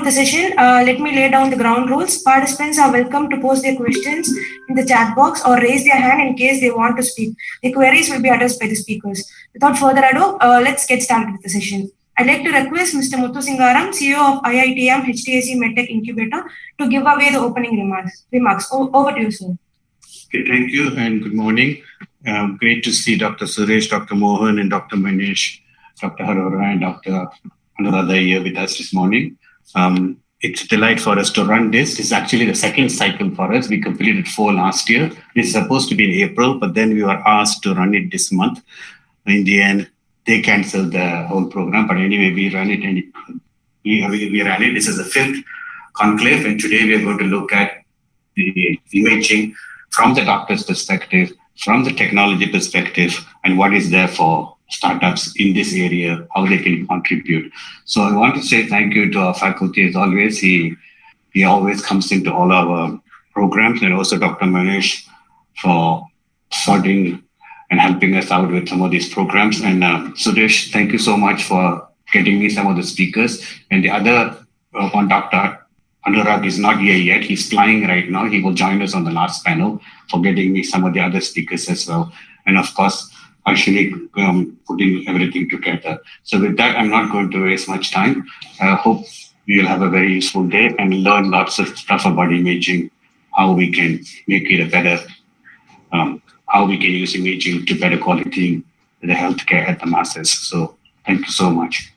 the session, let me lay down the ground rules. Participants are welcome to post their questions in the chat box or raise their hand in case they want to speak. The queries will be addressed by the speakers. Without further ado, let's get started with the session. I'd like to request Mr. Muthu Singaram, CEO of IITM HTIC Medtech Incubator, to give away the opening remarks. Over to you, sir. Okay, thank you and good morning. Great to see Dr. Suresh, Dr. Mohan, and Dr. Manish, Dr. Harora, and Dr. Anuradha here with us this morning. It's a delight for us to run this. This is actually the second cycle for us. We completed 4 last year. This is supposed to be in April, but then we were asked to run it this month. In the end, they canceled the whole program. But anyway, we ran it. And we ran it. This is the 5th conclave, and today we are going to look at the imaging from the doctor's perspective, from the technology perspective, and what is there for startups in this area, how they can contribute. So I want to say thank you to our faculty as always. He always comes into all our programs, and also Dr. Manish for sorting and helping us out with some of these programs. And Suresh, thank you so much for getting me some of the speakers. And the other one, Dr. Anurag, is not here yet. He's flying right now. He will join us on the last panel for getting me some of the other speakers as well. And of course, actually putting everything together. So with that, I'm not going to waste much time. I hope you'll have a very useful day and learn lots of stuff about imaging, how we can make it a better, how we can use imaging to better quality the healthcare at the masses. So thank you so much.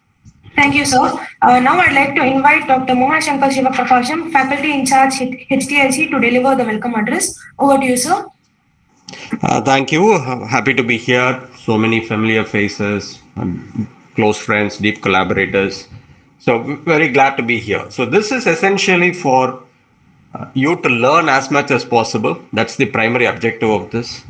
Thank you, sir. Now I'd like to invite Dr. Mohan Shankar Shivaprakasham, faculty in charge HTIC, to deliver the welcome address. Over to you, sir. Thank you. Happy to be here. So many familiar faces, close friends, deep collaborators. So very glad to be here. So this is essentially for you to learn as much as possible. That's the primary objective of this.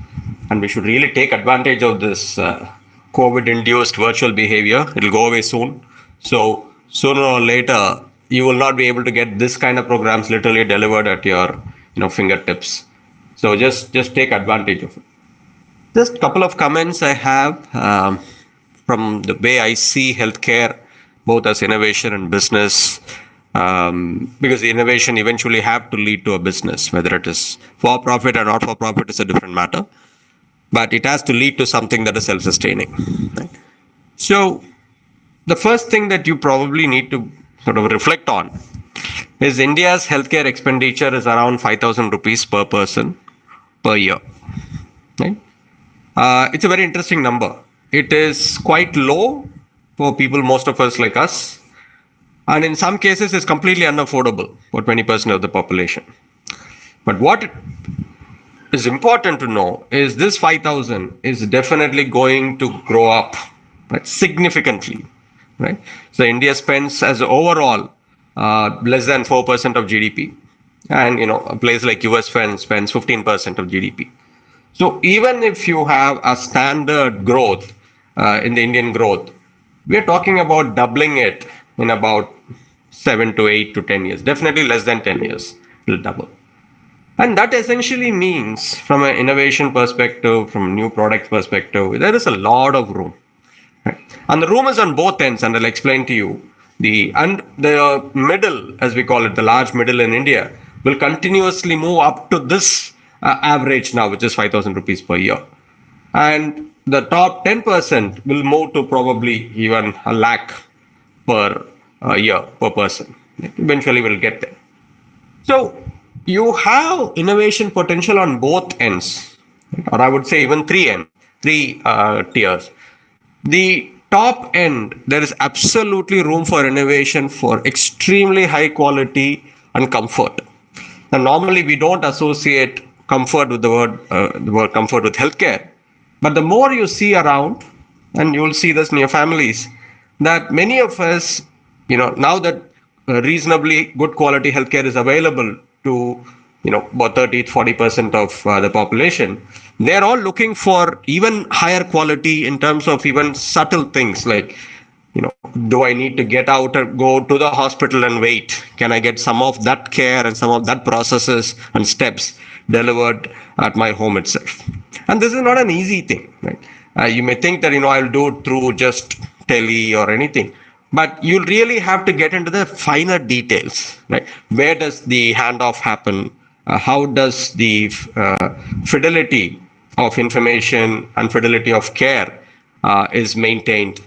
And we should really take advantage of this COVID-induced virtual behavior. It'll go away soon. So sooner or later, you will not be able to get this kind of programs literally delivered at your fingertips. So just take advantage of it. Just a couple of comments I have from the way I see healthcare, both as innovation and business, because the innovation eventually have to lead to a business, whether it is for-profit or not for-profit is a different matter, but it has to lead to something that is self-sustaining. Right? So the first thing that you probably need to sort of reflect on is India's healthcare expenditure is around 5,000 rupees per person per year. Right? It's a very interesting number. It is quite low for people, most of us like us, and in some cases it's completely unaffordable for 20% of the population. But what is important to know is this 5,000 is definitely going to grow up, right, significantly. Right? So India spends as overall less than 4% of GDP, and a place like US spends 15% of GDP. So even if you have a standard growth in the Indian growth, we are talking about doubling it in about 7 to 8 to 10 years. Definitely less than 10 years, it will double. And that essentially means, from an innovation perspective, from a new product perspective, there is a lot of room. Right? And the room is on both ends, and I'll explain to you. The middle, as we call it, the large middle in India, will continuously move up to this average now, which is 5,000 rupees per year. And the top 10% will move to probably even a lakh per year per person. Eventually we'll get there. So you have innovation potential on both ends, or I would say even three tiers. The top end, there is absolutely room for innovation for extremely high quality and comfort. And normally we don't associate comfort with the word comfort with healthcare. But the more you see around, and you'll see this in your families, that many of us, now that reasonably good quality healthcare is available to, about 30-40% of the population, they're all looking for even higher quality in terms of even subtle things like, do I need to get out or go to the hospital and wait? Can I get some of that care and some of that processes and steps delivered at my home itself? And this is not an easy thing, right? You may think that, I'll do it through just tele or anything. but you'll really have to get into the finer details, right? Where does the handoff happen? How does the fidelity of information and fidelity of care is maintained?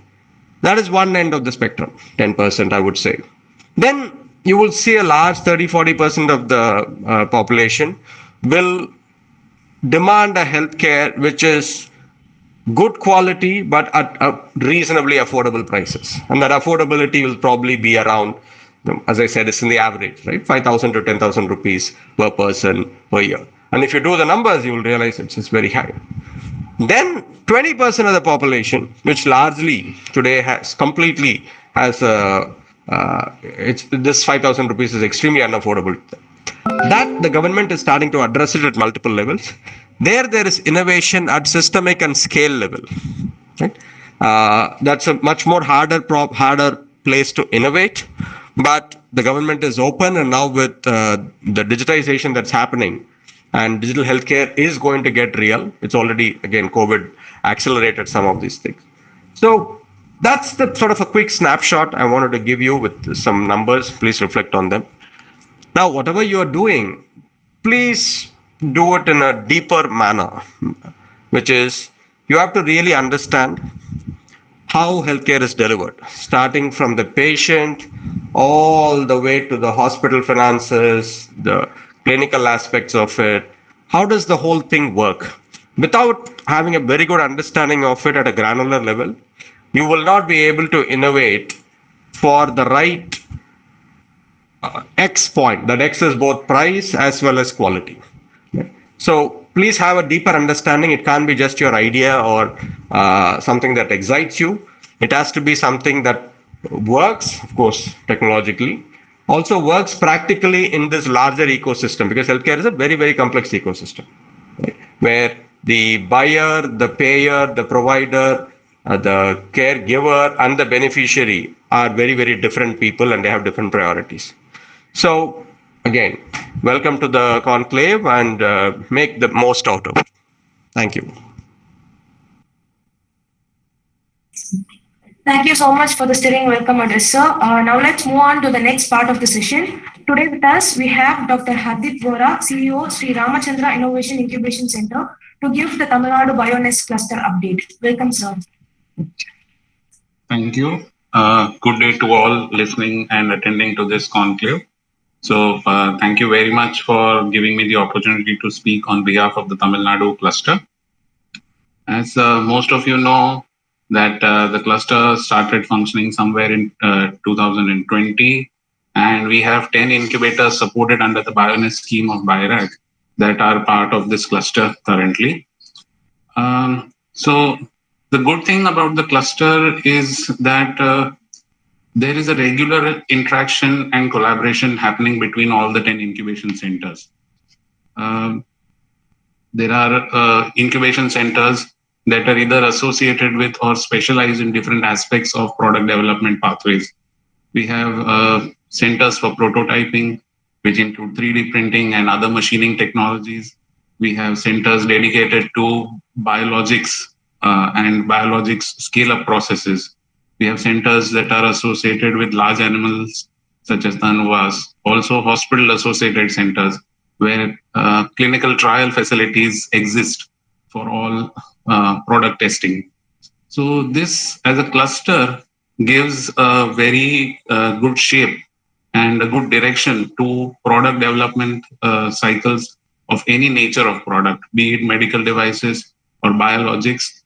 That is one end of the spectrum, 10%, I would say. Then you will see a large 30-40% of the population will demand a healthcare which is good quality but at reasonably affordable prices, and that affordability will probably be around, as I said, it's in the average, right? 5,000 to 10,000 rupees per person per year. And if you do the numbers, you will realize it's very high. Then 20% of the population, which largely today has this 5,000 rupees is extremely unaffordable. That the government is starting to address it at multiple levels. There is innovation at systemic and scale level. Right? That's a much more harder place to innovate, but the government is open, and now with the digitization that's happening, and digital healthcare is going to get real. It's already, again, COVID accelerated some of these things. So that's the sort of a quick snapshot I wanted to give you with some numbers. Please reflect on them. Now, whatever you are doing, please do it in a deeper manner, which is you have to really understand how healthcare is delivered, starting from the patient all the way to the hospital finances, the clinical aspects of it. How does the whole thing work? Without having a very good understanding of it at a granular level, you will not be able to innovate for the right X point. That X is both price as well as quality. So please have a deeper understanding. It can't be just your idea or something that excites you. It has to be something that works, of course, technologically, also works practically in this larger ecosystem, because healthcare is a very, very complex ecosystem, right? Where the buyer, the payer, the provider, the caregiver, and the beneficiary are very, very different people, and they have different priorities. So again, welcome to the conclave, and make the most out of it. Thank you. Thank you so much for the stirring welcome address, sir. Now let's move on to the next part of the session. Today with us, we have Dr. Hardip Vora, CEO, Sri Ramachandra Innovation Incubation Center, to give the Tamil Nadu BioNest cluster update. Welcome, sir. Thank you. Good day to all listening and attending to this conclave. So thank you very much for giving me the opportunity to speak on behalf of the Tamil Nadu cluster. As most of you know, that the cluster started functioning somewhere in 2020, and we have 10 incubators supported under the BioNest scheme of BIRAC that are part of this cluster currently. So the good thing about the cluster is that there is a regular interaction and collaboration happening between all the 10 incubation centers. There are incubation centers that are either associated with or specialized in different aspects of product development pathways. We have centers for prototyping, which include 3D printing and other machining technologies. We have centers dedicated to biologics and biologics scale-up processes. We have centers that are associated with large animals, such as Tanuvas, also hospital-associated centers, where clinical trial facilities exist for all product testing. So this, as a cluster, gives a very good shape and a good direction to product development cycles of any nature of product, be it medical devices or biologics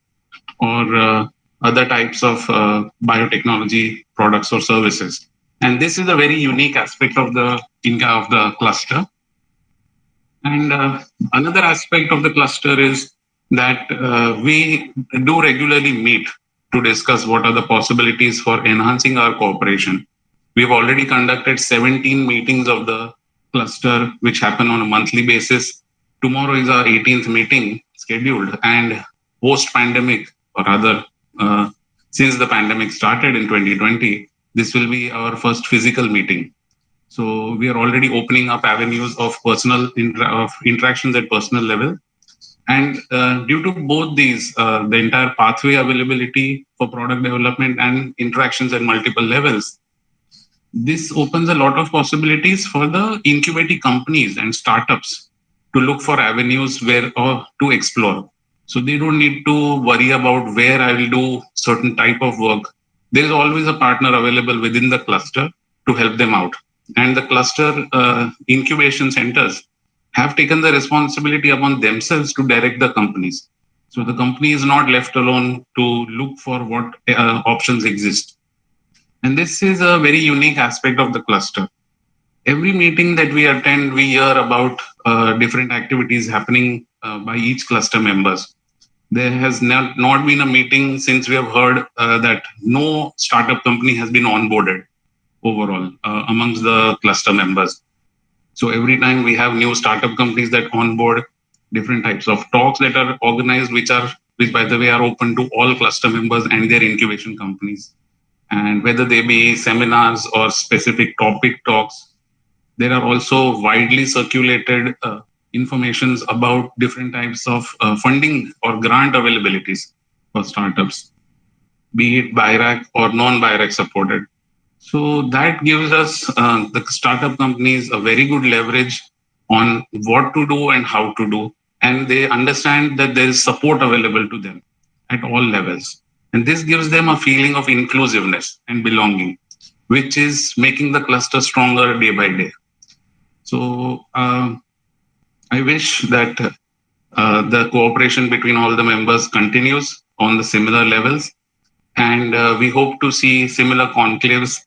or other types of biotechnology products or services. And this is a very unique aspect of the cluster. And another aspect of the cluster is that we do regularly meet to discuss what are the possibilities for enhancing our cooperation. We've already conducted 17 meetings of the cluster, which happen on a monthly basis. Tomorrow is our 18th meeting scheduled, and post-pandemic, or rather, since the pandemic started in 2020, this will be our first physical meeting. So we are already opening up avenues of personal interactions at personal level. And due to both these, the entire pathway availability for product development and interactions at multiple levels, this opens a lot of possibilities for the incubating companies and startups to look for avenues where or to explore. So they don't need to worry about where I will do certain type of work. There is always a partner available within the cluster to help them out. And the cluster incubation centers have taken the responsibility upon themselves to direct the companies. So the company is not left alone to look for what options exist. And this is a very unique aspect of the cluster. Every meeting that we attend, we hear about different activities happening by each cluster members. There has not been a meeting since we have heard that no startup company has been onboarded overall amongst the cluster members. So every time we have new startup companies that onboard, different types of talks that are organized, which by the way are open to all cluster members and their incubation companies. And whether they be seminars or specific topic talks, there are also widely circulated informations about different types of funding or grant availabilities for startups, be it BIRAC or non-BIRAC supported. So that gives us, the startup companies, a very good leverage on what to do and how to do. And they understand that there is support available to them at all levels. And this gives them a feeling of inclusiveness and belonging, which is making the cluster stronger day by day. So I wish that the cooperation between all the members continues on the similar levels. And we hope to see similar conclaves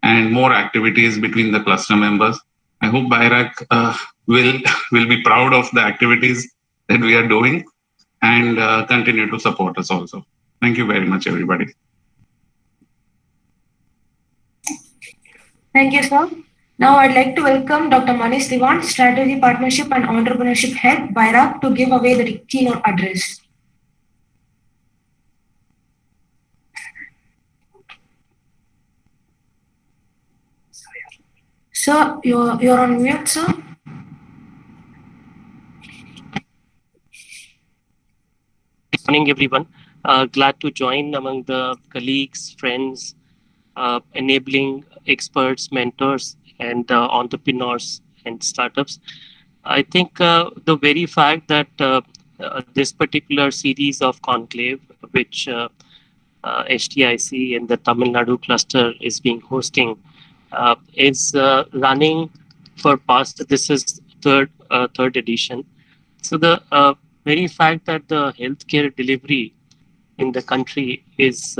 and more activities between the cluster members. I hope BIRAC will be proud of the activities that we are doing and continue to support us also. Thank you very much, everybody. Thank you, sir. Now I'd like to welcome Dr. Manish Diwan, Strategy, Partnership and Entrepreneurship Head, BIRAC, to give away the keynote address. Sir, you're on mute, sir. Good morning, everyone. Glad to join among the colleagues, friends, enabling experts, mentors, and entrepreneurs and startups. I think the very fact that this particular series of conclave, which HTIC and the Tamil Nadu cluster is being hosting, is running for past. This is third edition. So the very fact that the healthcare delivery in the country is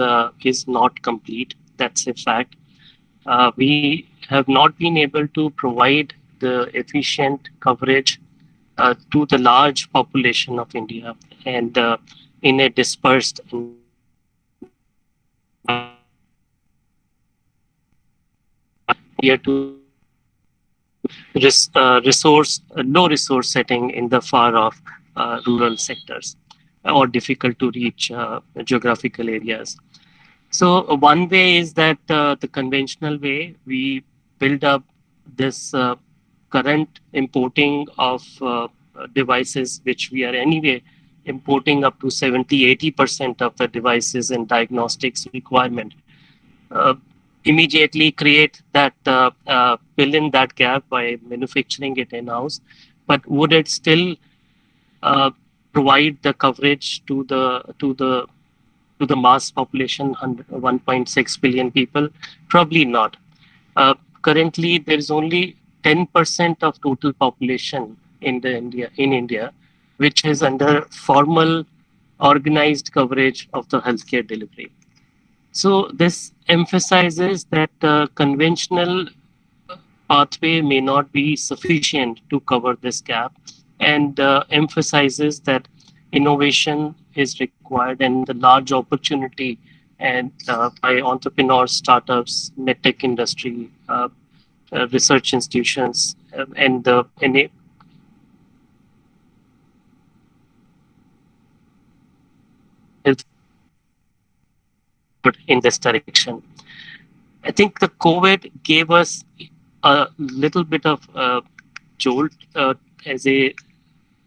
not complete. That's a fact. We have not been able to provide the efficient coverage to the large population of India and in a dispersed here to low resource setting in the far off rural sectors or difficult to reach geographical areas. So one way is that the conventional way we build up this current importing of devices, which we are anyway importing up to 70-80% of the devices and diagnostics requirement. Immediately create that fill in that gap by manufacturing it in-house, but would it still provide the coverage to the mass population, 1.6 billion people? Probably not. Currently, there is only 10% of total population in India, which is under formal organized coverage of the healthcare delivery. So this emphasizes that conventional pathway may not be sufficient to cover this gap, and emphasizes that innovation is required and the large opportunity and by entrepreneurs, startups, Medtech industry, research institutions, and the in this direction. I think the COVID gave us a little bit of jolt as a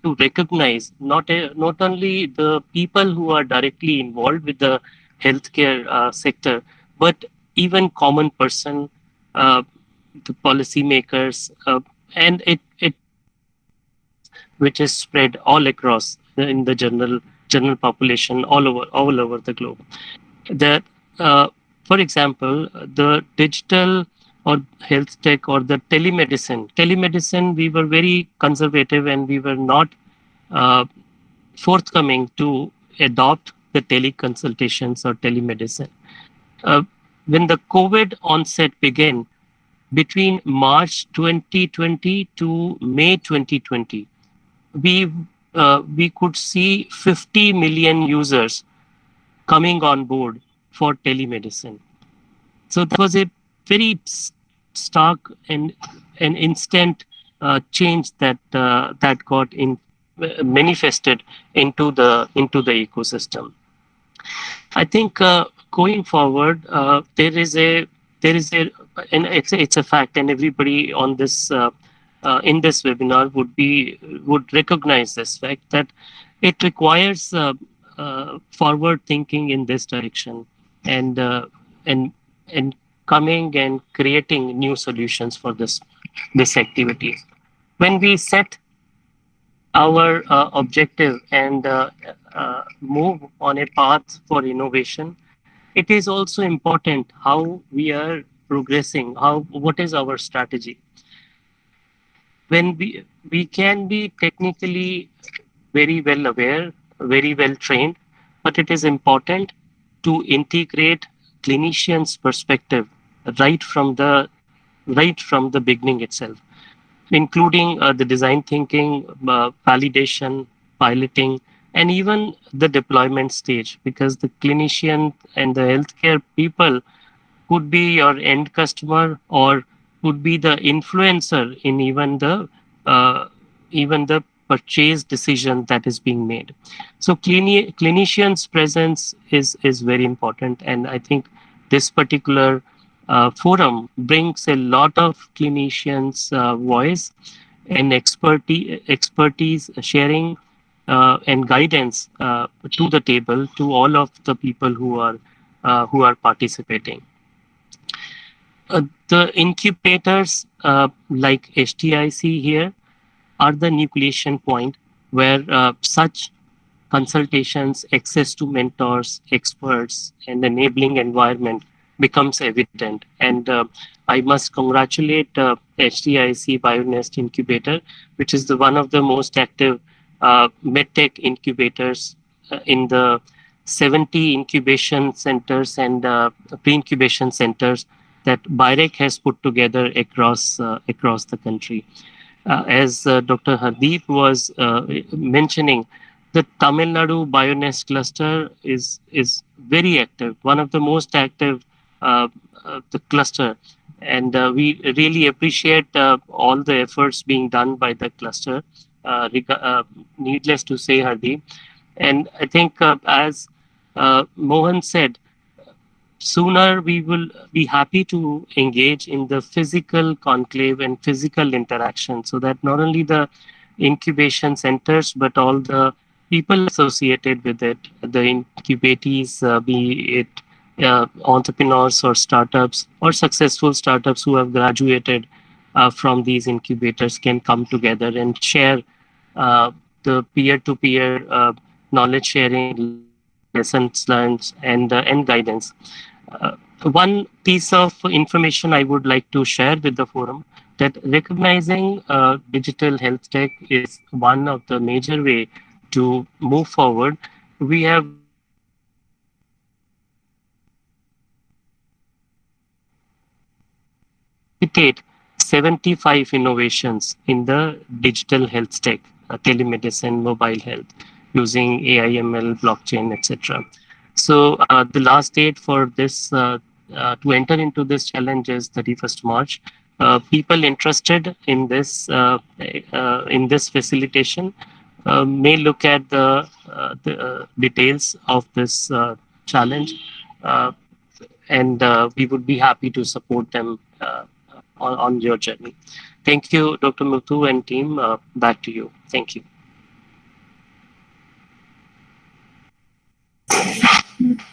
to recognize not only the people who are directly involved with the healthcare sector, but even common person, uh, the policymakers, and it which is spread all across in the general population all over the globe. That, for example, the digital or health tech or the telemedicine, we were very conservative and we were not uh, forthcoming to adopt the teleconsultations or telemedicine. Uh, when the COVID onset began between March 2020 to May 2020, we could see 50 million users coming on board for telemedicine. So that was a very stark and an instant change that got manifested into the ecosystem. I think going forward, there is a and it's a fact, and everybody on this in this webinar would recognize this fact that it requires forward thinking in this direction, and and and coming and creating new solutions for this activity. When we set our objective and move on a path for innovation, it is also important how we are progressing, how what is our strategy. When we can be technically very well aware, very well trained, but it is important to integrate clinicians' perspective right from the beginning itself, including the design thinking, validation, piloting, and even the deployment stage, because the clinician and the healthcare people could be your end customer or could be the influencer in even the purchase decision that is being made. So clinicians' presence is very important, and I think this particular forum brings a lot of clinicians' voice and expertise sharing and guidance to the table to all of the people who are participating. The incubators like HTIC here are the nucleation point where such consultations, access to mentors, experts, and enabling environment becomes evident. And I must congratulate HTIC BioNest Incubator, which is one of the most active Medtech incubators in the 70 incubation centers and pre-incubation centers that BIREC has put together across the country. As Dr. Hardeep was mentioning, the Tamil Nadu BioNest cluster is very active, one of the most active the cluster, and we really appreciate all the efforts being done by the cluster. Needless to say, Hardeep, and I think as Mohan said, sooner we will be happy to engage in the physical conclave and physical interaction, so that not only the incubation centers but all the people associated with it, the incubatees, be it entrepreneurs or startups or successful startups who have graduated from these incubators, can come together and share the peer-to-peer knowledge sharing, lessons learned, and guidance. One piece of information I would like to share with the forum, that recognizing digital health tech is one of the major way to move forward. We have 75 innovations in the digital health tech, telemedicine, mobile health, using AI, ML, blockchain, etc. So the last date for this to enter into this challenge is 31st March. People interested in this facilitation may look at the details of this challenge, and we would be happy to support them on your journey. Thank you, Dr. Muthu and team. Back to you. Thank you.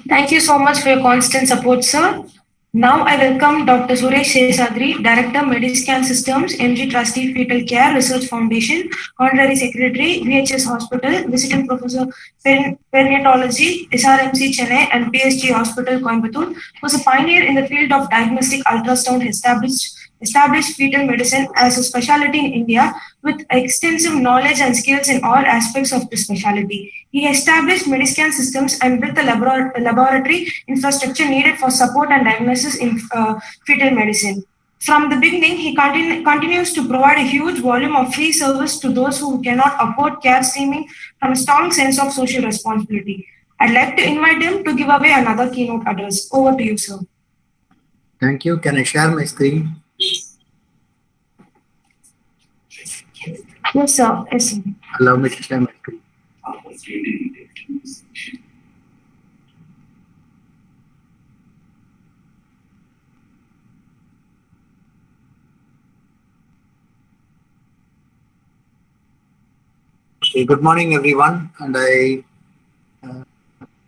Thank you so much for your constant support, sir. Now I welcome Dr. Suresh Sesadri, Director, Mediscan Systems, MG Trustee Fetal Care Research Foundation, Honorary Secretary, VHS Hospital, Visiting Professor Perinatology, SRMC Chennai, and PSG Hospital, Coimbatore, was a pioneer in the field of diagnostic ultrasound, established fetal medicine as a specialty in India with extensive knowledge and skills in all aspects of the specialty. He established Mediscan systems and built the laboratory infrastructure needed for support and diagnosis in fetal medicine. From the beginning, he continues to provide a huge volume of free service to those who cannot afford care streaming from a strong sense of social responsibility. I'd like to invite him to give away another keynote address. Over to you, sir. Thank you. Can I share my screen? Yes, sir. Yes, sir. Allow me to share my screen. Okay, good morning, everyone, and I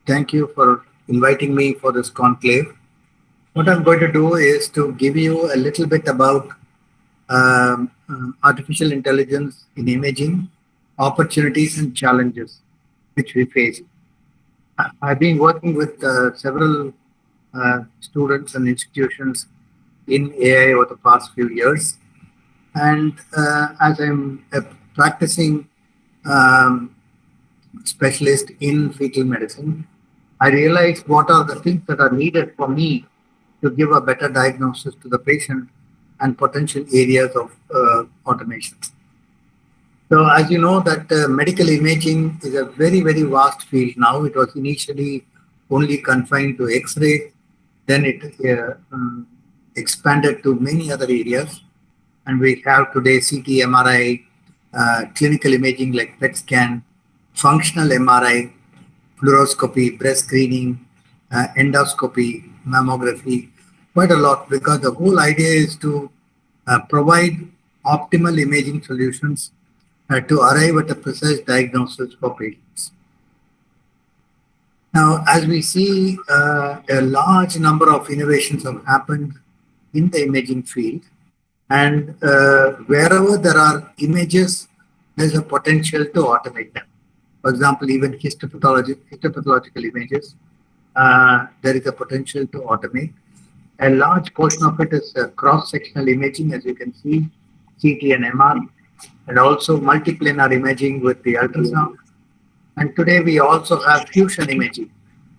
thank you for inviting me for this conclave. What I'm going to do is to give you a little bit about artificial intelligence in imaging, opportunities and challenges which we face. I've been working with several students and institutions in AI over the past few years. And as I'm a practicing specialist in fetal medicine, I realized what are the things that are needed for me to give a better diagnosis to the patient and potential areas of automation. So as you know that medical imaging is a very, very vast field now. It was initially only confined to X-ray, then it expanded to many other areas. And we have today CT, MRI, clinical imaging like PET scan, functional MRI, fluoroscopy, breast screening, endoscopy, mammography, quite a lot, because the whole idea is to provide optimal imaging solutions to arrive at a precise diagnosis for patients. Now, as we see, a large number of innovations have happened in the imaging field, and wherever there are images, there's a potential to automate them. For example, even histopathological images, there is a potential to automate. A large portion of it is cross-sectional imaging, as you can see, CT and MR, and also multiplanar imaging with the ultrasound. And today we also have fusion imaging,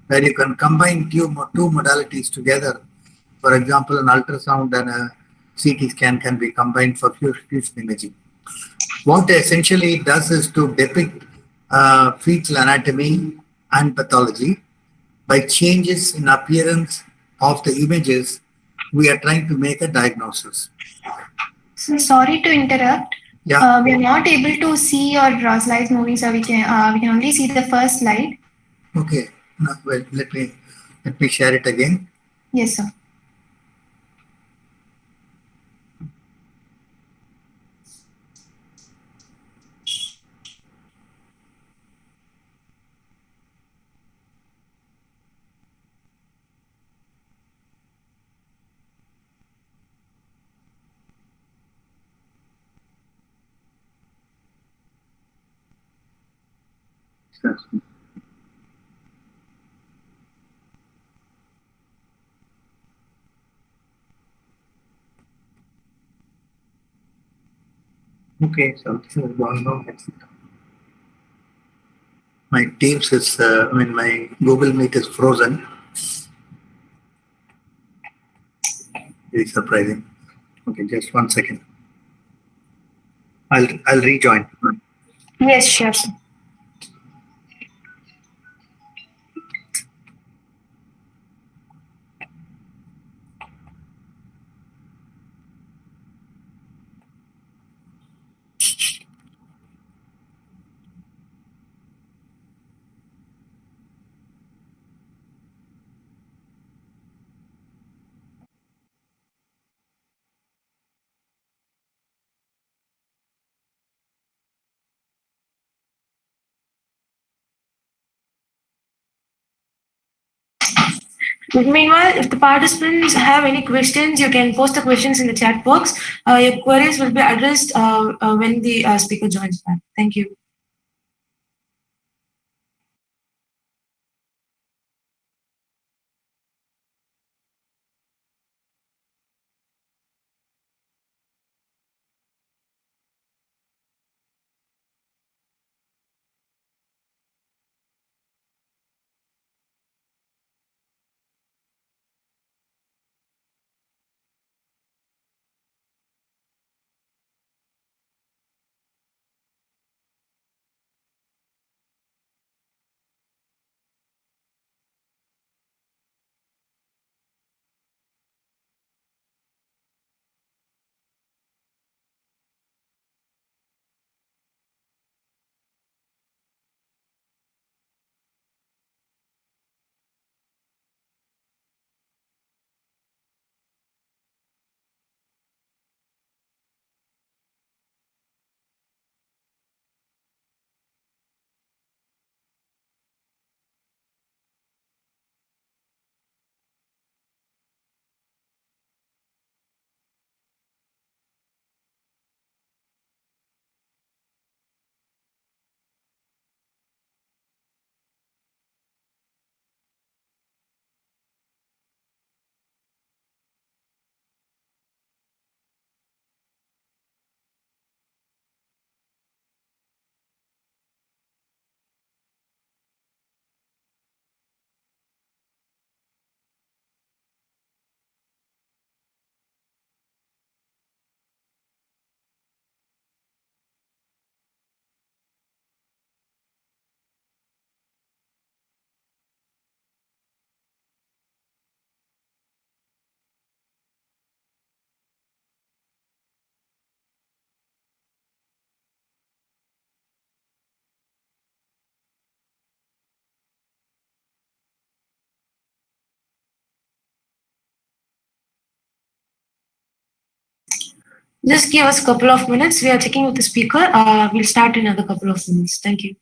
where you can combine two modalities together. For example, an ultrasound and a CT scan can be combined for fusion imaging. What it essentially does is to depict fetal anatomy and pathology. By changes in appearance of the images, we are trying to make a diagnosis. So sorry to interrupt. Yeah. We are not able to see your slides moving, so we can only see the first slide. Okay. No, well, let me share it again. Yes, sir. Okay, so this is one now. My Teams is, my Google Meet is frozen. It's surprising. Okay, just 1 second. I'll rejoin. Yes, sure, sir. Meanwhile, if the participants have any questions, you can post the questions in the chat box. Your queries will be addressed when the speaker joins back. Thank you. Just give us a couple of minutes. We are checking with the speaker. We'll start in another couple of minutes. Thank you.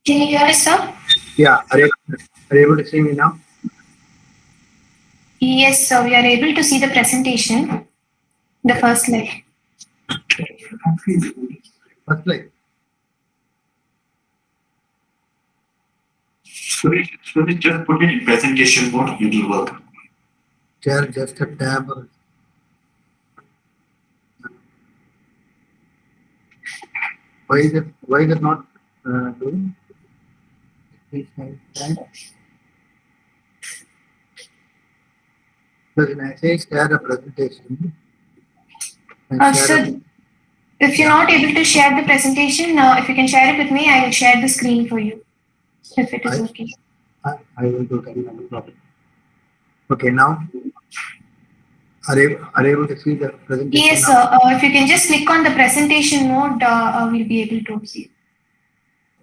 Can you hear us, sir? Yeah, are you able to see me now? Yes, sir. We are able to see the presentation. The first slide. First slide. Should we just put it in presentation mode? It will work. Share just a tab. Why is it not doing? Please hide that. So when I say share a presentation, Sir, if you're not able to share the presentation, if you can share it with me, I will share the screen for you. If it is okay. I will do that. No problem. Okay, now are you able to see the presentation? Yes, now? sir. If you can just click on the presentation mode, we'll be able to see.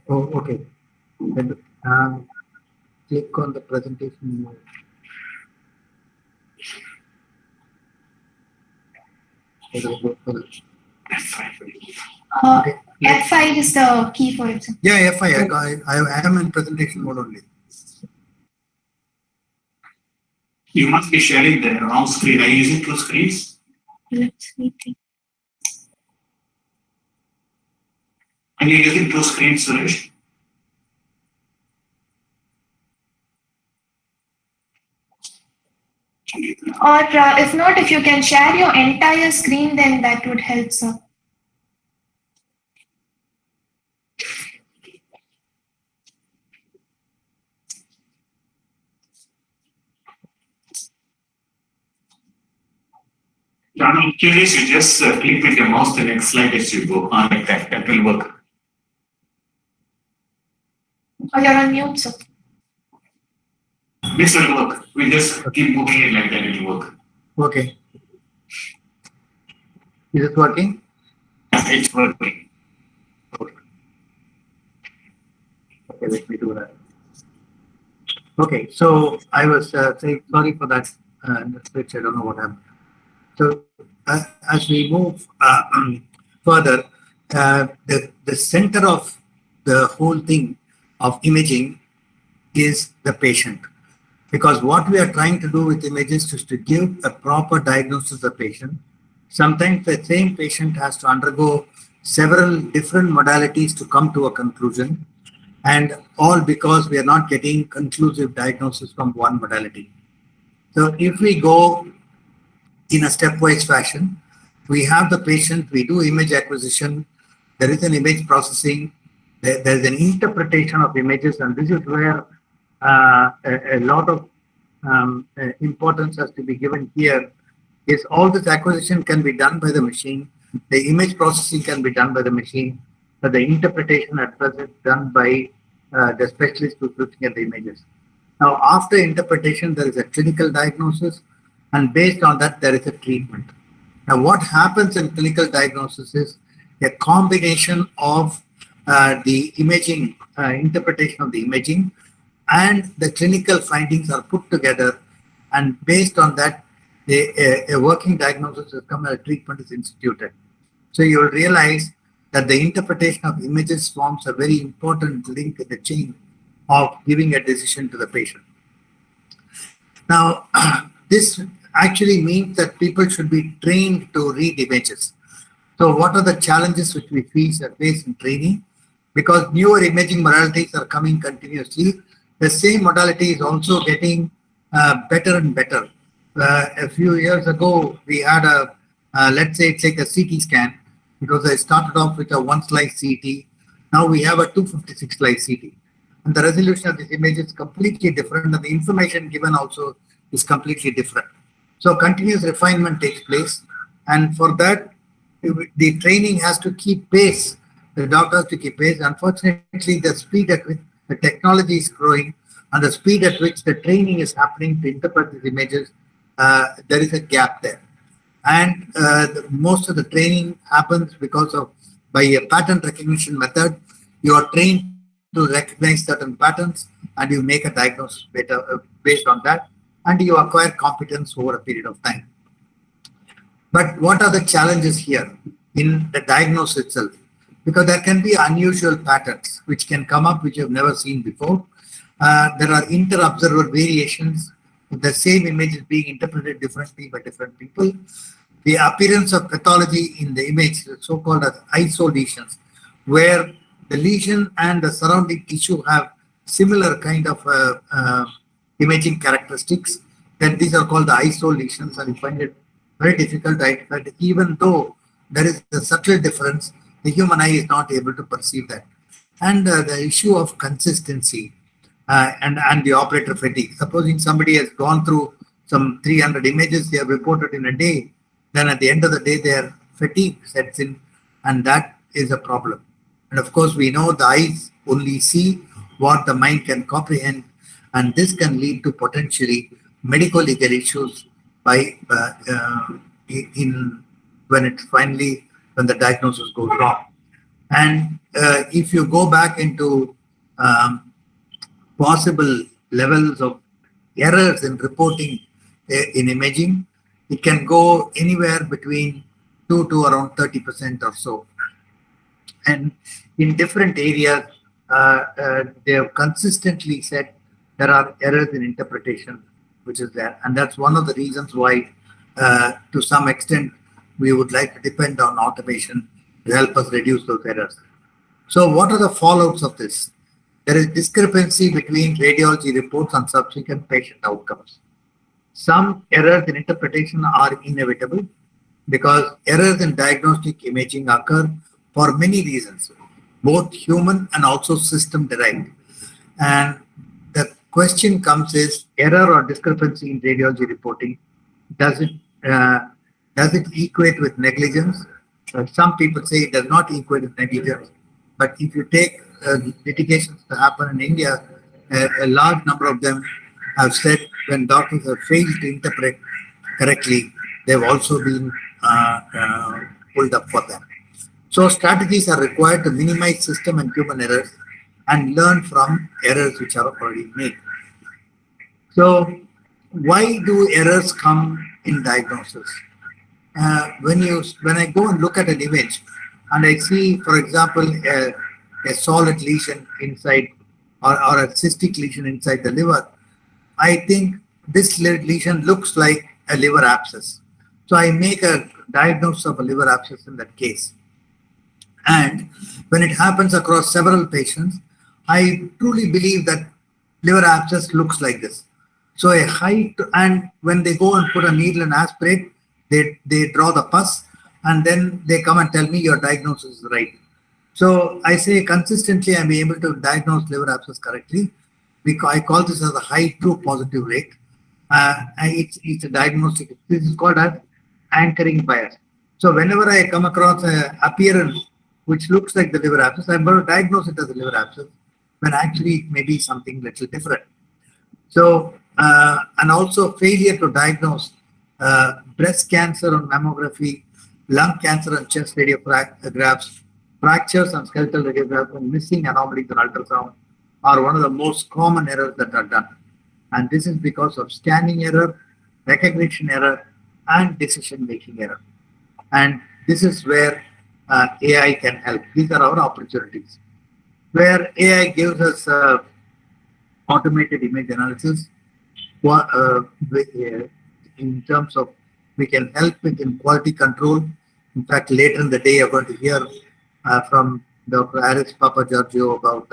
Oh, okay. Then, click on the presentation mode. F5 is the key for it, sir. Yeah, F5. I am in presentation mode only. You must be sharing the wrong screen. Are you using two screens? Let's see. Are you using two screens, Suresh? Or if not, if you can share your entire screen, then that would help, sir. John, I'm curious, you just click with your mouse the next slide as you go on like that. That will work. Oh, you're on mute, sir. This will work. We just keep moving it like that, it will work. Okay. Is it working? It's working. Okay, let me do that. Okay, so I was saying sorry for that switch. I don't know what happened. So as we move further, the center of the whole thing of imaging is the patient. Because what we are trying to do with images is to give a proper diagnosis of the patient. Sometimes the same patient has to undergo several different modalities to come to a conclusion, and all because we are not getting conclusive diagnosis from one modality. So if we go in a stepwise fashion, we have the patient, we do image acquisition, there is an image processing, there is an interpretation of images, and this is where a lot of importance has to be given here. Is all this acquisition can be done by the machine, the image processing can be done by the machine, but the interpretation at present done by the specialist who's looking at the images. Now, after interpretation, there is a clinical diagnosis, and based on that, there is a treatment. Now, what happens in clinical diagnosis is a combination of the imaging, interpretation of the imaging, and the clinical findings are put together, and based on that, a working diagnosis has come and a treatment is instituted. So you'll realize that the interpretation of images forms a very important link in the chain of giving a decision to the patient. Now, this actually means that people should be trained to read images. So what are the challenges which we face in training? Because newer imaging modalities are coming continuously, the same modality is also getting better and better. A few years ago, we had let's say it's like a CT scan, because I started off with a 1-slice CT. Now we have a 256-slice CT. And the resolution of this image is completely different, and the information given also is completely different. So continuous refinement takes place, and for that, the training has to keep pace. The doctor has to keep pace. Unfortunately, the speed at which the technology is growing and the speed at which the training is happening to interpret these images, there is a gap there. And most of the training happens because of, by a pattern recognition method, you are trained to recognize certain patterns and you make a diagnosis based on that, and you acquire competence over a period of time. But what are the challenges here in the diagnosis itself? Because there can be unusual patterns which can come up which you have never seen before. There are inter-observer variations. The same image is being interpreted differently by different people. The appearance of pathology in the image, so-called as iso lesions, where the lesion and the surrounding tissue have similar kind of imaging characteristics, then these are called the iso lesions, and you find it very difficult to identify. Even though there is a subtle difference, the human eye is not able to perceive that. And the issue of consistency and the operator fatigue. Supposing somebody has gone through some 300 images they have reported in a day, then at the end of the day, their fatigue sets in, and that is a problem. And of course, we know the eyes only see what the mind can comprehend, and this can lead to potentially medical legal issues by when the diagnosis goes wrong. And if you go back into possible levels of errors in reporting in imaging, it can go anywhere between 2 to around 30% or so. And in different areas, they have consistently said there are errors in interpretation, which is there. And that's one of the reasons why, to some extent, we would like to depend on automation to help us reduce those errors. So what are the fallouts of this? There is discrepancy between radiology reports and subsequent patient outcomes. Some errors in interpretation are inevitable because errors in diagnostic imaging occur for many reasons, both human and also system derived. And the question comes is error or discrepancy in radiology reporting, does it equate with negligence? Some people say it does not equate with negligence, but if you take litigations that happen in India, a large number of them have said when doctors have failed to interpret correctly, they've also been pulled up for them. So strategies are required to minimize system and human errors and learn from errors which are already made. So why do errors come in diagnosis? When I go and look at an image and I see, for example, a solid lesion inside or a cystic lesion inside the liver, I think this lesion looks like a liver abscess. So I make a diagnosis of a liver abscess in that case. And when it happens across several patients, I truly believe that liver abscess looks like this. So a height, and when they go and put a needle and aspirate, they draw the pus, and then they come and tell me your diagnosis is right. So I say consistently I'm able to diagnose liver abscess correctly. I call this as a high true positive rate. It's a diagnostic. This is called as anchoring bias. So whenever I come across an appearance which looks like the liver abscess, I'm going to diagnose it as a liver abscess, when actually it may be something little different. So, and also failure to diagnose breast cancer on mammography, lung cancer on chest radiographs, fractures on skeletal radiographs, and missing anomalies on ultrasound are one of the most common errors that are done. And this is because of scanning error, recognition error, and decision-making error. And this is where AI can help. These are our opportunities. Where AI gives us automated image analysis in terms of we can help with in quality control. In fact, later in the day, you're going to hear from Dr. Aris Papagiorgio about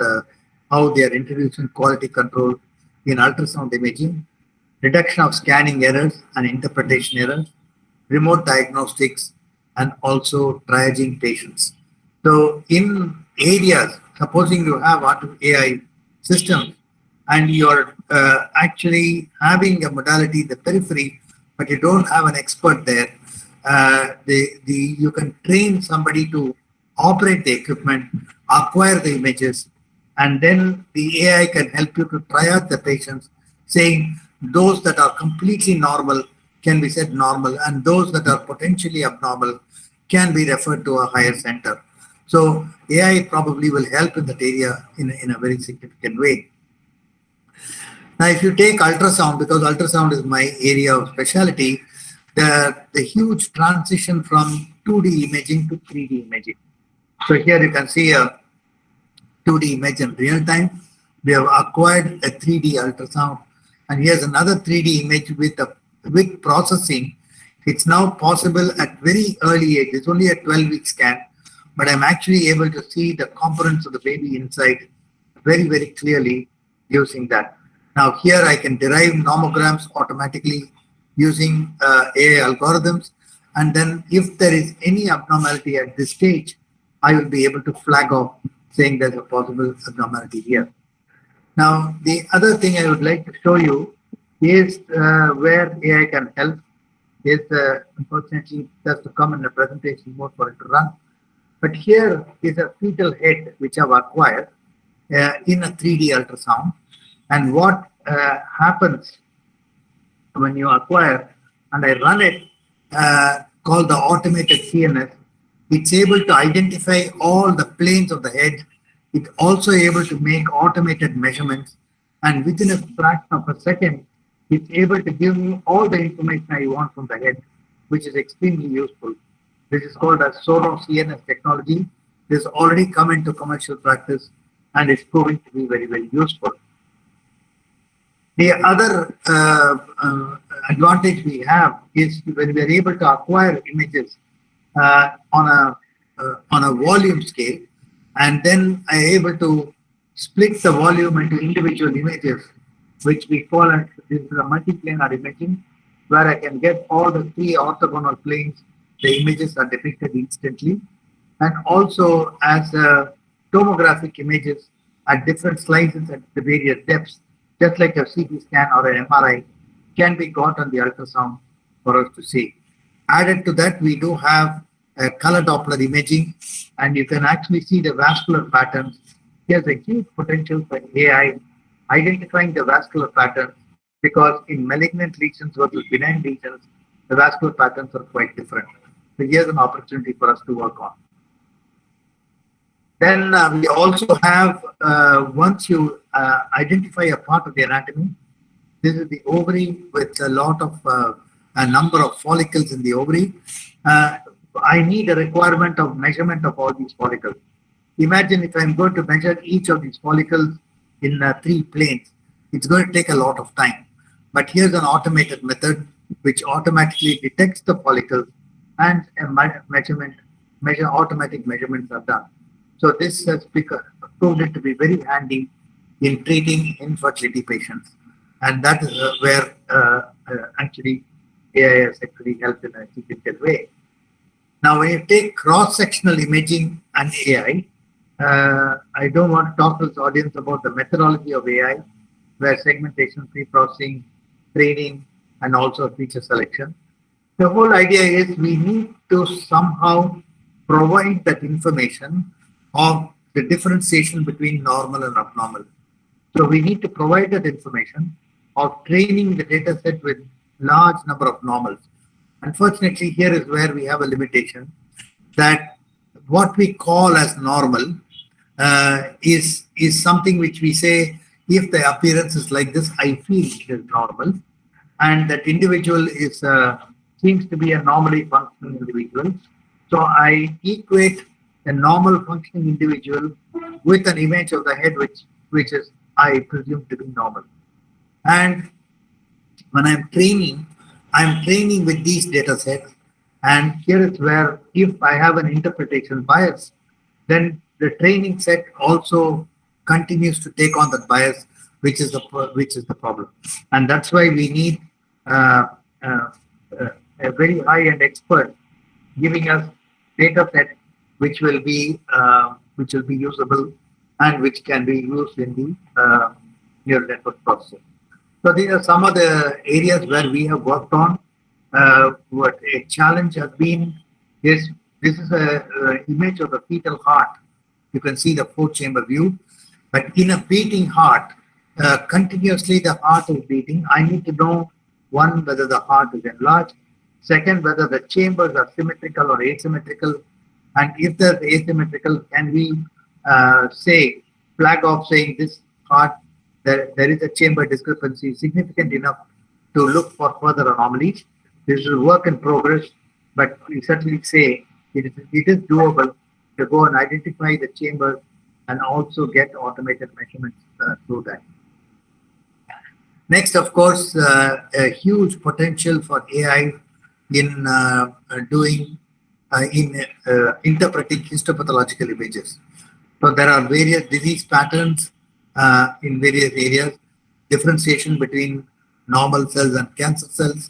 how they are introducing quality control in ultrasound imaging, reduction of scanning errors and interpretation errors, remote diagnostics, and also triaging patients. So in areas, supposing you have AI systems and you're actually having a modality in the periphery, but you don't have an expert there, you can train somebody to operate the equipment, acquire the images, and then the AI can help you to triage the patients, saying those that are completely normal can be said normal, and those that are potentially abnormal can be referred to a higher center. So AI probably will help in that area in a very significant way. Now, if you take ultrasound, because ultrasound is my area of specialty, the huge transition from 2D imaging to 3D imaging. So here you can see a 2D image in real time. We have acquired a 3D ultrasound, and here's another 3D image with processing. It's now possible at very early age. It's only a 12-week scan, but I'm actually able to see the components of the baby inside very, very clearly using that. Now here I can derive nomograms automatically using AI algorithms, and then if there is any abnormality at this stage, I will be able to flag off saying there's a possible abnormality here. Now, the other thing I would like to show you is where AI can help. Is unfortunately it has to come in a presentation mode for it to run. But here is a fetal head which I've acquired in a 3D ultrasound. And what happens when you acquire and I run it, called the automated CNS, it's able to identify all the planes of the head. It's also able to make automated measurements, and within a fraction of a second, it's able to give me all the information I want from the head, which is extremely useful. This is called a Sonos CNS technology. This has already come into commercial practice and it's proving to be very, very useful. The other advantage we have is when we are able to acquire images on a volume scale, and then I am able to split the volume into individual images, which we call as this is a multiplanar imaging. where I can get all the three orthogonal planes. The images are depicted instantly, and also as tomographic images at different slices at the various depths, just like a CT scan or an MRI can be got on the ultrasound for us to see. Added to that, we do have a color Doppler imaging, and you can actually see the vascular patterns. There's a huge potential for AI identifying the vascular patterns, because in malignant lesions versus benign lesions, the vascular patterns are quite different. So here's an opportunity for us to work on. Then we also have, once you identify a part of the anatomy, this is the ovary with a lot of, a number of follicles in the ovary. I need a requirement of measurement of all these follicles. Imagine if I'm going to measure each of these follicles in 3 planes, it's going to take a lot of time. But here's an automated method which automatically detects the follicles, and a automatic measurements are done. So this has proved it to be very handy in treating infertility patients, and that is where actually AI has actually helped in a significant way. Now, when you take cross-sectional imaging and AI, I don't want to talk to this audience about the methodology of AI, where segmentation, pre-processing, training, and also feature selection. The whole idea is we need to somehow provide that information of the differentiation between normal and abnormal. So we need to provide that information of training the data set with large number of normals. Unfortunately, here is where we have a limitation, that what we call as normal is something which we say, if the appearance is like this, I feel it is normal. And that individual is seems to be a normally functioning individual. So I equate a normal functioning individual with an image of the head which is I presume to be normal. And when I'm training with these data sets, and here is where if I have an interpretation bias, then the training set also continues to take on that bias, which is the problem. And that's why we need a very high-end expert giving us data set which will be usable and which can be used in the neural network processing. So these are some of the areas where we have worked on. What a challenge has been is, this is an image of the fetal heart. You can see the 4-chamber view, but in a beating heart, continuously the heart is beating. I need to know, one, whether the heart is enlarged, second, whether the chambers are symmetrical or asymmetrical, and if they're asymmetrical, can we say, flag off saying this heart, there is a chamber discrepancy significant enough to look for further anomalies. This is a work in progress, but we certainly say it is doable to go and identify the chambers and also get automated measurements through that. Next, of course, a huge potential for AI in interpreting histopathological images. So there are various disease patterns in various areas, differentiation between normal cells and cancer cells.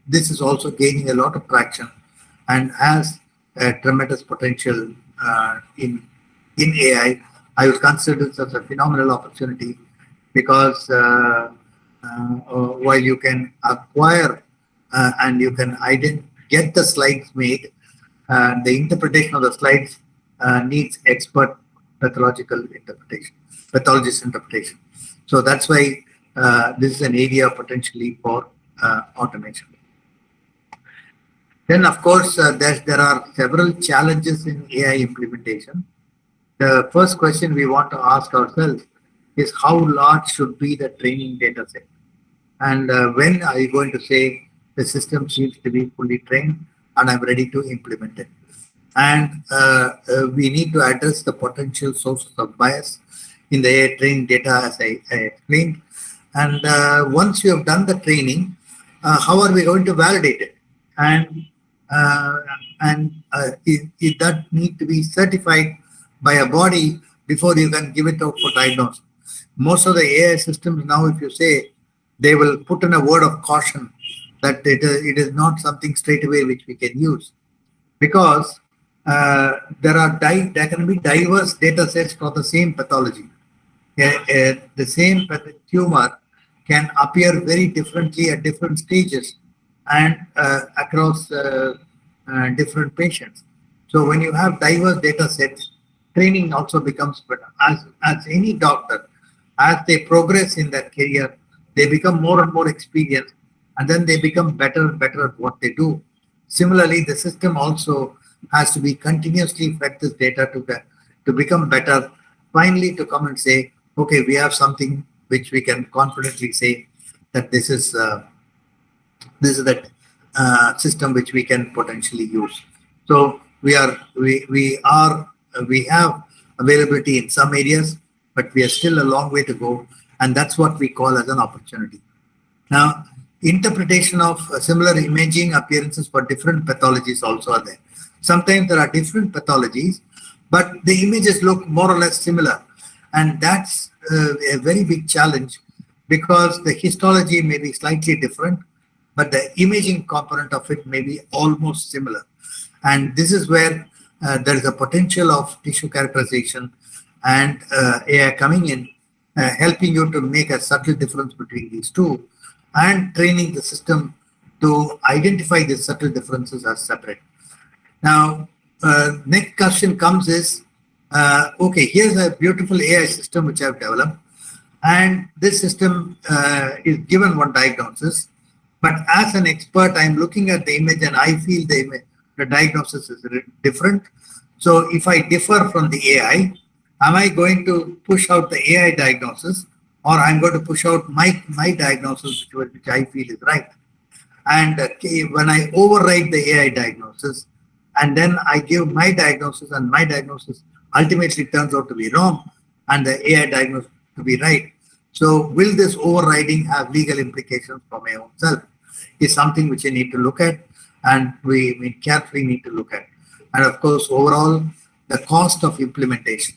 This is also gaining a lot of traction and has a tremendous potential in AI. I would consider this as a phenomenal opportunity, because while you can acquire and you can get the slides made, the interpretation of the slides needs expert pathologist interpretation. So that's why this is an area potentially for automation. Then, of course, there are several challenges in AI implementation. The first question we want to ask ourselves is, how large should be the training data set? And when are you going to say the system seems to be fully trained and I'm ready to implement it? And we need to address the potential sources of bias in the AI training data, as I explained. And once you have done the training, how are we going to validate it? And that need to be certified by a body before you can give it out for diagnosis. Most of the AI systems now, if you say, they will put in a word of caution that it is not something straight away which we can use, because there can be diverse data sets for the same pathology. The same tumor can appear very differently at different stages and across different patients. So when you have diverse data sets, training also becomes better. As any doctor, as they progress in their career, they become more and more experienced, and then they become better and better at what they do. Similarly, the system also has to be continuously fed this data to become better, finally to come and say, okay, we have something which we can confidently say that this is that system which we can potentially use. So we have availability in some areas, but we are still a long way to go, and that's what we call as an opportunity. Now, interpretation of similar imaging appearances for different pathologies also are there. Sometimes there are different pathologies, but the images look more or less similar, and that's a very big challenge, because the histology may be slightly different, but the imaging component of it may be almost similar. And this is where there is a potential of tissue characterization and AI coming in, helping you to make a subtle difference between these two, and training the system to identify these subtle differences as separate. Now, next question comes is, okay, here's a beautiful AI system which I've developed, and this system is given one diagnosis, but as an expert, I'm looking at the image and I feel the diagnosis is different. So if I differ from the AI, am I going to push out the AI diagnosis, or I'm going to push out my diagnosis, which I feel is right? And when I override the AI diagnosis, and then I give my diagnosis, and my diagnosis ultimately turns out to be wrong, and the AI diagnosis to be right. So will this overriding have legal implications for my own self? Is something which I need to look at, and we carefully need to look at. And of course, overall, the cost of implementation.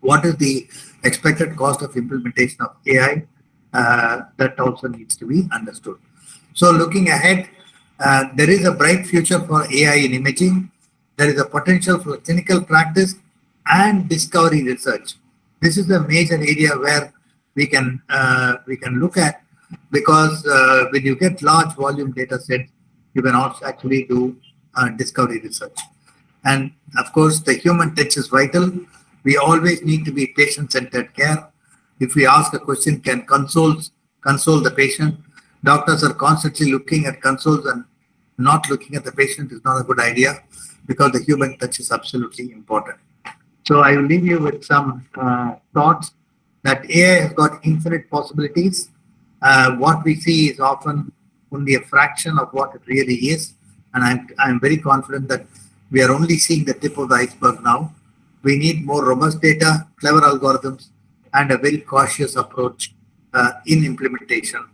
What is the expected cost of implementation of AI? That also needs to be understood. So looking ahead, there is a bright future for AI in imaging. There is a potential for clinical practice and discovery research. This is a major area where we can look at, because when you get large volume data sets, you can also actually do discovery research. And of course, the human touch is vital. We always need to be patient-centered care. If we ask a question, can console the patient? Doctors are constantly looking at consoles and not looking at the patient is not a good idea, because the human touch is absolutely important. So I will leave you with some thoughts that AI has got infinite possibilities. What we see is often only a fraction of what it really is. And I'm very confident that we are only seeing the tip of the iceberg now. We need more robust data, clever algorithms, and a very cautious approach in implementation.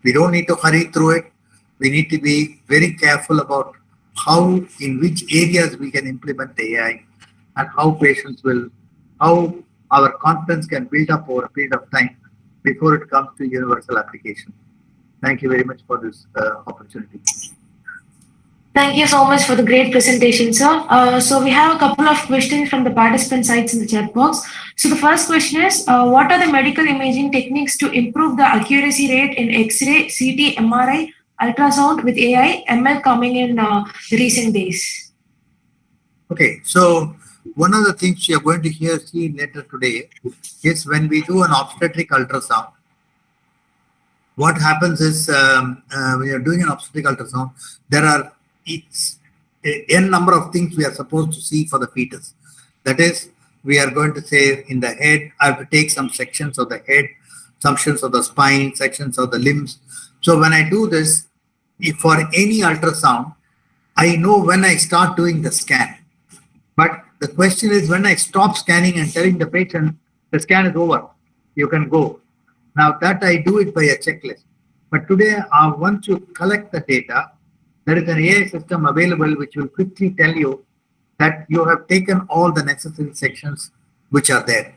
We don't need to hurry through it. We need to be very careful about in which areas we can implement the AI, and how our confidence can build up over a period of time before it comes to universal application. Thank you very much for this opportunity. Thank you so much for the great presentation, sir. So we have a couple of questions from the participant sites in the chat box. So the first question is, what are the medical imaging techniques to improve the accuracy rate in X-ray, CT, MRI, ultrasound with AI, ML coming in the recent days? Okay, so one of the things you're going to see later today is when we do an obstetric ultrasound. What happens is when you're doing an obstetric ultrasound, there are n number of things we are supposed to see for the fetus. That is, we are going to say in the head, I have to take some sections of the head, sections of the spine, sections of the limbs. So when I do this, if for any ultrasound, I know when I start doing the scan. But the question is, when I stop scanning and telling the patient, the scan is over, you can go. Now that I do it by a checklist. But today, once you collect the data, there is an AI system available which will quickly tell you that you have taken all the necessary sections which are there.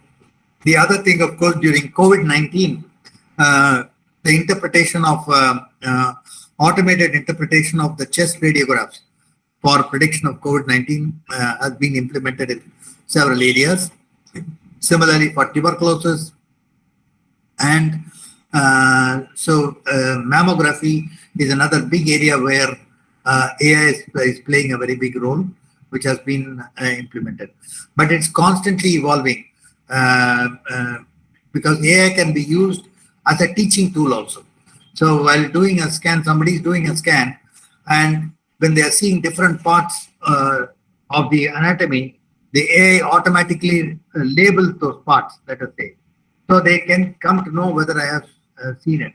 The other thing, of course, during COVID-19, the interpretation of automated interpretation of the chest radiographs for prediction of COVID-19 has been implemented in several areas. Similarly, for tuberculosis, and mammography is another big area where AI is playing a very big role, which has been implemented. But it's constantly evolving because AI can be used as a teaching tool also. So while doing a scan, somebody is doing a scan, and when they are seeing different parts of the anatomy, the AI automatically labels those parts, let us say. So they can come to know whether I have seen it.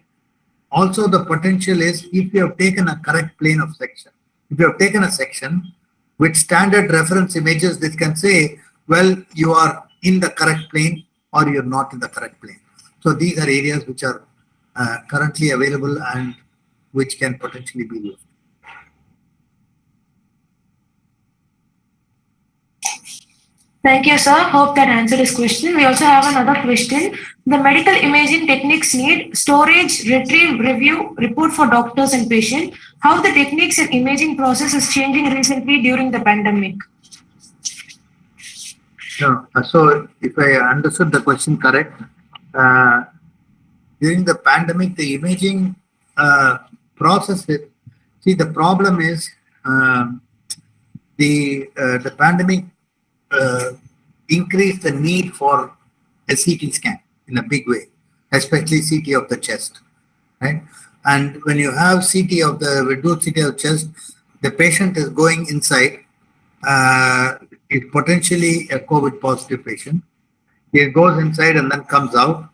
Also, the potential is if you have taken a correct plane of section. If you have taken a section with standard reference images, this can say, well, you are in the correct plane or you're not in the correct plane. So these are areas which are currently available and which can potentially be used. Thank you, sir. Hope that answered his question. We also have another question. The medical imaging techniques need storage, retrieve, review, report for doctors and patient. How the techniques and imaging process is changing recently during the pandemic? No, so if I understood the question correct, during the pandemic, the imaging process, see, the problem is the pandemic increased the need for a CT scan in a big way, especially CT of the chest, right? And when you have CT of the, we do CT of chest, the patient is going inside, is potentially a COVID positive patient. He goes inside and then comes out.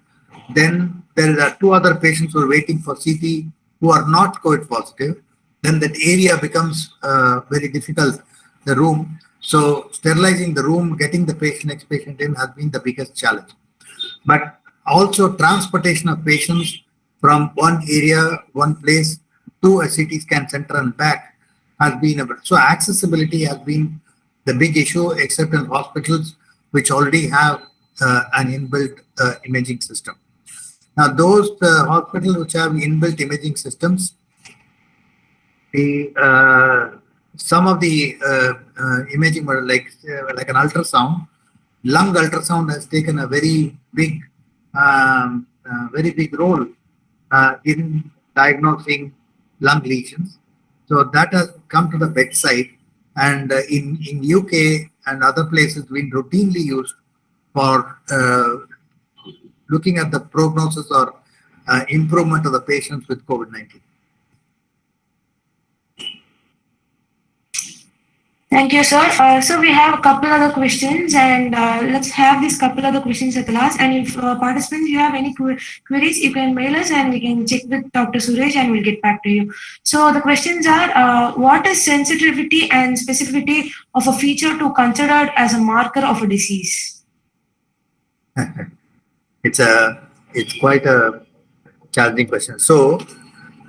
Then there are two other patients who are waiting for CT who are not COVID positive. Then that area becomes very difficult, the room. So sterilizing the room, getting the next patient in has been the biggest challenge. But also transportation of patients from one area, one place to a CT scan center and back has been so accessibility has been the big issue, except in hospitals which already have an inbuilt imaging system. Now those hospitals which have inbuilt imaging systems, some of the imaging were like an ultrasound. Lung ultrasound has taken a very big role in diagnosing lung lesions. So that has come to the bedside, and in UK and other places been routinely used for looking at the prognosis or improvement of the patients with COVID-19. Thank you, sir. So we have a couple other questions, and let's have these couple other questions at the last. And if participants, you have any queries, you can mail us and we can check with Dr. Suresh and we'll get back to you. So the questions are, what is sensitivity and specificity of a feature to considered as a marker of a disease? It's quite a challenging question. So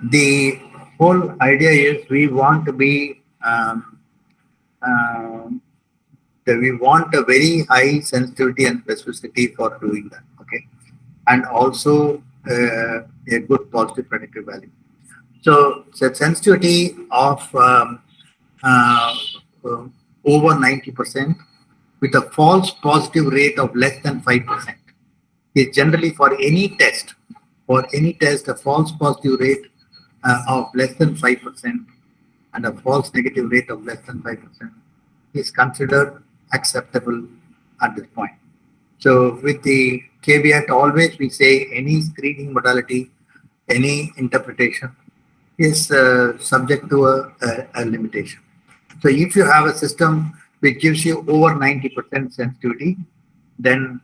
the whole idea is we want to be that we want a very high sensitivity and specificity for doing that, okay, and also a good positive predictive value. So the sensitivity of over 90% with a false positive rate of less than 5% is generally for any test. For any test, a false positive rate of less than 5% and a false negative rate of less than 5% is considered acceptable at this point. So with the caveat, always we say any screening modality, any interpretation is subject to a limitation. So if you have a system which gives you over 90% sensitivity, then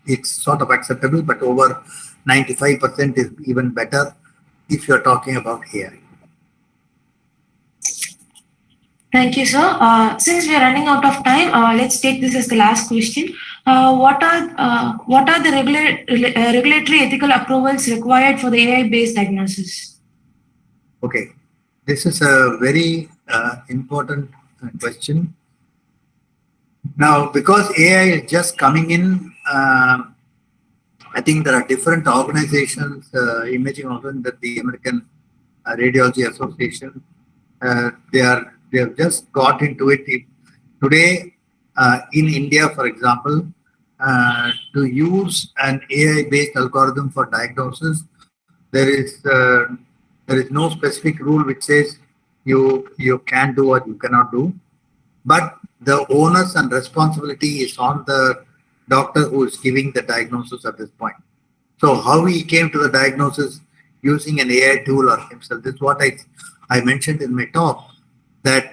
it's sort of acceptable, but over 95% is even better if you're talking about AI. Thank you, sir. Since we are running out of time, let's take this as the last question. What are the regulatory ethical approvals required for the AI-based diagnosis? Okay, this is a very important question. Now, because AI is just coming in, I think there are different organizations, imaging organizations, that the American Radiology Association. They have just got into it. Today, in India, for example, to use an AI-based algorithm for diagnosis, there is no specific rule which says you can do or you cannot do, but the onus and responsibility is on the doctor who is giving the diagnosis at this point. So how he came to the diagnosis using an AI tool or himself, this is what I mentioned in my talk, that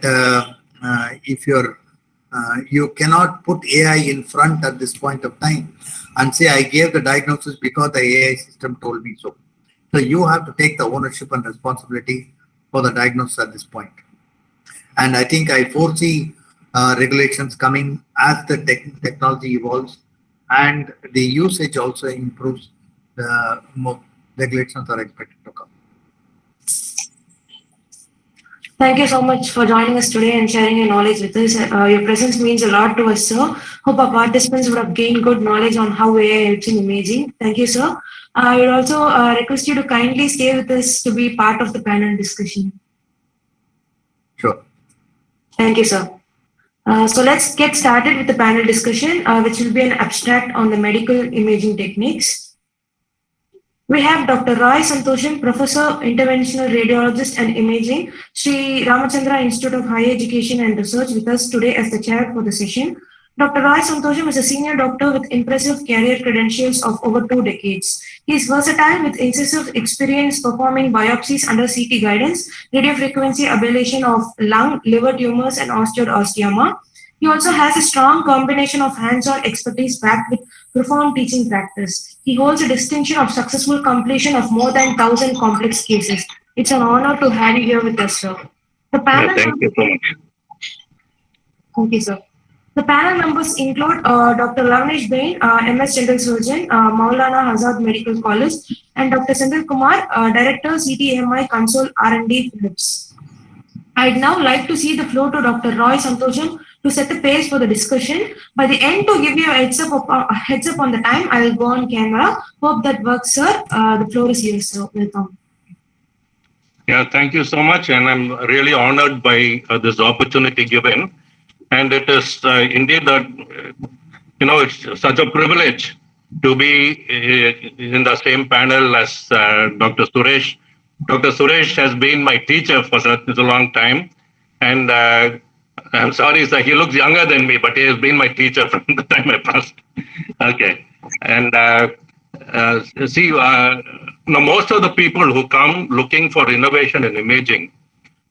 if you cannot put AI in front at this point of time and say, I gave the diagnosis because the AI system told me so. So you have to take the ownership and responsibility for the diagnosis at this point. And I think I foresee regulations coming as the technology evolves and the usage also improves. More regulations are expected to come. Thank you so much for joining us today and sharing your knowledge with us. Your presence means a lot to us, sir. Hope our participants would have gained good knowledge on how AI helps in imaging. Thank you, sir. I would also request you to kindly stay with us to be part of the panel discussion. Sure. Thank you, sir. So let's get started with the panel discussion, which will be an abstract on the medical imaging techniques. We have Dr. Roy Santosham, Professor, Interventional Radiologist and Imaging, Sri Ramachandra Institute of Higher Education and Research, with us today as the chair for the session. Dr. Roy Santosham is a senior doctor with impressive career credentials of over 2 decades. He is versatile with incisive experience performing biopsies under CT guidance, radiofrequency ablation of lung, liver tumors, and osteoma. He also has a strong combination of hands-on expertise backed with profound teaching practice. He holds a distinction of successful completion of more than 1,000 complex cases. It's an honor to have you here with us, sir. The panel Thank you so much. Thank you, sir. The panel members include Dr. Lavnish Bain, MS General Surgeon, Maulana Azad Medical College, and Dr. Sandil Kumar, Director, CTMI Console R&D Philips. I'd now like to see the floor to Dr. Roy Santosham to set the pace for the discussion. By the end, to give you a heads up on the time, I will go on camera. Hope that works, sir. The floor is yours, sir. Welcome. Yeah, thank you so much. And I'm really honored by this opportunity given. And it is indeed that, it's such a privilege to be in the same panel as Dr. Suresh. Dr. Suresh has been my teacher for such a long time. And I'm sorry, sir, he looks younger than me, but he has been my teacher from the time I passed. Okay. And most of the people who come looking for innovation in imaging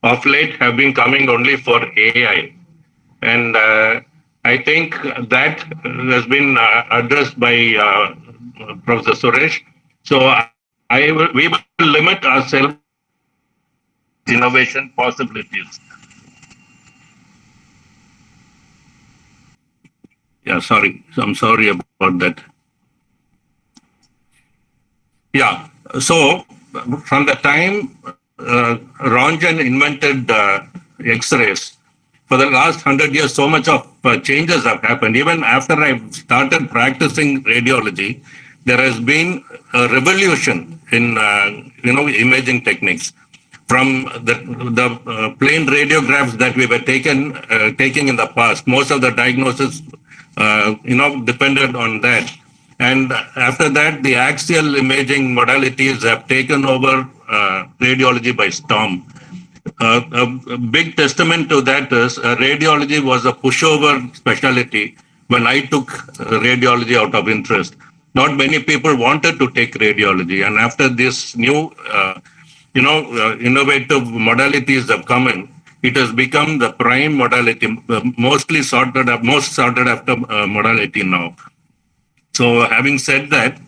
of late have been coming only for AI. And I think that has been addressed by Professor Suresh. So we will limit ourselves to innovation possibilities. Yeah, sorry. I'm sorry about that. Yeah. So from the time Röntgen invented X-rays, for the last 100 years, so much of changes have happened. Even after I started practicing radiology, there has been a revolution in imaging techniques. From the plain radiographs that we were taking in the past, most of the diagnosis depended on that. And after that, the axial imaging modalities have taken over radiology by storm. A big testament to that is radiology was a pushover specialty when I took radiology out of interest. Not many people wanted to take radiology. And after this new, innovative modalities have come in, it has become the prime modality, most sought after modality now. So having said that,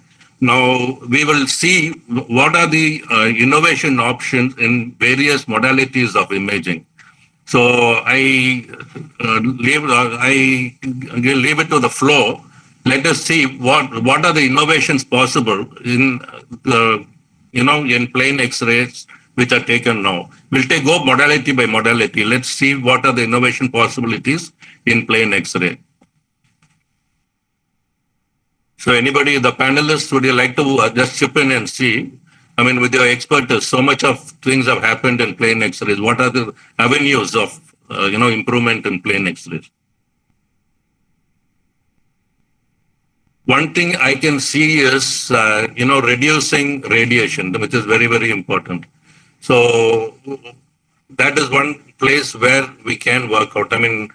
now we will see what are the innovation options in various modalities of imaging. So I leave it to the floor. Let us see what are the innovations possible in in plain X-rays which are taken now. We'll go modality by modality. Let's see what are the innovation possibilities in plain X-ray. So anybody, the panelists, would you like to just chip in and see I mean, with your expertise, so much of things have happened in plain X-rays. What are the avenues of, improvement in plain X-rays? One thing I can see is, reducing radiation, which is very, very important. So that is one place where we can work out. I mean,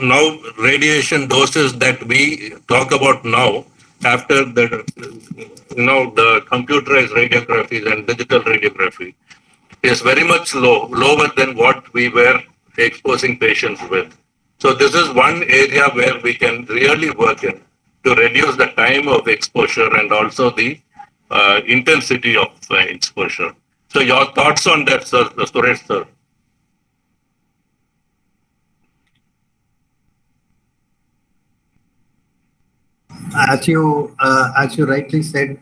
now radiation doses that we talk about now, after the computerized radiographies and digital radiography, is very much lower than what we were exposing patients with. So this is one area where we can really work in to reduce the time of exposure and also the intensity of exposure. So your thoughts on that, sir, Suresh, sir? As you rightly said,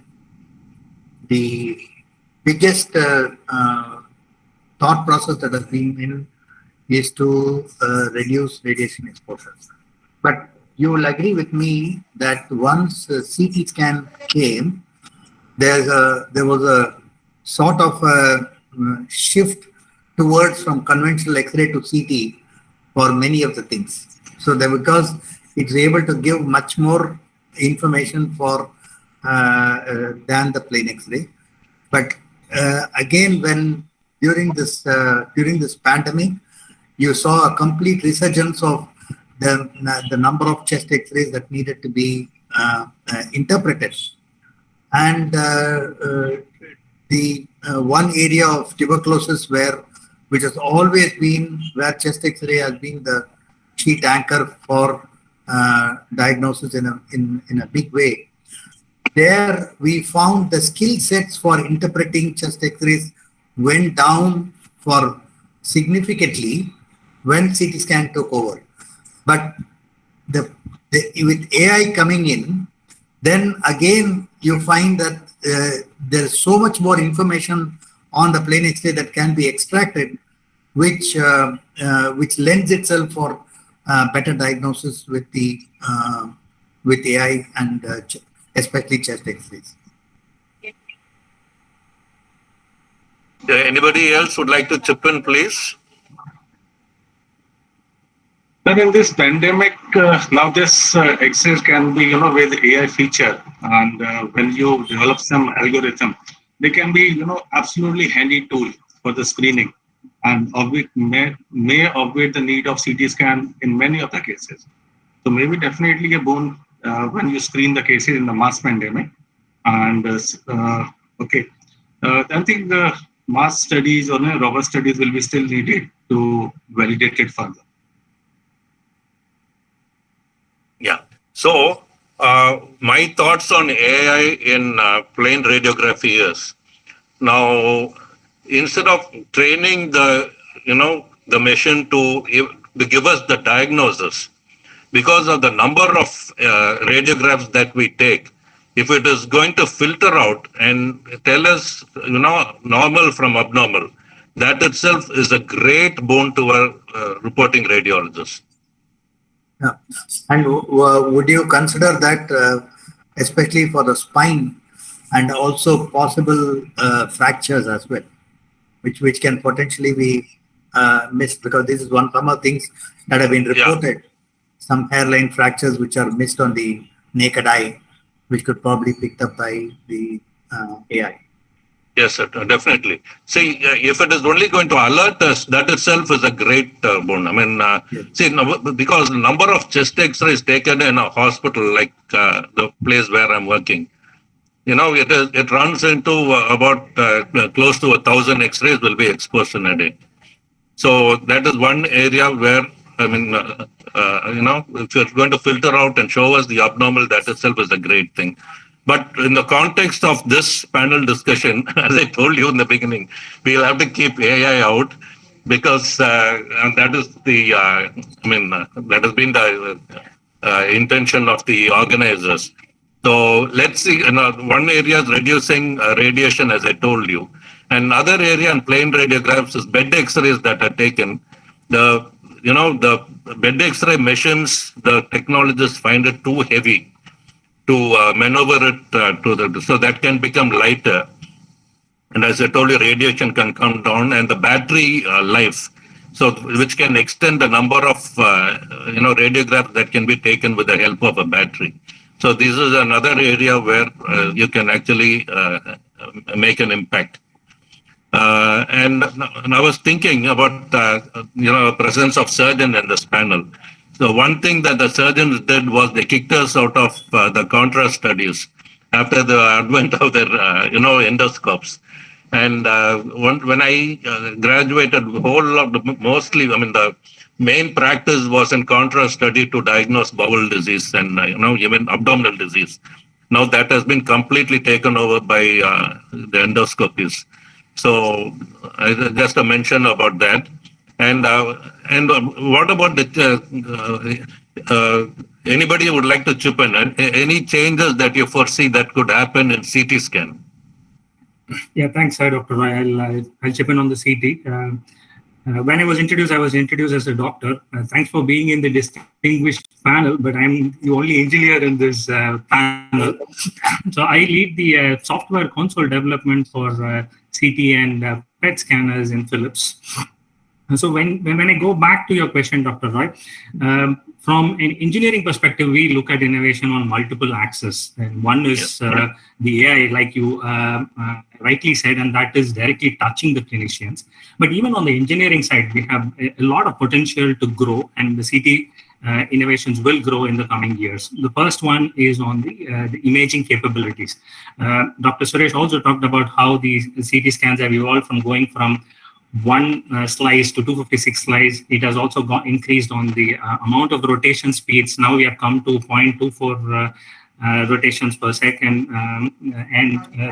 the biggest thought process that has been in is to reduce radiation exposure. But you will agree with me that once CT scan came, there was a sort of a shift towards from conventional X-ray to CT for many of the things. So because it's able to give much more information for than the plain X-ray. But again, when during this pandemic, you saw a complete resurgence of the number of chest X-rays that needed to be interpreted, and the one area of tuberculosis which has always been where chest X-ray has been the sheet anchor for diagnosis in a big way. There we found the skill sets for interpreting chest X-rays went down for significantly when CT scan took over. But with AI coming in, then again you find that there's so much more information on the plain X-ray that can be extracted, which lends itself for better diagnosis with AI and especially chest X-rays. Anybody else would like to chip in, please? But in this pandemic, now this X-rays can be, with AI feature, and when you develop some algorithm, they can be, absolutely handy tool for the screening, and may obviate the need of CT scan in many of the cases. So maybe definitely a boon when you screen the cases in the mass pandemic. And I think the mass studies or robust studies will be still needed to validate it further. Yeah. So my thoughts on AI in plain radiography is, now instead of training the machine to give us the diagnosis, because of the number of radiographs that we take, if it is going to filter out and tell us, normal from abnormal, that itself is a great boon to our reporting radiologists. Yeah. And would you consider that, especially for the spine and also possible fractures as well, which can potentially be missed, because this is some of the things that have been reported. Yeah. Some hairline fractures which are missed on the naked eye, which could probably be picked up by the AI. Yes, sir, definitely. See, if it is only going to alert us, that itself is a great boon. I mean, see, because the number of chest X-rays taken in a hospital, like the place where I'm working, it runs into about close to 1,000 X-rays will be exposed in a day. So that is one area where, I mean, if you're going to filter out and show us the abnormal, that itself is a great thing. But in the context of this panel discussion, as I told you in the beginning, we'll have to keep AI out, because that is the, that has been the intention of the organizers. So let's see, one area is reducing radiation, as I told you. Another area in plain radiographs is bed X-rays that are taken. The bed X-ray machines, the technologists find it too heavy to maneuver it so that can become lighter. And as I told you, radiation can come down, and the battery life, so which can extend the number of radiographs that can be taken with the help of a battery. So this is another area where you can actually make an impact. And I was thinking about presence of surgeon in this panel. So one thing that the surgeons did was they kicked us out of the contrast studies after the advent of their endoscopes. And when I graduated, the main practice was in contrast study to diagnose bowel disease and even abdominal disease. Now that has been completely taken over by the endoscopies. So just a mention about that. And what about anybody would like to chip in? Any changes that you foresee that could happen in CT scan? Yeah, thanks, Dr. Roy. I'll chip in on the CT. When I was introduced as a doctor. Thanks for being in the distinguished panel, but I'm the only engineer in this panel. So I lead the software console development for CT and PET scanners in Philips. So when I go back to your question, Dr. Roy, from an engineering perspective, we look at innovation on multiple axes. And one is the AI, like you rightly said, and that is directly touching the clinicians. But even on the engineering side, we have a lot of potential to grow, and the CT innovations will grow in the coming years. The first one is on the imaging capabilities. Dr. Suresh also talked about how the CT scans have evolved from going from one slice to 256 slice. It has also increased on the amount of rotation speeds. Now we have come to 0.24 rotations per second.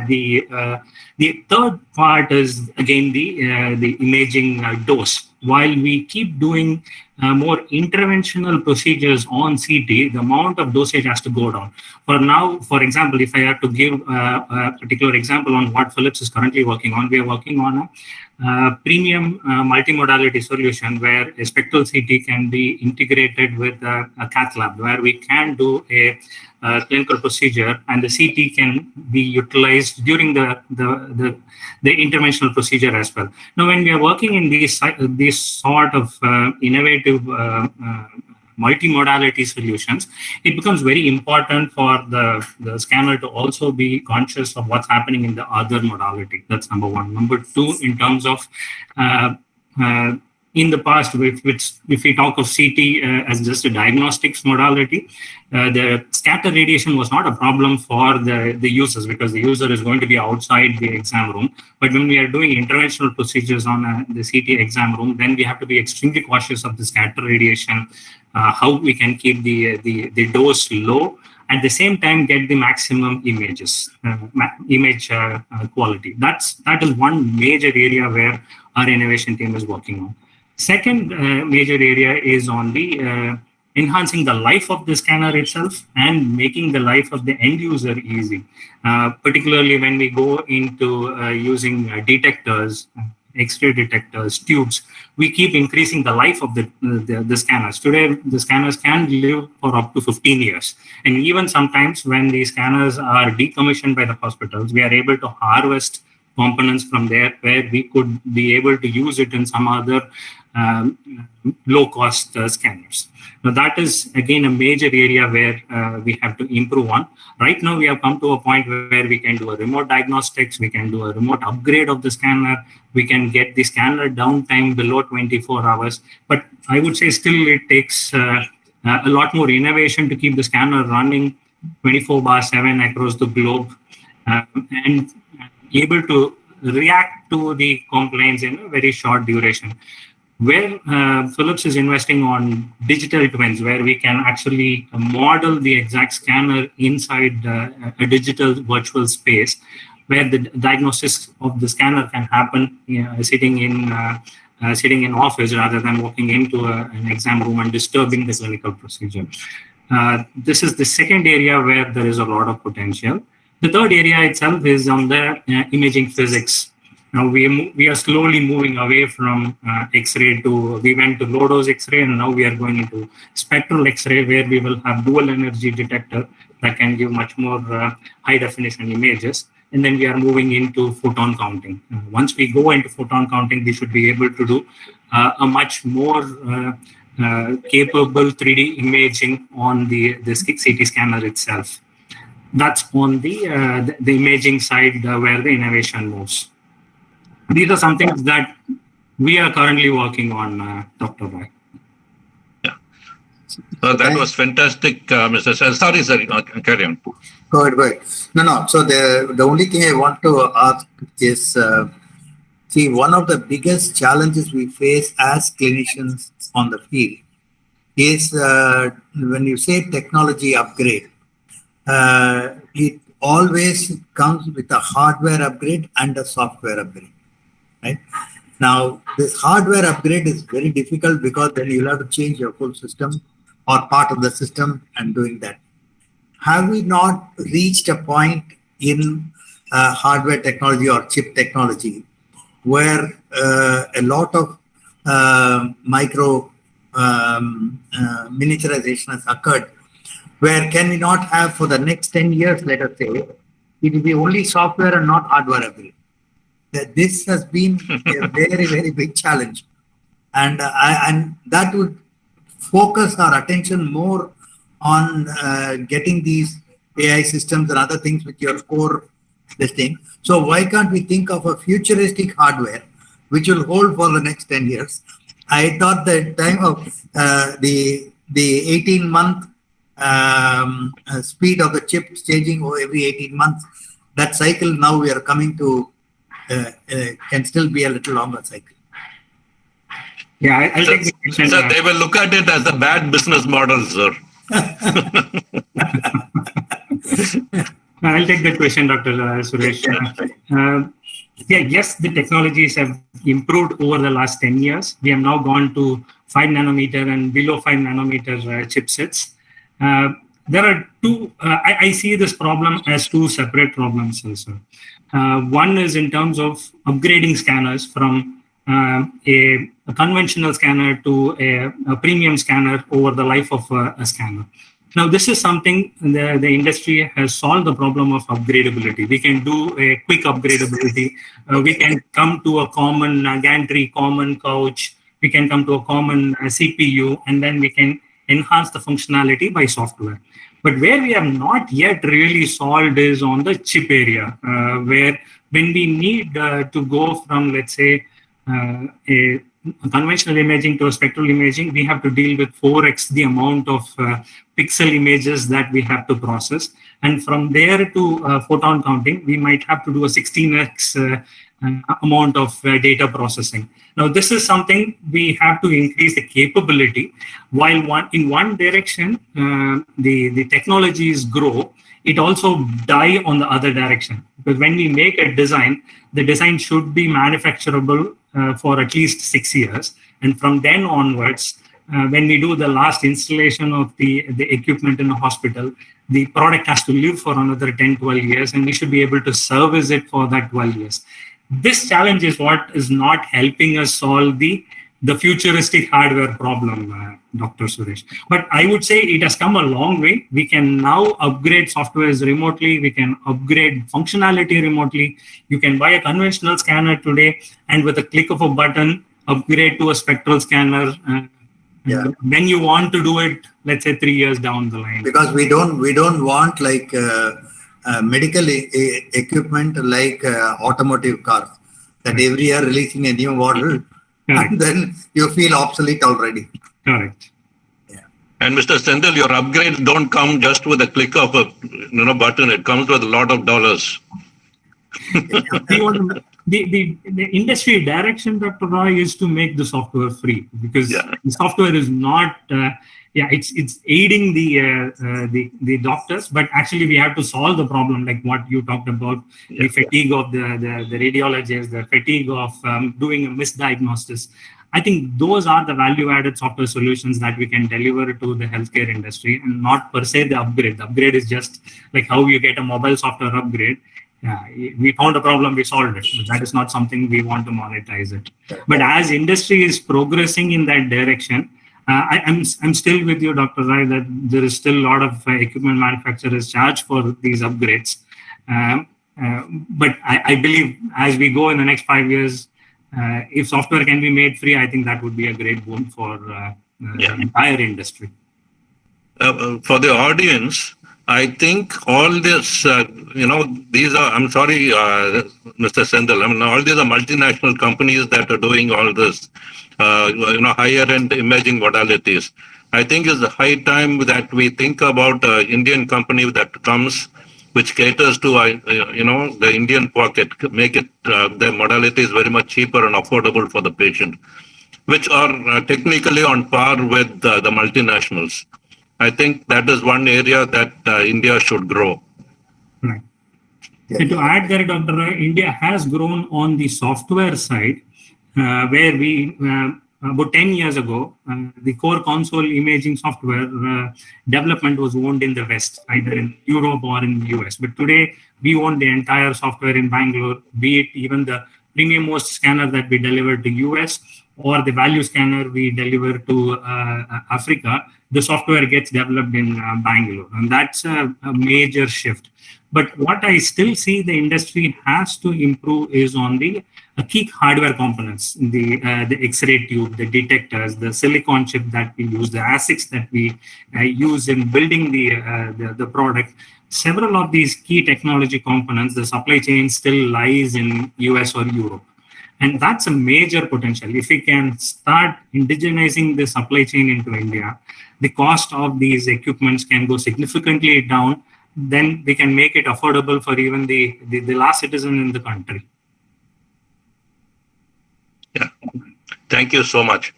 The third part is again the imaging dose. While we keep doing more interventional procedures on CT, the amount of dosage has to go down. For now, for example, if I have to give a particular example on what Philips is currently working on, we are working on a premium multimodality solution where a spectral CT can be integrated with a cath lab, where we can do a clinical procedure and the CT can be utilized during the interventional procedure as well. Now, when we are working in these sort of innovative multimodality solutions, it becomes very important for the scanner to also be conscious of what's happening in the other modality. That's number one. Number two, in terms of in the past, if we talk of CT as just a diagnostics modality, the scatter radiation was not a problem for the users because the user is going to be outside the exam room. But when we are doing interventional procedures on the CT exam room, then we have to be extremely cautious of the scatter radiation, how we can keep the dose low, at the same time get the maximum image quality. That is one major area where our innovation team is working on. Second major area is on the enhancing the life of the scanner itself and making the life of the end user easy, particularly when we go into using detectors, X-ray detectors, tubes. We keep increasing the life of the scanners. Today, the scanners can live for up to 15 years. And even sometimes when the scanners are decommissioned by the hospitals, we are able to harvest components from there where we could be able to use it in some other low-cost scanners. Now, that is, again, a major area where we have to improve on. Right now, we have come to a point where we can do a remote diagnostics, we can do a remote upgrade of the scanner, we can get the scanner downtime below 24 hours. But I would say still it takes a lot more innovation to keep the scanner running 24/7 across the globe and able to react to the complaints in a very short duration. Where Philips is investing on digital twins, where we can actually model the exact scanner inside a digital virtual space, where the diagnosis of the scanner can happen sitting in office rather than walking into an exam room and disturbing the clinical procedure. This is the second area where there is a lot of potential. The third area itself is on the imaging physics. Now we are slowly moving away from X-ray we went to low-dose X-ray, and now we are going into spectral X-ray, where we will have dual energy detector that can give much more high-definition images. and then we are moving into photon counting. Once we go into photon counting, we should be able to do a much more capable 3D imaging on the CT scanner itself. That's on the imaging side where the innovation moves. These are some things that we are currently working on, Dr. Roy. Yeah. That was fantastic, Mr. Sorry, sir. Carry on. Go ahead. No. So the only thing I want to ask is, see, one of the biggest challenges we face as clinicians on the field is when you say technology upgrade, it always comes with a hardware upgrade and a software upgrade, right? Now, this hardware upgrade is very difficult because then you'll have to change your full system or part of the system and doing that. Have we not reached a point in hardware technology or chip technology where a lot of miniaturization has occurred, where can we not have for the next 10 years, let us say, it will be only software and not hardware upgrade? That this has been a very, very big challenge. And that would focus our attention more on getting these AI systems and other things with your core this thing. So why can't we think of a futuristic hardware which will hold for the next 10 years? I thought the time of the 18-month speed of the chip changing every 18 months, that cycle now we are coming to can still be a little longer cycle. Yeah, I'll take the question. So they will look at it as a bad business model, sir. I'll take that question, Dr. Suresh. Yes, the technologies have improved over the last 10 years. We have now gone to 5 nanometer and below 5 nanometer chipsets. There are two, I see this problem as two separate problems also. One is in terms of upgrading scanners from a conventional scanner to a premium scanner over the life of a scanner. Now, this is something the industry has solved the problem of upgradability. We can do a quick upgradability. We can come to a common gantry, common couch. We can come to a common CPU, and then we can enhance the functionality by software. But where we have not yet really solved is on the chip area, where when we need to go from, let's say, a conventional imaging to a spectral imaging, we have to deal with 4x the amount of pixel images that we have to process. And from there to photon counting, we might have to do a 16x amount of data processing. Now, this is something we have to increase the capability. While in one direction, the technologies grow, it also die on the other direction. Because when we make a design, the design should be manufacturable for at least 6 years. And from then onwards, when we do the last installation of the equipment in the hospital, the product has to live for another 10, 12 years, and we should be able to service it for that 12 years. This challenge is what is not helping us solve the futuristic hardware problem, Dr. Suresh. But I would say it has come a long way. We can now upgrade softwares remotely. We can upgrade functionality remotely. You can buy a conventional scanner today, and with a click of a button, upgrade to a spectral scanner. When you want to do it, let's say 3 years down the line. Because we don't want like medical equipment like automotive cars that every year releasing a new model. Correct. And then you feel obsolete already. Correct. Yeah. And Mr. Sendil, your upgrades don't come just with a click of a button. It comes with a lot of dollars. The industry direction, Dr. Roy, is to make the software free, because the software is not. It's aiding the doctors, but actually we have to solve the problem, like what you talked about, the fatigue of the radiologists, the fatigue of doing a misdiagnosis. I think those are the value-added software solutions that we can deliver to the healthcare industry, and not per se the upgrade. The upgrade is just like how you get a mobile software upgrade. We found a problem, we solved it. That is not something we want to monetize it. But as industry is progressing in that direction, I'm still with you, Dr. Rai, that there is still a lot of equipment manufacturers charge for these upgrades. But I believe as we go in the next 5 years, if software can be made free, I think that would be a great boon for the entire industry. For the audience, I think all this, these are, I'm sorry, Mr. Sendal, all these are multinational companies that are doing all this, higher end imaging modalities. I think it's high time that we think about an Indian company that comes, which caters to, the Indian pocket, make it, the modalities very much cheaper and affordable for the patient, which are technically on par with the multinationals. I think that is one area that India should grow. Right. And to add there, Dr. Roy, India has grown on the software side, where we, about 10 years ago, the core console imaging software development was owned in the West, either in Europe or in the US. But today, we own the entire software in Bangalore, be it even the premium most scanner that we deliver to US or the value scanner we deliver to Africa. The software gets developed in Bangalore, and that's a major shift. But what I still see the industry has to improve is on the key hardware components, the X-ray tube, the detectors, the silicon chip that we use, the ASICs that we use in building the product. Several of these key technology components, the supply chain still lies in US or Europe. And that's a major potential. If we can start indigenizing the supply chain into India, the cost of these equipments can go significantly down. Then we can make it affordable for even the last citizen in the country. Yeah, thank you so much.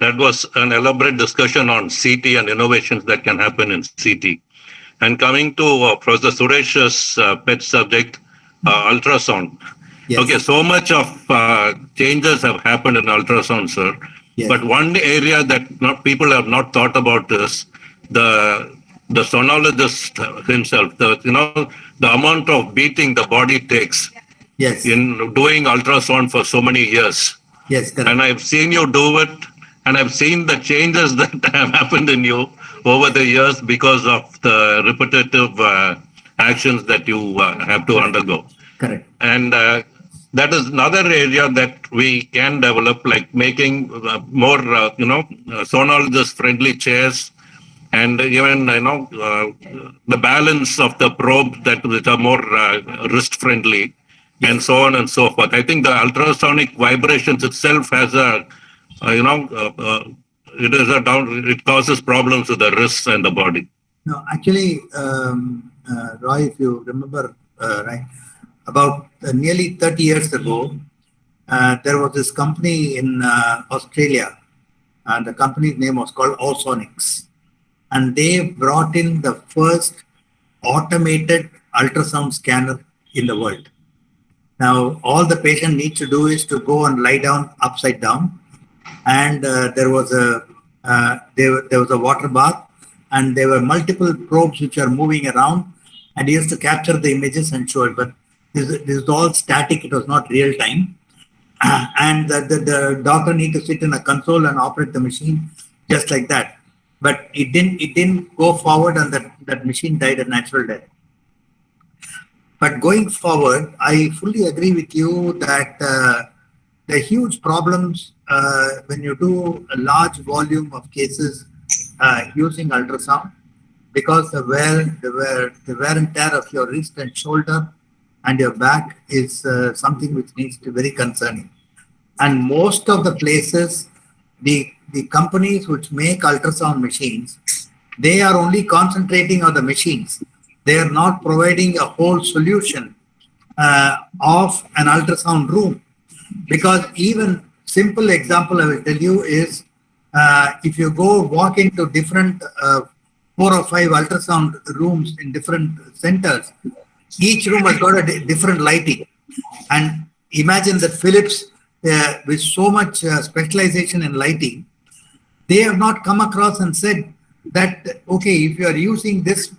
That was an elaborate discussion on CT and innovations that can happen in CT. And coming to Professor Suresh's pet subject, ultrasound. Yes. Okay, so much of changes have happened in ultrasound, sir. Yes. But one area that people have not thought about is the sonologist himself. The amount of beating the body takes. Yes. In doing ultrasound for so many years. Yes, correct. And I've seen you do it, and I've seen the changes that have happened in you over the years because of the repetitive actions that you have to undergo. Correct. And that is another area that we can develop, like making more, sonologist-friendly chairs, and even the balance of the probe which are more wrist-friendly, and so on and so forth. I think the ultrasonic vibrations itself has it causes problems with the wrists and the body. No, actually, Roy, if you remember, right, about nearly 30 years ago, there was this company in Australia, and the company's name was called Osonics. And they brought in the first automated ultrasound scanner in the world. Now, all the patient needs to do is to go and lie down upside down. And there was a water bath, and there were multiple probes which are moving around, and he used to capture the images and show it. But this is all static. It was not real time. And the doctor need to sit in a console and operate the machine just like that. But it didn't go forward, and that machine died a natural death. But going forward, I fully agree with you that the huge problems when you do a large volume of cases using ultrasound, because the wear and tear of your wrist and shoulder and your back is something which needs to be very concerning. And most of the places, the companies which make ultrasound machines, they are only concentrating on the machines. They are not providing a whole solution of an ultrasound room. Because even simple example I will tell you is, if you go walk into different 4 or 5 ultrasound rooms in different centers, each room has got a different lighting. And imagine that Philips, with so much specialization in lighting, they have not come across and said that, okay, if you are using this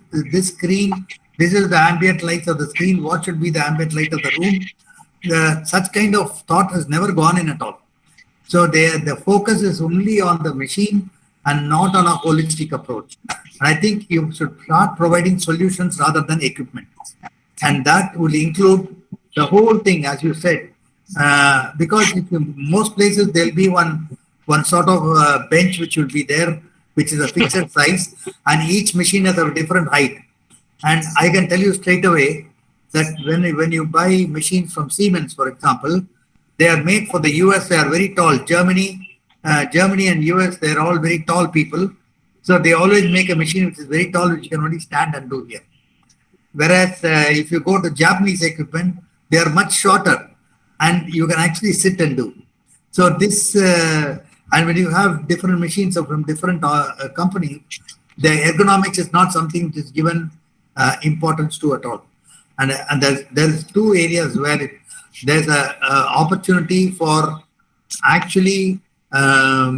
screen, this is the ambient light of the screen, what should be the ambient light of the room? Such kind of thought has never gone in at all. So the focus is only on the machine and not on a holistic approach. And I think you should start providing solutions rather than equipment. And that will include the whole thing, as you said, because most places there'll be one sort of bench which will be there, which is a fixed size, and each machine has a different height. And I can tell you straight away that when you buy machines from Siemens, for example, they are made for the US. They are very tall. Germany and US, they're all very tall people. So they always make a machine which is very tall, which you can only stand and do here. Whereas if you go to Japanese equipment, they are much shorter and you can actually sit and do. So this, and when you have different machines from different companies, the ergonomics is not something which is given importance to at all. And there's two areas where there's a opportunity for actually a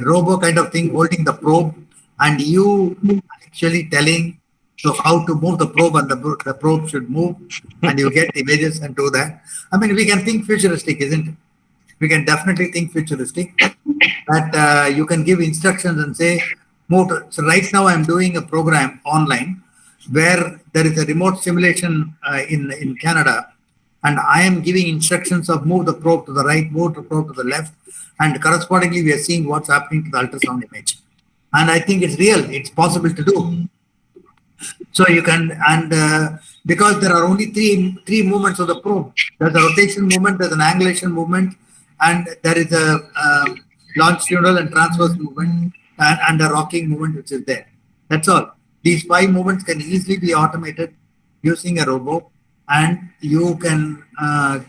robo kind of thing holding the probe, and you actually telling so how to move the probe, and the probe should move, and you get images and do that. I mean, we can think futuristic, isn't it? We can definitely think futuristic. That you can give instructions and say, move. So right now I'm doing a program online where there is a remote simulation in Canada, and I am giving instructions of move the probe to the right, move the probe to the left, and correspondingly we are seeing what's happening to the ultrasound image. And I think it's real, it's possible to do. So you can, and because there are only three movements of the probe. There's a rotation movement, there's an angulation movement, and there is a longitudinal and transverse movement, and a rocking movement which is there. That's all. These 5 movements can easily be automated using a robo, and you can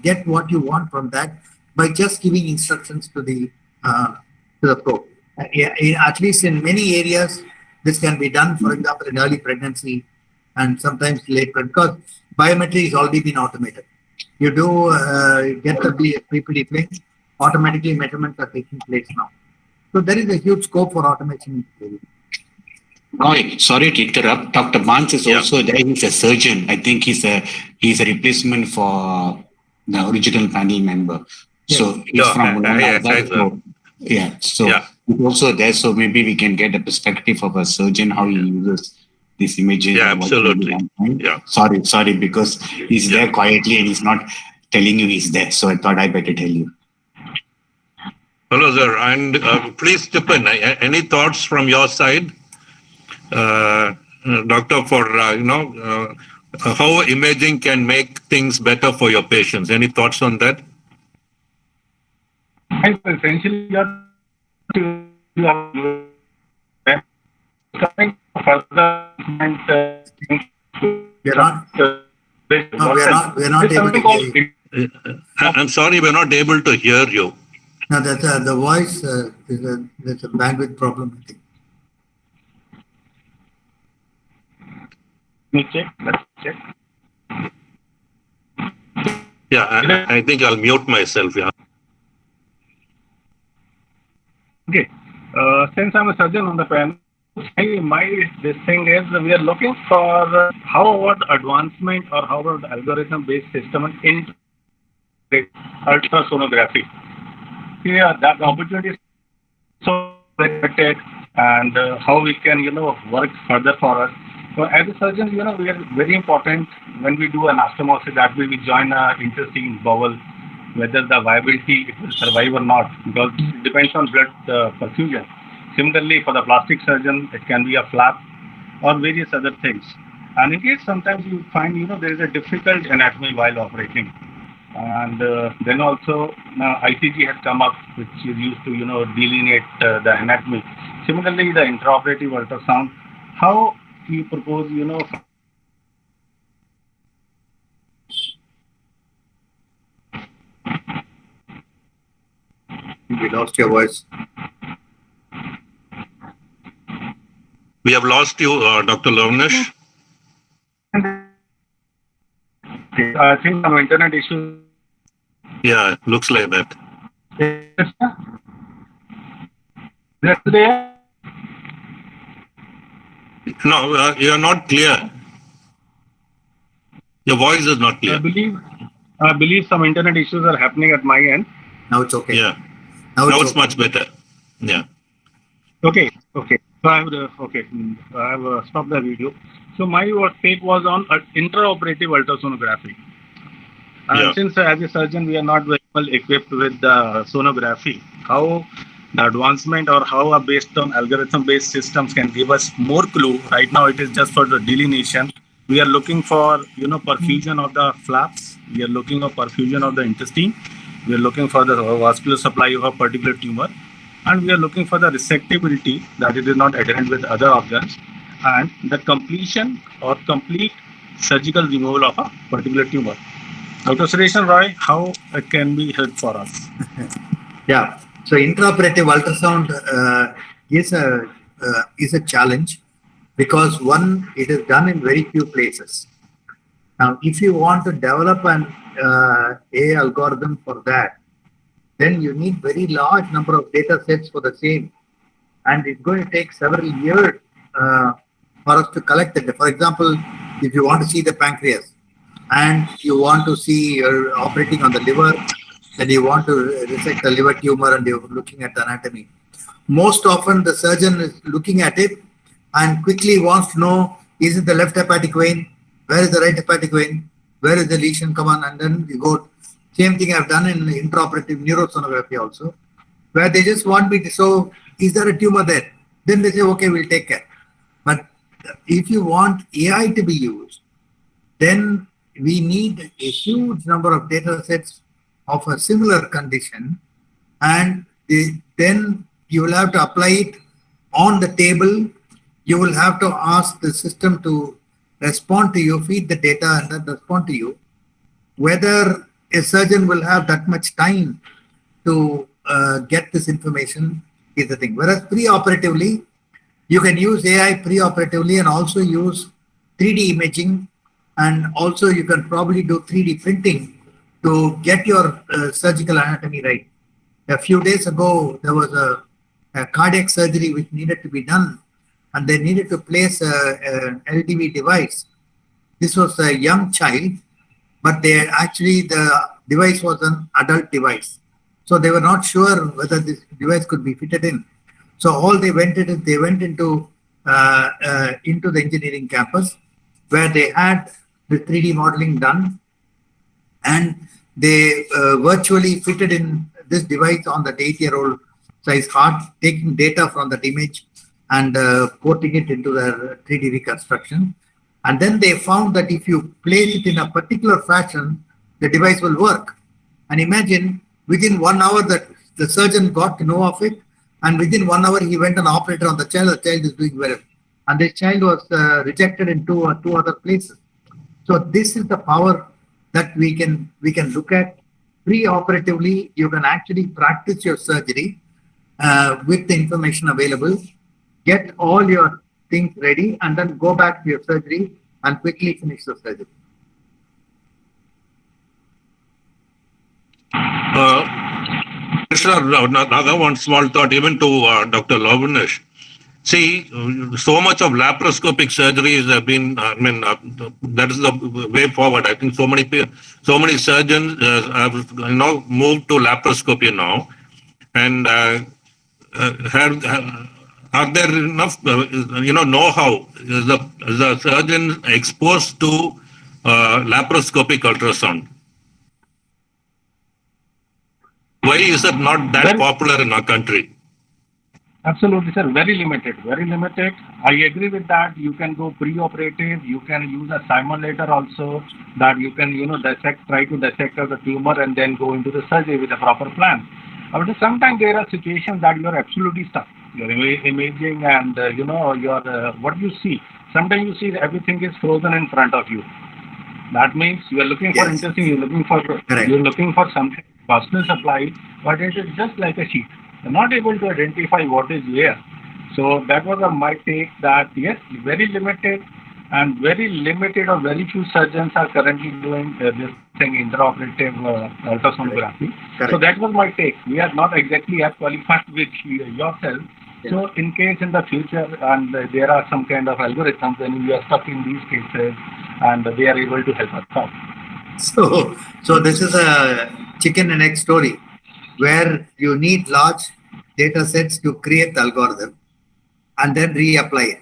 get what you want from that by just giving instructions to the probe. At least in many areas, this can be done. For example, in early pregnancy and sometimes late, because biometry has already been automated. You do get the PPD plane, automatically measurements are taking place now. So there is a huge scope for automation in Roy, sorry to interrupt. Dr. Barnes is also there. He's a surgeon. I think he's a replacement for the original panel member. So he's from he's also there. So maybe we can get a perspective of a surgeon how he uses these images. Yeah, absolutely. Yeah. Sorry, because he's there quietly and he's not telling you he's there. So I thought I better tell you. Hello, sir, and please chip in. Any thoughts from your side? Doctor, for how imaging can make things better for your patients. Any thoughts on that? Essentially, you are coming further. We're not able to hear you. I'm sorry, we're not able to hear you. No, that's the voice. There's a bandwidth problem, I think. Let's check. Yeah, I think I'll mute myself. Yeah. Okay. Since I'm a surgeon on the panel, this thing is we are looking for how about advancement or how about algorithm-based system in ultrasonography. Yeah, that opportunity is so limited, and how we can work further for us. So as a surgeon, we are very important when we do anastomosis that we join an interstitial bowel, whether the viability it will survive or not, because it depends on blood perfusion. Similarly, for the plastic surgeon, it can be a flap or various other things. And in case sometimes you find there is a difficult anatomy while operating, and then also ICG has come up, which is used to delineate the anatomy. Similarly, the intraoperative ultrasound, how you propose We lost your voice. We have lost you, Dr. Lavnesh. I think some internet issues. Yeah, looks like that. No, you are not clear. Your voice is not clear. I believe some internet issues are happening at my end. Now it's okay. Yeah. Now it's much better. Yeah. Okay. So I have stopped the video. So my take was on intraoperative ultrasonography. And since as a surgeon we are not very well equipped with the sonography, how the advancement or how based on algorithm-based systems can give us more clue. Right now it is just for the delineation. We are looking for perfusion of the flaps. We are looking for perfusion of the intestine. We are looking for the vascular supply of a particular tumor. And we are looking for the resectability, that it is not adherent with other organs, and the completion or complete surgical removal of a particular tumor. Dr. Suresh and Roy, how it can be helped for us? Yeah. So intraoperative ultrasound is a challenge because one, it is done in very few places. Now, if you want to develop an AI algorithm for that, then you need very large number of data sets for the same. And it's going to take several years for us to collect it. For example, if you want to see the pancreas and you want to see operating on the liver, then you want to resect the liver tumor and you're looking at the anatomy. Most often the surgeon is looking at it and quickly wants to know, is it the left hepatic vein? Where is the right hepatic vein? Where is the lesion? Come on, and then you go. Same thing I've done in intraoperative neurosonography also, where they just want me to, so is there a tumor there? Then they say, okay, we'll take care. But if you want AI to be used, then we need a huge number of data sets of a similar condition, and then you will have to apply it on the table. You will have to ask the system to respond to you, feed the data, and then respond to you. Whether a surgeon will have that much time to get this information is the thing. Whereas pre-operatively, you can use AI pre-operatively and also use 3D imaging, and also you can probably do 3D printing to get your surgical anatomy right. A few days ago, there was a cardiac surgery which needed to be done, and they needed to place an LDV device. This was a young child, but the device was an adult device. So they were not sure whether this device could be fitted in. So all they went into the engineering campus, where they had the 3D modeling done, and they virtually fitted in this device on that 8-year-old size heart, taking data from that image and porting it into the 3D reconstruction. And then they found that if you place it in a particular fashion, the device will work. And imagine within 1 hour that the surgeon got to know of it, and within 1 hour he went and operated on the child. The child is doing well, and the child was rejected in two other places. So this is the power that we can look at. Pre-operatively, you can actually practice your surgery with the information available, get all your things ready, and then go back to your surgery and quickly finish the surgery. Another one small thought, even to Dr. Lavinish. See, so much of laparoscopic surgeries have been, that is the way forward. I think so many surgeons have moved to laparoscopy now. And are there enough, know-how? Is the surgeon exposed to laparoscopic ultrasound? Why is it not that popular in our country? Absolutely, sir. Very limited. Very limited. I agree with that. You can go pre-operative. You can use a simulator also, that you can, try to dissect the tumor and then go into the surgery with a proper plan. But sometimes there are situations that you are absolutely stuck. You're imaging and, what you see. Sometimes you see everything is frozen in front of you. That means you are looking for interesting, you're looking for something, personal supply, but it is just like a sheet. You're not able to identify what is where. So that was my take, that yes, very limited and very limited or very few surgeons are currently doing this thing, intraoperative ultrasonography. So that was my take. We are not exactly as qualified with yourself. So in case in the future and there are some kind of algorithms, then we are stuck in these cases and they are able to help us out. So this is a chicken and egg story, where you need large data sets to create the algorithm. and then reapply it.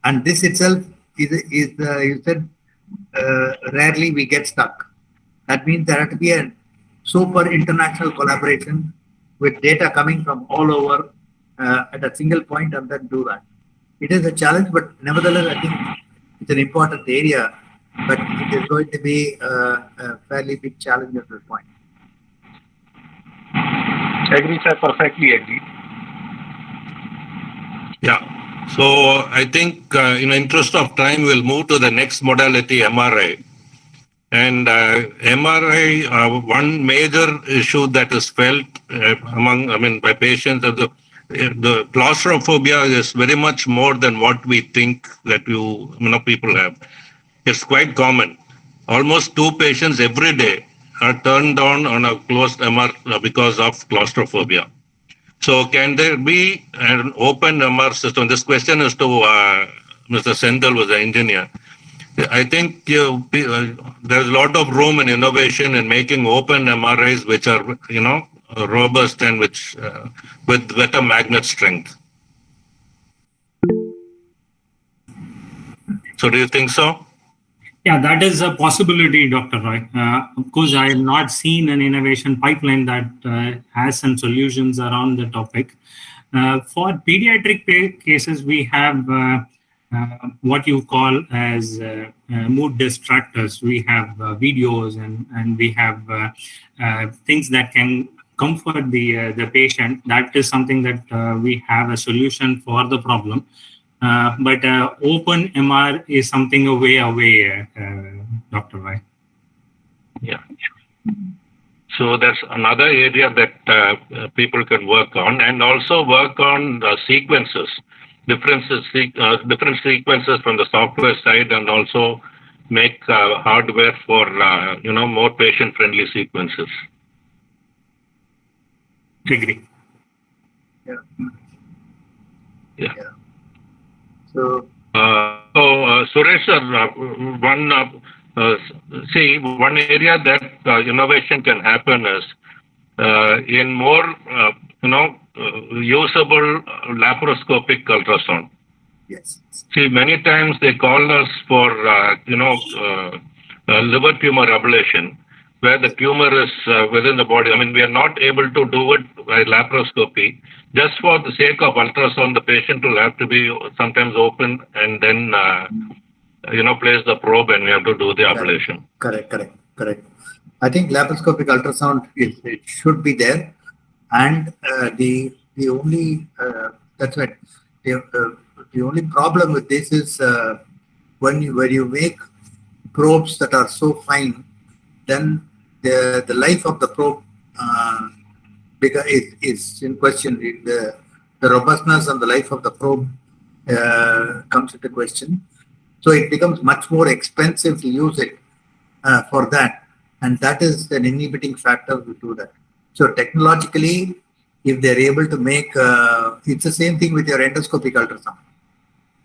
And this itself is you said, rarely we get stuck. That means there has to be a super international collaboration with data coming from all over at a single point and then do that. It is a challenge, but nevertheless, I think it's an important area, but it is going to be a fairly big challenge at this point. Agree, sir. Perfectly agree. Yeah. So I think in the interest of time, we'll move to the next modality, MRI. And MRI, one major issue that is felt by patients, the claustrophobia is very much more than what we think that people have. It's quite common. Almost 2 patients every day are turned down on a closed MR because of claustrophobia. So can there be an open MR system? This question is to Mr. Sendal, who is an engineer. I think there's a lot of room in innovation in making open MRIs which are, robust and which with better magnet strength. So do you think so? Yeah, that is a possibility, Dr. Roy. Of course, I have not seen an innovation pipeline that has some solutions around the topic. For pediatric cases, we have what you call as mood distractors. We have videos and we have things that can comfort the patient. That is something that we have a solution for the problem. But open MR is something a way away, Dr. Roy. Yeah. So that's another area that people can work on, and also work on sequences, different sequences from the software side, and also make hardware for more patient-friendly sequences. Agree. Yeah. Yeah. So, Suresh, one area that innovation can happen is in more, usable laparoscopic ultrasound. yes. See, many times they call us for, liver tumor ablation, where the tumor is within the body. We are not able to do it by laparoscopy. Just for the sake of ultrasound, the patient will have to be sometimes open and then, place the probe, and we have to do the ablation. Correct. I think laparoscopic ultrasound it should be there, and the only that's right. The only problem with this is when you make probes that are so fine, then the life of the probe is in question. The robustness and the life of the probe comes into question. So it becomes much more expensive to use it for that, and that is an inhibiting factor to do that. So technologically, if they're able to make, it's the same thing with your endoscopic ultrasound,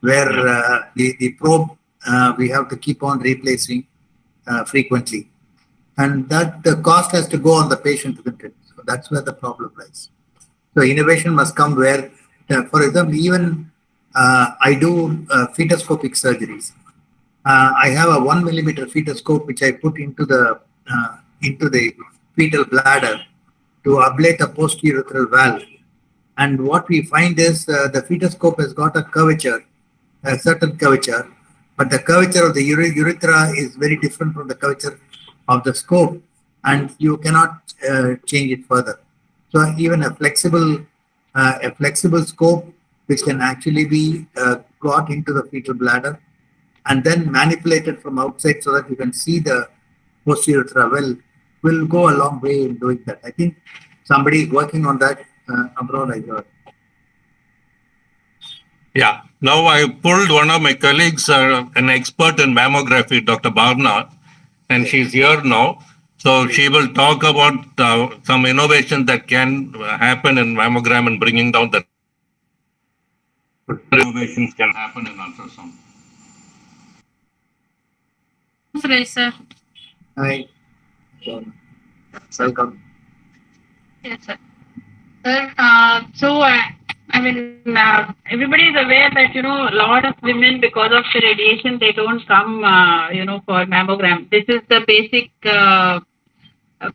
where the probe we have to keep on replacing frequently, and that the cost has to go on the patient, isn't it? So that's where the problem lies. So innovation must come where, for example, even I do fetoscopic surgeries. I have a 1 millimeter fetoscope which I put into the fetal bladder to ablate a post-urethral valve. And what we find is the fetoscope has got a curvature, a certain curvature, but the curvature of the urethra is very different from the curvature of the scope, and you cannot change it further. So even a flexible scope which can actually be got into the fetal bladder and then manipulated from outside so that you can see the post-urethra well will go a long way in doing that. I think somebody is working on that abroad, I heard. Yeah. Now I pulled one of my colleagues, an expert in mammography, Dr. Bhavna, and she's here now. So she will talk about some innovation that can happen in mammogram and bringing down the innovations can happen in ultrasound. Suresh, sir. Hi. Welcome. Yes, sir. Sir, I mean, everybody is aware that, a lot of women, because of the radiation, they don't come, for mammogram. This is the basic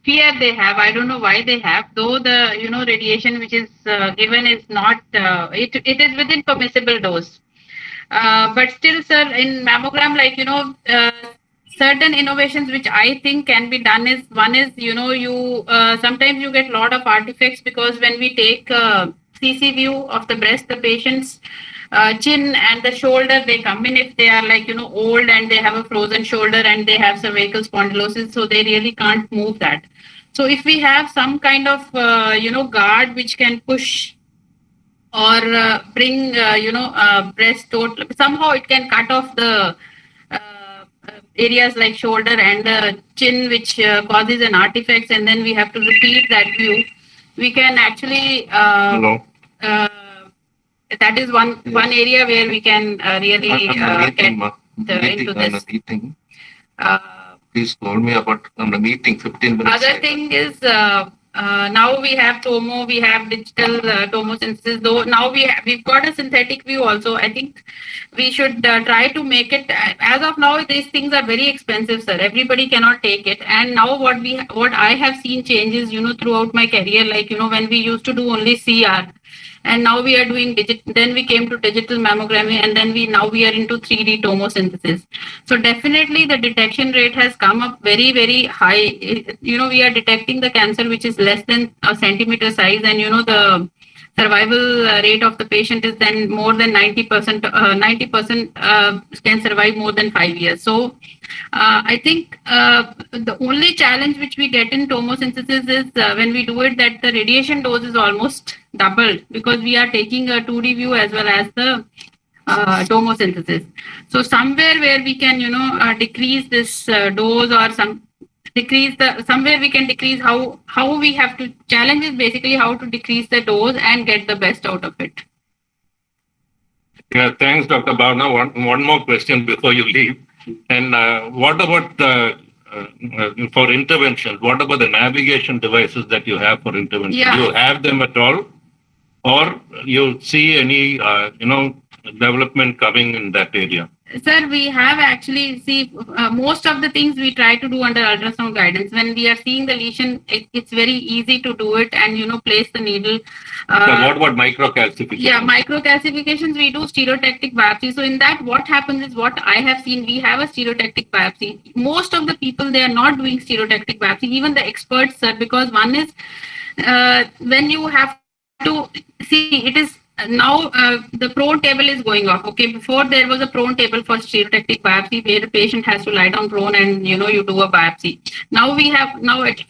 fear they have. I don't know why they have, though the, radiation which is given is not, it is within permissible dose. But still, sir, in mammogram, certain innovations which I think can be done is, one is, you sometimes you get a lot of artifacts, because when we take CC view of the breast, the patient's chin and the shoulder, they come in if they are old and they have a frozen shoulder and they have cervical spondylosis, so they really can't move that. So if we have some kind of guard which can push or bring breast total, somehow it can cut off the areas like shoulder and the chin, which causes an artifact, and then we have to repeat that view. We can actually that is one area where we can really get into this. Please call me about on the meeting 15 minutes. Other thing is now we have tomo, we have digital tomosynthesis. Though now we've got a synthetic view also. I think we should try to make it. As of now, these things are very expensive, sir. Everybody cannot take it. And now what I have seen changes, throughout my career. When we used to do only CR. And now we are doing then we came to digital mammography, and then we are into 3D tomosynthesis. So definitely the detection rate has come up very, very high. We are detecting the cancer which is less than a centimeter size, and the survival rate of the patient is then more than 90%. 90% can survive more than 5 years. So I think the only challenge which we get in tomosynthesis is when we do it, that the radiation dose is almost doubled, because we are taking a 2D view as well as the tomosynthesis. So somewhere where we can decrease this dose, or somewhere we can decrease how we have to challenge is basically how to decrease the dose and get the best out of it. Yeah, thanks, Dr. Bhavna. One more question before you leave. And what about for interventions? What about the navigation devices that you have for intervention? Yeah. Do you have them at all, or you see any development coming in that area? Sir, we have actually most of the things we try to do under ultrasound guidance. When we are seeing the lesion, it's very easy to do it and place the needle. What about microcalcification? Yeah, microcalcifications, we do stereotactic biopsy. So in that, what happens is, what I have seen, we have a stereotactic biopsy. Most of the people, they are not doing stereotactic biopsy, even the experts, sir, because one is when you have to see, it is now the prone table is going off. Okay, before there was a prone table for stereotactic biopsy where the patient has to lie down prone and you do a biopsy. Now we have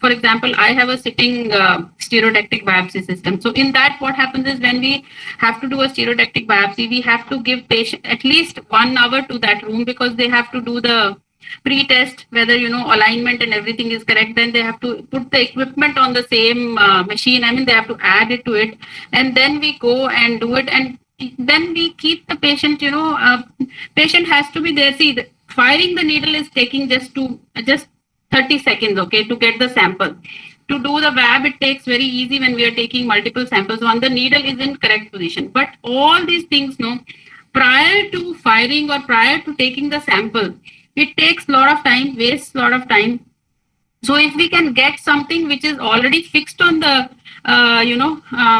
for example, I have a sitting stereotactic biopsy system. So in that, what happens is, when we have to do a stereotactic biopsy, we have to give patient at least 1 hour to that room, because they have to do the pre-test whether alignment and everything is correct. Then they have to put the equipment on the same machine. I mean, they have to add it to it, and then we go and do it, and then we keep the patient. Patient has to be there. See, firing the needle is taking just 30 seconds, okay, to get the sample. To do the VAB, it takes very easy when we are taking multiple samples. One, the needle is in correct position, but all these things, prior to firing or prior to taking the sample, it takes a lot of time, wastes a lot of time. So if we can get something which is already fixed on the,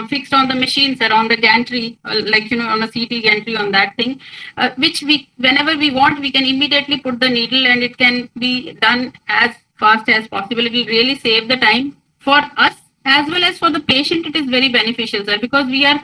fixed on the machine, sir, on the gantry, on a CT gantry on that thing, which whenever we want, we can immediately put the needle and it can be done as fast as possible. It will really save the time for us as well as for the patient. It is very beneficial, sir, because we are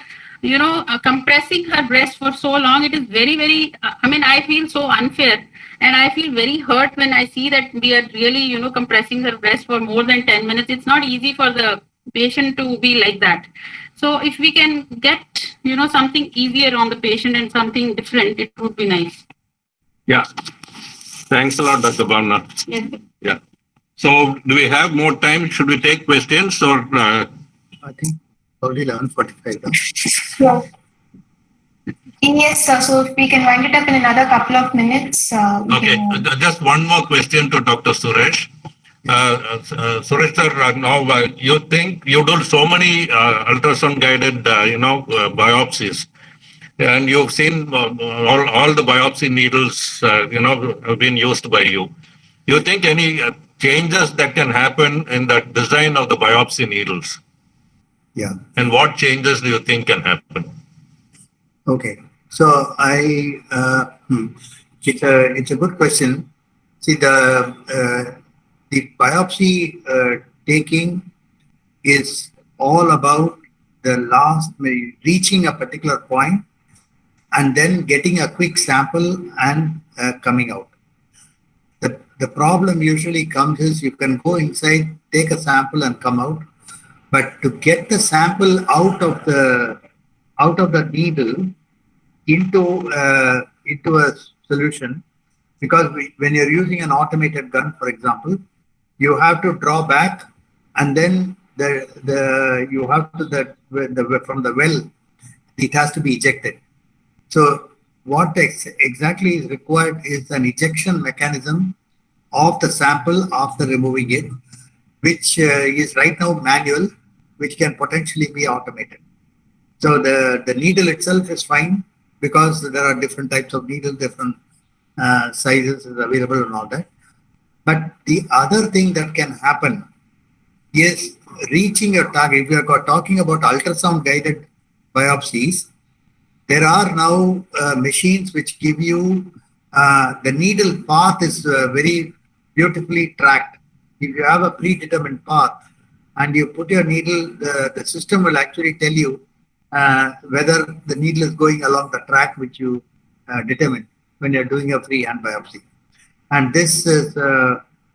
compressing her breast for so long. It is very, very, I feel so unfair. And I feel very hurt when I see that we are really, compressing her breast for more than 10 minutes. It's not easy for the patient to be like that. So if we can get, something easier on the patient and something different, it would be nice. Yeah. Thanks a lot, Dr. Bhavna. Yes. Yeah. So do we have more time? Should we take questions or? I think only 11:45. Yeah. Yes, sir. So if we can wind it up in another couple of minutes. Okay, just one more question to Dr. Suresh. Suresh sir, now you think you do so many ultrasound guided, biopsies, and you've seen all the biopsy needles, have been used by you. You think any changes that can happen in the design of the biopsy needles? Yeah. And what changes do you think can happen? Okay. So it's a good question. See, the biopsy taking is all about reaching a particular point and then getting a quick sample and coming out. The problem usually comes is you can go inside, take a sample and come out, but to get the sample out of the needle into a solution, because when you're using an automated gun, for example, you have to draw back, and then you have to from the well, it has to be ejected. So what exactly is required is an ejection mechanism of the sample after removing it, which is right now manual, which can potentially be automated. So the needle itself is fine because there are different types of needles, different sizes is available and all that. But the other thing that can happen is reaching your target. If you are talking about ultrasound guided biopsies, there are now machines which give you the needle path is very beautifully tracked. If you have a predetermined path and you put your needle, the system will actually tell you whether the needle is going along the track which you determine when you're doing a freehand biopsy. And this is,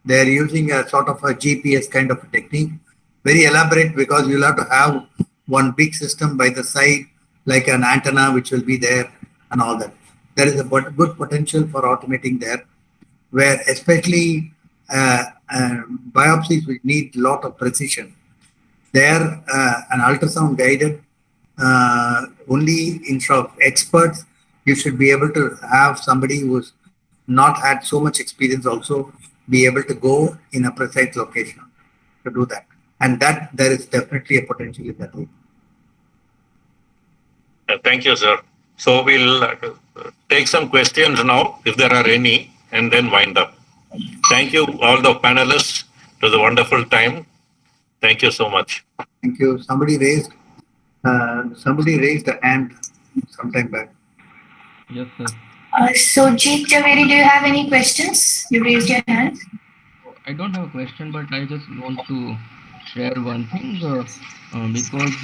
they're using a sort of a GPS kind of a technique, very elaborate, because you'll have to have one big system by the side, like an antenna which will be there and all that. There is a good potential for automating there, where especially biopsies which need a lot of precision. There, an ultrasound guided, only instead of experts, you should be able to have somebody who's not had so much experience also be able to go in a precise location to do that. And that there is definitely a potential in that way. Thank you, sir. So we'll take some questions now, if there are any, and then wind up. Thank you, all the panelists. It was a wonderful time. Thank you so much. Thank you. Somebody raised a hand sometime back. Yes, sir. So, Jeet Javeri, do you have any questions? You raised your hand. I don't have a question, but I just want to share one thing because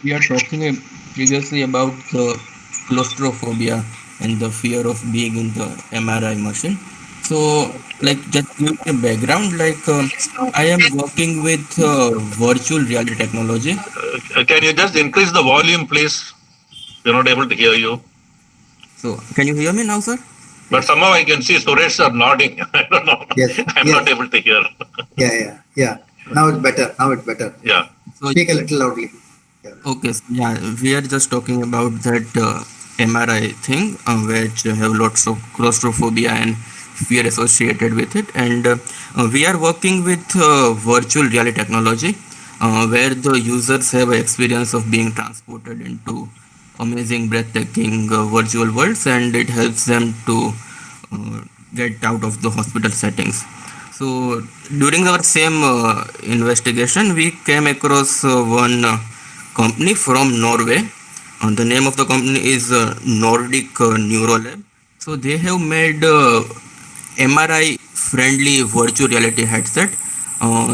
we are talking previously about the claustrophobia and the fear of being in the MRI machine. So, like, just give a background, like, I am working with virtual reality technology. Can you just increase the volume, please? We're not able to hear you. So, can you hear me now, sir? But somehow I can see Suresh sir nodding. I don't know. Yes. I'm not able to hear. Yeah. Now it's better. Yeah. So, speak a little loudly. Yeah. Okay. So, yeah, we are just talking about that MRI thing, which have lots of claustrophobia and fear associated with it. And we are working with virtual reality technology, where the users have an experience of being transported into amazing, breathtaking virtual worlds, and it helps them to get out of the hospital settings. So during our same investigation, we came across one company from Norway. The name of the company is Nordic Neurolab. So they have made MRI friendly virtual reality headset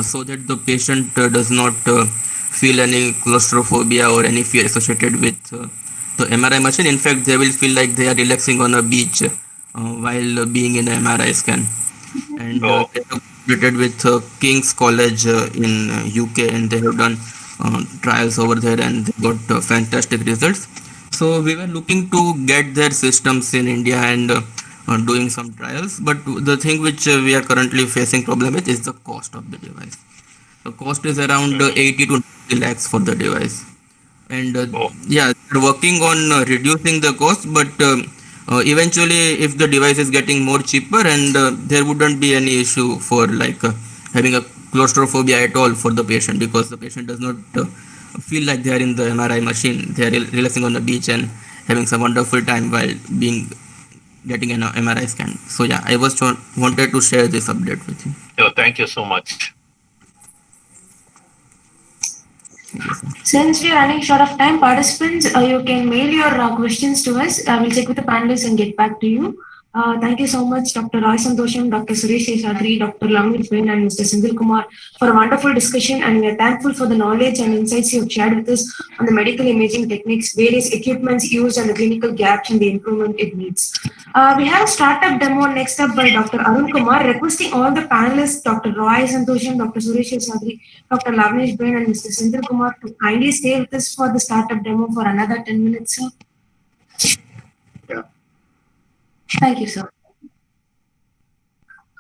so that the patient does not feel any claustrophobia or any fear associated with the MRI machine. In fact, they will feel like they are relaxing on a beach while being in an MRI scan. And they have collaborated with King's College in UK, and they have done trials over there, and they got fantastic results. So we were looking to get their systems in India and doing some trials. But the thing which we are currently facing problem with is the cost of the device. The cost is around 80 to 90 lakhs for the device. And yeah, we're working on reducing the cost, but eventually if the device is getting more cheaper, and there wouldn't be any issue for like having a claustrophobia at all for the patient, because the patient does not feel like they are in the MRI machine. They are relaxing on the beach and having some wonderful time while getting an MRI scan. So yeah, I wanted to share this update with you. Yeah, thank you so much. Since we are running short of time, participants, you can mail your questions to us. I will check with the panelists and get back to you. Thank you so much, Dr. Roy Santosham, Dr. Suresh Seshadri, Dr. Lavneet Bain, and Mr. Senthil Kumar for a wonderful discussion, and we are thankful for the knowledge and insights you have shared with us on the medical imaging techniques, various equipments used, and the clinical gaps and the improvement it needs. We have a startup demo next up by Dr. Arun Kumar, requesting all the panelists, Dr. Roy Santosham, Dr. Suresh Seshadri, Dr. Lavneet Bain, and Mr. Senthil Kumar to kindly stay with us for the startup demo for another 10 minutes, sir. Thank you, sir.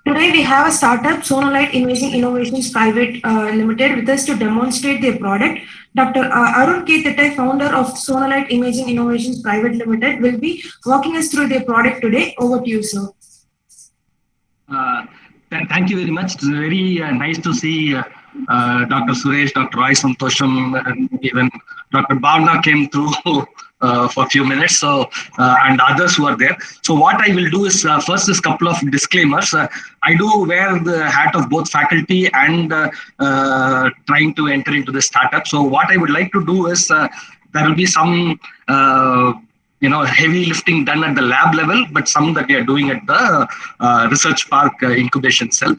Today we have a startup, Sonolite Imaging Innovations Private Limited, with us to demonstrate their product. Dr. Arun K. Tittai, founder of Sonolite Imaging Innovations Private Limited, will be walking us through their product today. Over to you, sir. Thank you very much. It's very nice to see Dr. Suresh, Dr. Roy Santosham, and even Dr. Bhavna came through for a few minutes, so and others who are there. So what I will do is first is a couple of disclaimers. I do wear the hat of both faculty and trying to enter into the startup. So what I would like to do is there will be some heavy lifting done at the lab level, but some that we are doing at the research park incubation cell.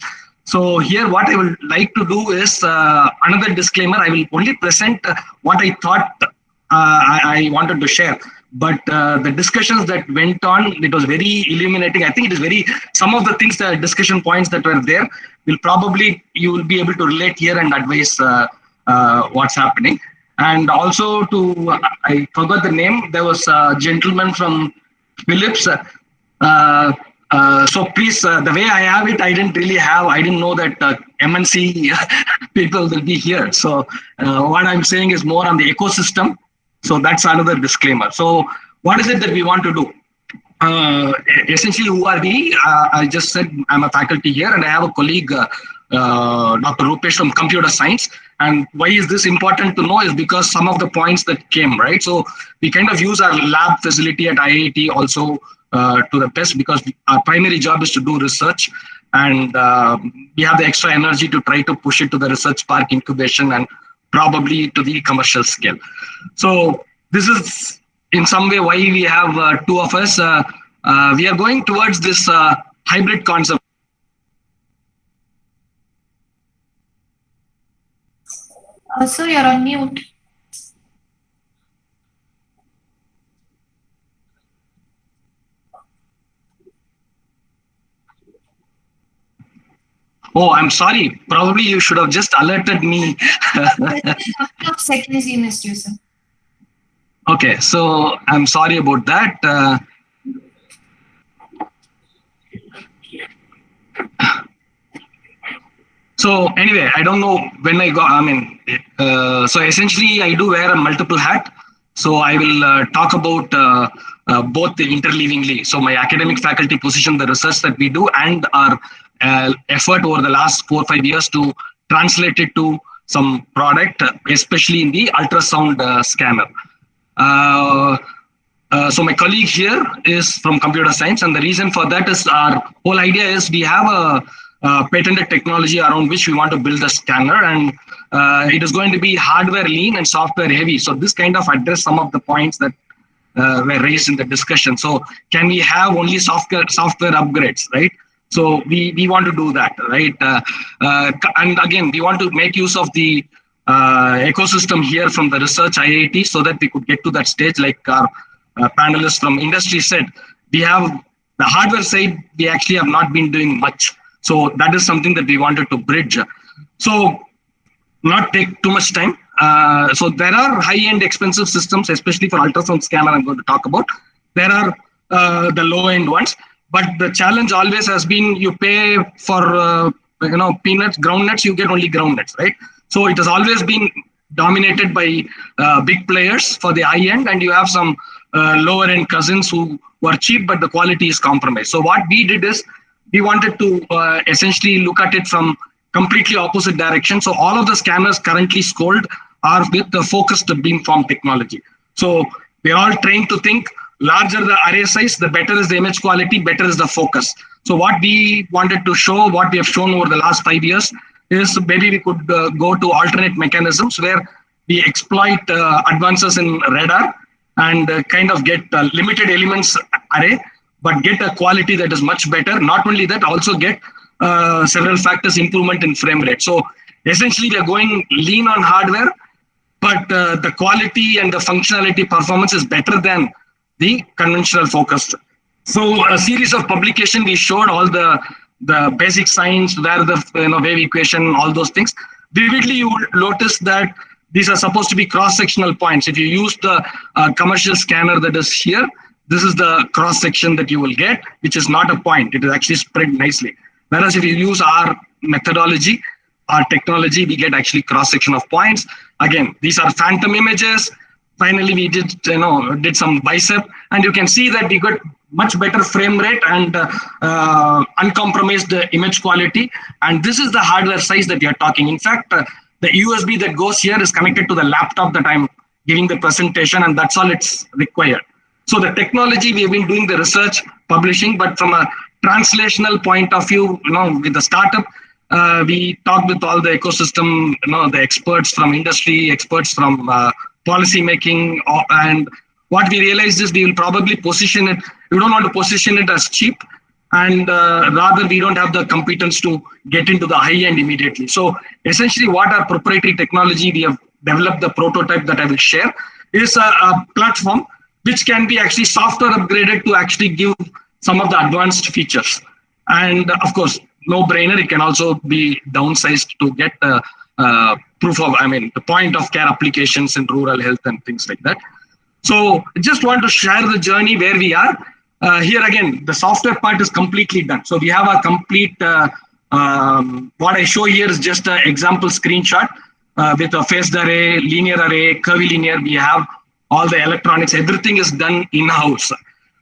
So here what I would like to do is another disclaimer. I will only present what I thought I wanted to share. But the discussions that went on, it was very illuminating. I think it is some of the things, the discussion points that were there, you will be able to relate here and advise what's happening. And also I forgot the name, there was a gentleman from Philips. So please, the way I have it, I didn't know that MNC people will be here. So what I'm saying is more on the ecosystem. So that's another disclaimer. So what is it that we want to do? Essentially, who are we? I just said I'm a faculty here, and I have a colleague, Dr. Rupesh from computer science. And why is this important to know is because some of the points that came, right? So we kind of use our lab facility at IIT also to the best, because our primary job is to do research, and we have the extra energy to try to push it to the research park incubation and probably to the commercial scale. So this is in some way why we have two of us. We are going towards this hybrid concept. Sir, you're on mute. Oh, I'm sorry. Probably you should have just alerted me. A couple of seconds you missed, you, sir. Okay, so I'm sorry about that. So anyway, I don't know when I go. So essentially, I do wear a multiple hat. So I will talk about both interleavingly. So my academic faculty position, the research that we do, and our effort over the last 4 or 5 years to translate it to some product, especially in the ultrasound scanner. So my colleague here is from computer science, and the reason for that is our whole idea is we have a patented technology around which we want to build a scanner, and it is going to be hardware lean and software heavy. So this kind of address some of the points that were raised in the discussion. So can we have only software upgrades, right? So we want to do that, right? And again, we want to make use of the ecosystem here from the research IIT so that we could get to that stage, like our panelists from industry said. We have the hardware side, we actually have not been doing much. So that is something that we wanted to bridge. So not take too much time. So there are high-end expensive systems, especially for ultrasound scanner I'm going to talk about. There are the low-end ones. But the challenge always has been you pay for peanuts, groundnuts, you get only groundnuts, right? So it has always been dominated by big players for the high end, and you have some lower end cousins who were cheap, but the quality is compromised. So what we did is we wanted to essentially look at it from completely opposite direction. So all of the scanners currently sold are with the focused beamform technology. So we're all trained to think larger the array size, the better is the image quality, better is the focus. So what we wanted to show, what we have shown over the last 5 years, is maybe we could go to alternate mechanisms where we exploit advances in radar and kind of get limited elements array, but get a quality that is much better. Not only that, also get several factors improvement in frame rate. So essentially, we are going lean on hardware, but the quality and the functionality performance is better than the conventional focused. So a series of publication, we showed all the basic science, where the wave equation, all those things. Vividly, you will notice that these are supposed to be cross-sectional points. If you use the commercial scanner that is here, this is the cross-section that you will get, which is not a point. It is actually spread nicely. Whereas if you use our methodology, our technology, we get actually cross-section of points. Again, these are phantom images. Finally, we did some bicep, and you can see that we got much better frame rate and uncompromised image quality. And this is the hardware size that we are talking. In fact, the USB that goes here is connected to the laptop that I'm giving the presentation, and that's all it's required. So the technology, we have been doing the research, publishing, but from a translational point of view, with the startup, we talked with all the ecosystem, the experts from industry, experts from policy making, and what we realized is we will probably position it. We don't want to position it as cheap, and rather we don't have the competence to get into the high end immediately. So essentially, what our proprietary technology, we have developed the prototype that I will share, is a platform which can be actually software upgraded to actually give some of the advanced features. And of course, no brainer, it can also be downsized to get the proof of, the point of care applications in rural health and things like that. So just want to share the journey where we are. Here again, the software part is completely done. So we have a complete, what I show here is just an example screenshot with a phased array, linear array, curvilinear. We have all the electronics, everything is done in-house.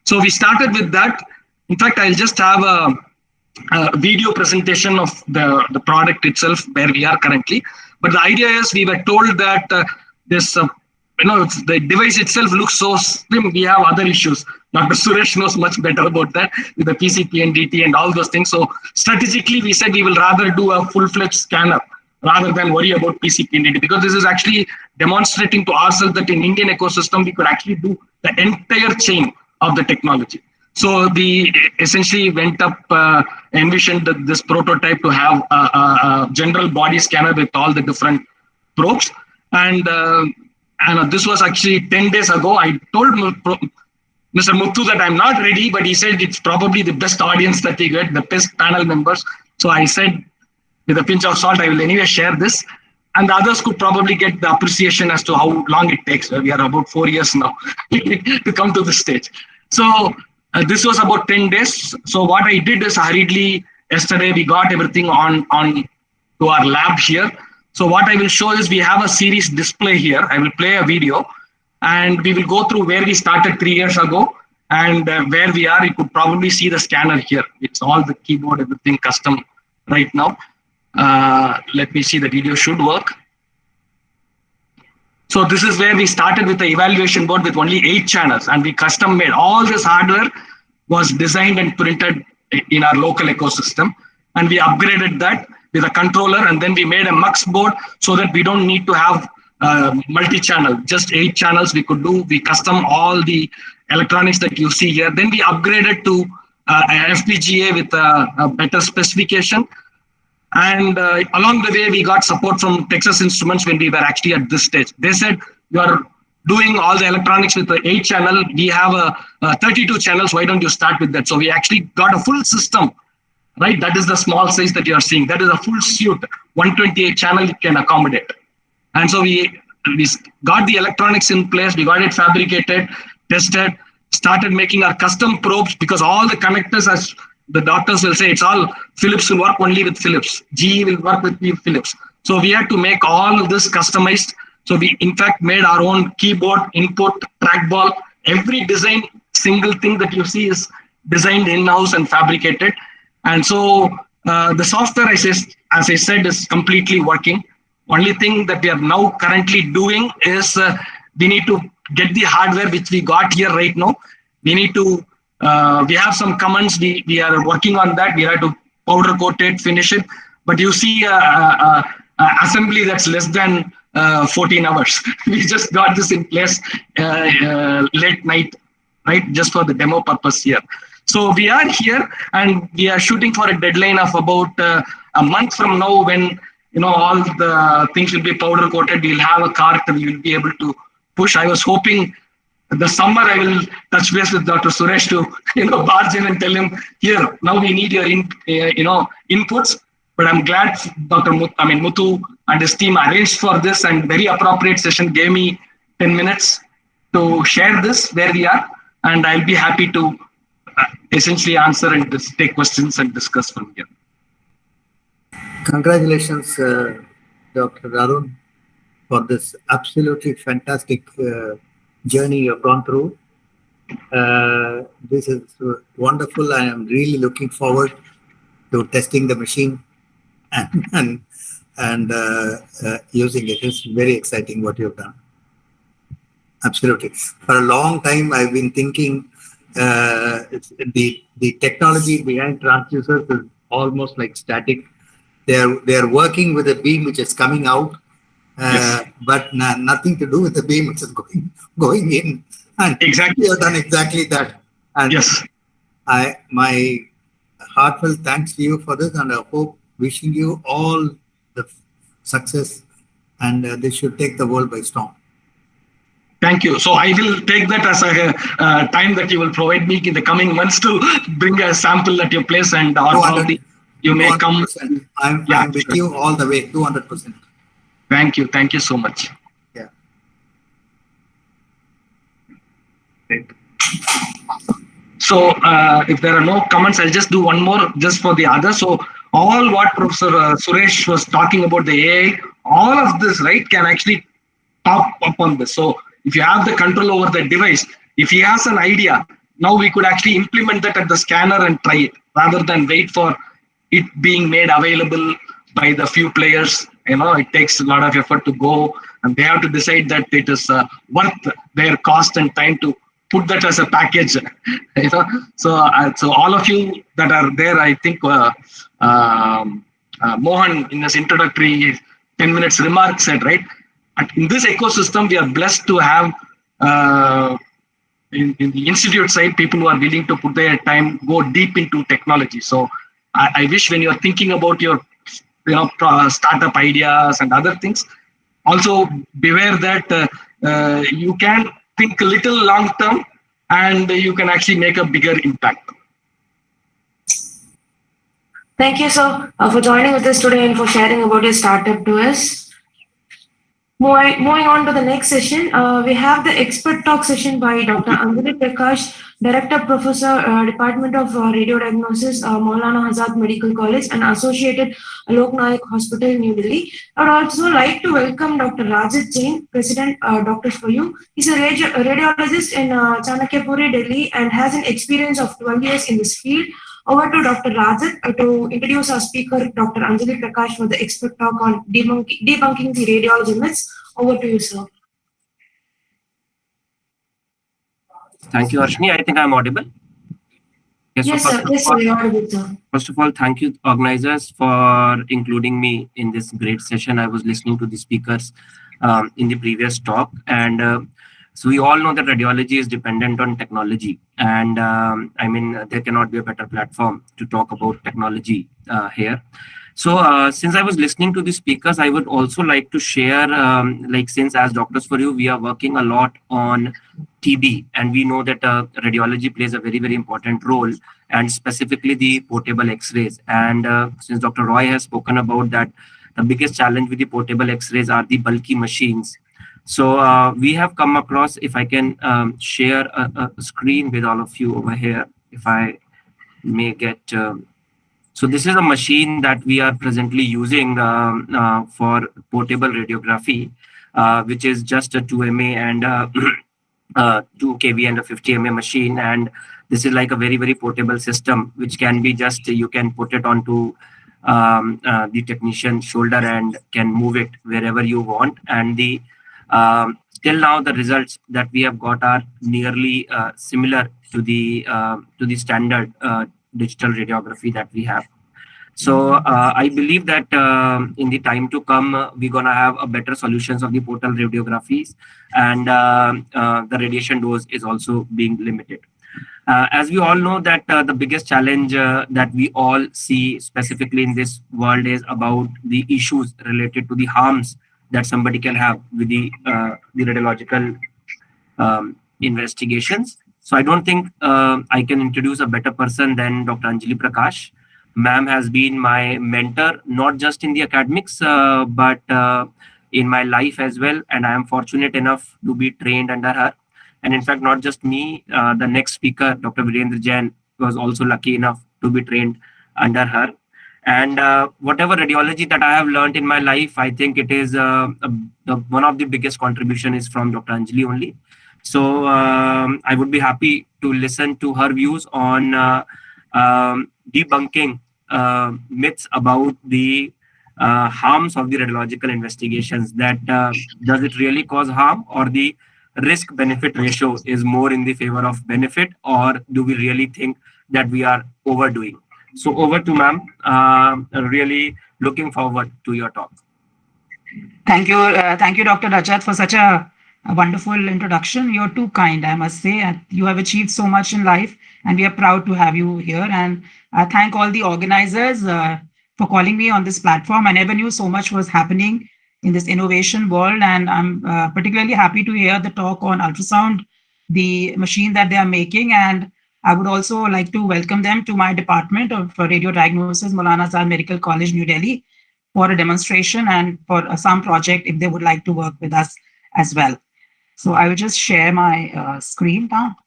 So we started with that. In fact, I'll just have a video presentation of the product itself, where we are currently. But the idea is, we were told that this, if the device itself looks so slim, we have other issues. Dr. Suresh knows much better about that with the PCP and DT and all those things. So strategically, we said we will rather do a full-fledged scanner rather than worry about PCP and DT, because this is actually demonstrating to ourselves that in Indian ecosystem, we could actually do the entire chain of the technology. So we essentially went up, envisioned this prototype to have a general body scanner with all the different probes. And this was actually 10 days ago. I told Mr. Muthu that I'm not ready, but he said it's probably the best audience that we get, the best panel members. So I said, with a pinch of salt, I will anyway share this. And the others could probably get the appreciation as to how long it takes. We are about 4 years now to come to this stage. So this was about 10 days. So what I did is, hurriedly yesterday, we got everything on to our lab here. So what I will show is, we have a series display here. I will play a video, and we will go through where we started 3 years ago and where we are. You could probably see the scanner here. It's all the keyboard, everything custom right now. Let me see, the video should work. So this is where we started with the evaluation board with only 8 channels, and we custom made. All this hardware was designed and printed in our local ecosystem, and we upgraded that with a controller, and then we made a mux board so that we don't need to have multi-channel, just 8 channels we could do. We custom all the electronics that you see here. Then we upgraded to FPGA with a better specification. And along the way, we got support from Texas Instruments when we were actually at this stage. They said, you are doing all the electronics with the 8 channel. We have 32 channels. Why don't you start with that? So we actually got a full system, right? That is the small size that you are seeing. That is a full suite. 128 channel it can accommodate. And so we got the electronics in place. We got it fabricated, tested, started making our custom probes, because all the connectors, as the doctors will say, it's all Philips will work only with Philips. GE will work with Philips. So we had to make all of this customized. So we in fact made our own keyboard, input, trackball, every design, single thing that you see is designed in-house and fabricated. And so the software, as I said, is completely working. Only thing that we are now currently doing is we need to get the hardware which we got here right now. We need to, we have some comments, we are working on that. We have to powder coat it, finish it. But you see assembly that's less than 14 hours. We just got this in place late night, right? Just for the demo purpose here. So we are here and we are shooting for a deadline of about a month from now, when all the things will be powder coated. We'll have a cart and we'll be able to push. I was hoping the summer I will touch base with Dr. Suresh to barge in and tell him, here, now we need your inputs. But I'm glad Dr. Muthu and his team arranged for this, and very appropriate session, gave me 10 minutes to share this where we are, and I'll be happy to essentially answer and take questions and discuss from here. Congratulations, Dr. Arun, for this absolutely fantastic journey you've gone through. This is wonderful. I am really looking forward to testing the machine and using it. It's very exciting what you've done. Absolutely. For a long time, I've been thinking the technology behind transducers is almost like static. They are working with a beam which is coming out, Yes. but nothing to do with the beam which is going in. And Exactly. you have done exactly that. And Yes. My heartfelt thanks to you for this, and I hope, wishing you all the success, and this should take the world by storm. Thank you. So I will take that as a time that you will provide me in the coming months to bring a sample at your place, and probably you may come. I'm with you all the way, 200%. Thank you. Thank you so much. Yeah. So if there are no comments, I'll just do one more just for the others. So all what Professor Suresh was talking about, the AI, all of this, right, can actually top up on this. So if you have the control over the device, if he has an idea, now we could actually implement that at the scanner and try it, rather than wait for it being made available by the few players. It takes a lot of effort to go, and they have to decide that it is worth their cost and time to put that as a package. So all of you that are there, I think Mohan in his introductory 10 minutes remark said, right, in this ecosystem, we are blessed to have in the institute side, people who are willing to put their time, go deep into technology. So I wish, when you are thinking about your startup ideas and other things, also beware that you can think a little long term, and you can actually make a bigger impact. Thank you, sir, for joining with us today and for sharing about your startup to us. Moving on to the next session, we have the expert talk session by Dr. Anjali Prakash, Director Professor, Department of Radio Diagnosis, Maulana Azad Medical College and Associated Alok Nayak Hospital, New Delhi. I would also like to welcome Dr. Rajat Jain, President, Doctors for You. He's a radiologist in Chanakyapuri, Delhi, and has an experience of 12 years in this field. Over to Dr. Rajat to introduce our speaker, Dr. Anjali Prakash, for the expert talk on debunking the radiology myths. Over to you, sir. Thank you, Arshini. I think I'm audible. Yes, sir. Yes, sir. You're audible, sir. First of all, thank you, organizers, for including me in this great session. I was listening to the speakers in the previous talk, and so we all know that radiology is dependent on technology, and I mean, there cannot be a better platform to talk about technology here. So since I was listening to the speakers, I would also like to share, since as Doctors for You, we are working a lot on TB, and we know that radiology plays a very, very important role, and specifically the portable X-rays. And since Dr. Roy has spoken about that, the biggest challenge with the portable X-rays are the bulky machines. So we have come across, if I can share a screen with all of you over here, if I may get, so this is a machine that we are presently using for portable radiography, which is just a 2MA, and 2 kV and a 50 mm machine, and this is like a very, very portable system which can be just, you can put it onto the technician's shoulder and can move it wherever you want. And the till now the results that we have got are nearly similar to the standard digital radiography that we have. So I believe that in the time to come, we're going to have a better solutions of the portal radiographies, and the radiation dose is also being limited. As we all know that the biggest challenge that we all see specifically in this world is about the issues related to the harms that somebody can have with the radiological investigations. So I don't think I can introduce a better person than Dr. Anjali Prakash. Ma'am has been my mentor, not just in the academics, but in my life as well. And I am fortunate enough to be trained under her. And in fact, not just me, the next speaker, Dr. Virendra Jain, was also lucky enough to be trained under her. And whatever radiology that I have learned in my life, I think it is one of the biggest contribution is from Dr. Anjali only. So I would be happy to listen to her views on debunking myths about the harms of the radiological investigations. That does it really cause harm, or the risk benefit ratio is more in the favor of benefit, or do we really think that we are overdoing? So over to ma'am. Really looking forward to your talk. Thank you, Dr. Rajat, for such a wonderful introduction. You're too kind, I must say. You have achieved so much in life, and we are proud to have you here. And I thank all the organizers for calling me on this platform. I never knew so much was happening in this innovation world, and I'm particularly happy to hear the talk on ultrasound, the machine that they are making. And I would also like to welcome them to my department of radio diagnosis, Maulana Azad Medical College, New Delhi, for a demonstration and for some project if they would like to work with us as well. So I will just share my screen now.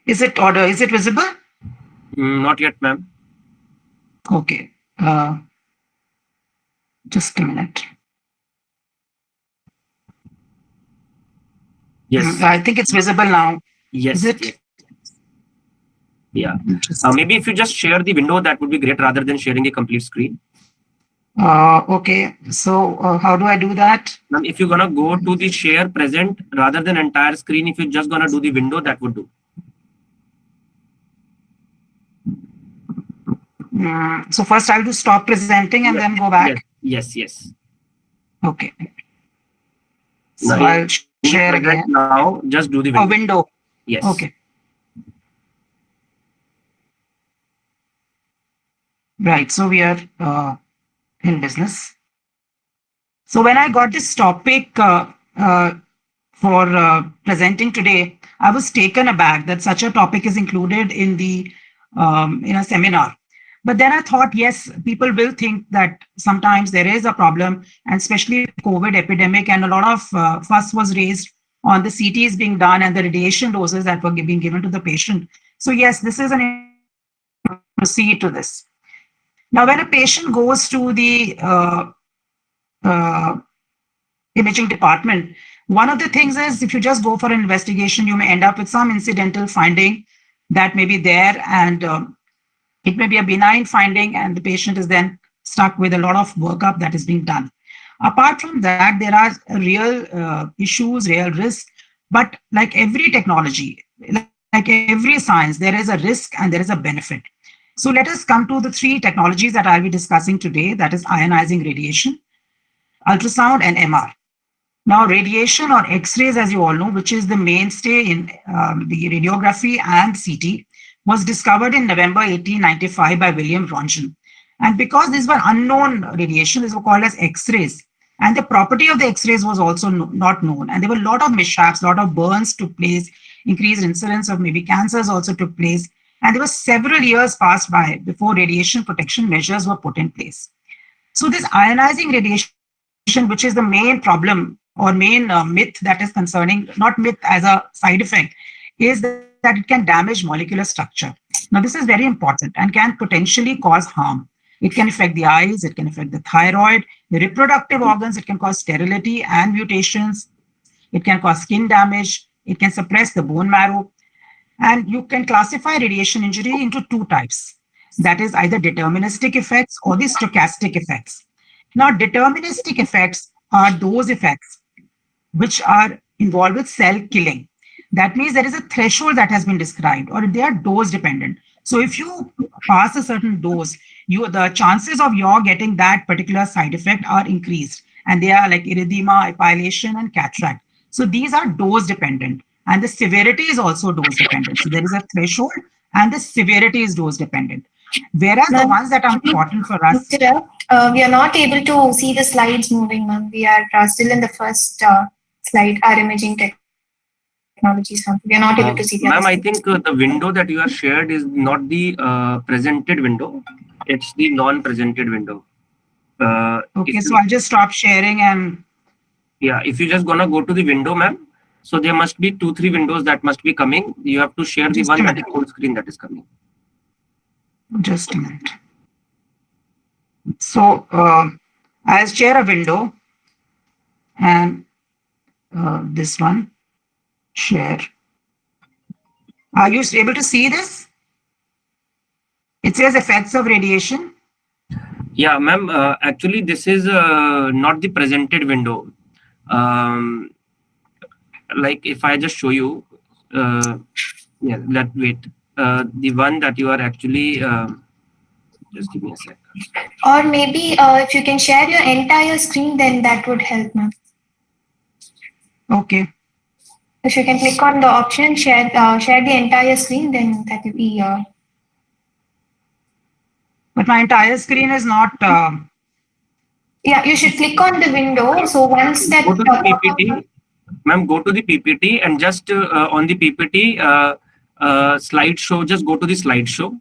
Is it visible? Not yet, ma'am. Okay. Just a minute. Yes. I think it's visible now. Yes. Is it? Yes. Yeah. Maybe if you just share the window, that would be great rather than sharing a complete screen. Okay. So how do I do that? Ma'am, if you're going to go to the share present rather than entire screen, if you're just going to do the window, that would do. So first I'll do stop presenting and then go back. Yes. Okay. So now I'll share again. Now just do the window. Window. Yes. Okay. Right. So we are in business. So when I got this topic for presenting today, I was taken aback that such a topic is included in the in a seminar. But then I thought, yes, people will think that sometimes there is a problem, and especially COVID epidemic, and a lot of fuss was raised on the CTs being done and the radiation doses that were being given to the patient. So yes, this is an proceed to this. Now, when a patient goes to the imaging department, one of the things is if you just go for an investigation, you may end up with some incidental finding that may be there, and it may be a benign finding, and the patient is then stuck with a lot of workup that is being done. Apart from that, there are real issues, real risks, but like every technology, like every science, there is a risk and there is a benefit. So let us come to the three technologies that I'll be discussing today, that is ionizing radiation, ultrasound, and MR. Now, radiation or X-rays, as you all know, which is the mainstay in the radiography and CT, was discovered in November 1895 by William Röntgen. And because these were unknown radiation, these were called as X-rays. And the property of the X-rays was also not known. And there were a lot of mishaps, a lot of burns took place, increased incidence of maybe cancers also took place. And there were several years passed by before radiation protection measures were put in place. So this ionizing radiation, which is the main problem or main myth that is concerning, not myth as a side effect, is that it can damage molecular structure. Now, this is very important and can potentially cause harm. It can affect the eyes, it can affect the thyroid, the reproductive organs, it can cause sterility and mutations, it can cause skin damage, it can suppress the bone marrow, and you can classify radiation injury into two types. That is either deterministic effects or the stochastic effects. Now, deterministic effects are those effects which are involved with cell killing. That means there is a threshold that has been described, or they are dose dependent. So if you pass a certain dose, the chances of your getting that particular side effect are increased, and they are like erythema, epilation, and cataract. So these are dose dependent, and the severity is also dose dependent. So there is a threshold, and the severity is dose dependent. Whereas the ones that are important for us, we are not able to see the slides moving, ma'am. We are still in the first slide, our imaging technologies. We are not able to see the ma'am, I think the window that you are shared is not the presented window. It's the non-presented window. Okay, so I'll just stop sharing and... Yeah, if you're just gonna go to the window, ma'am, so there must be 2-3 windows that must be coming. You have to share the one that is full screen that is coming. Just a minute. So I'll share a window and this one, share. Are you able to see this? It says effects of radiation. Yeah, ma'am, actually this is not the presented window. Like if I just show you, yeah, wait. The one that you are actually, just give me a sec. Or maybe if you can share your entire screen, then that would help, ma'am. Okay. If you can click on the option, share the entire screen, then that will be... But my entire screen is not... Yeah, you should click on the window. So once that... Go to the PPT. Ma'am, go to the PPT and just on the PPT slideshow, just go to the slideshow.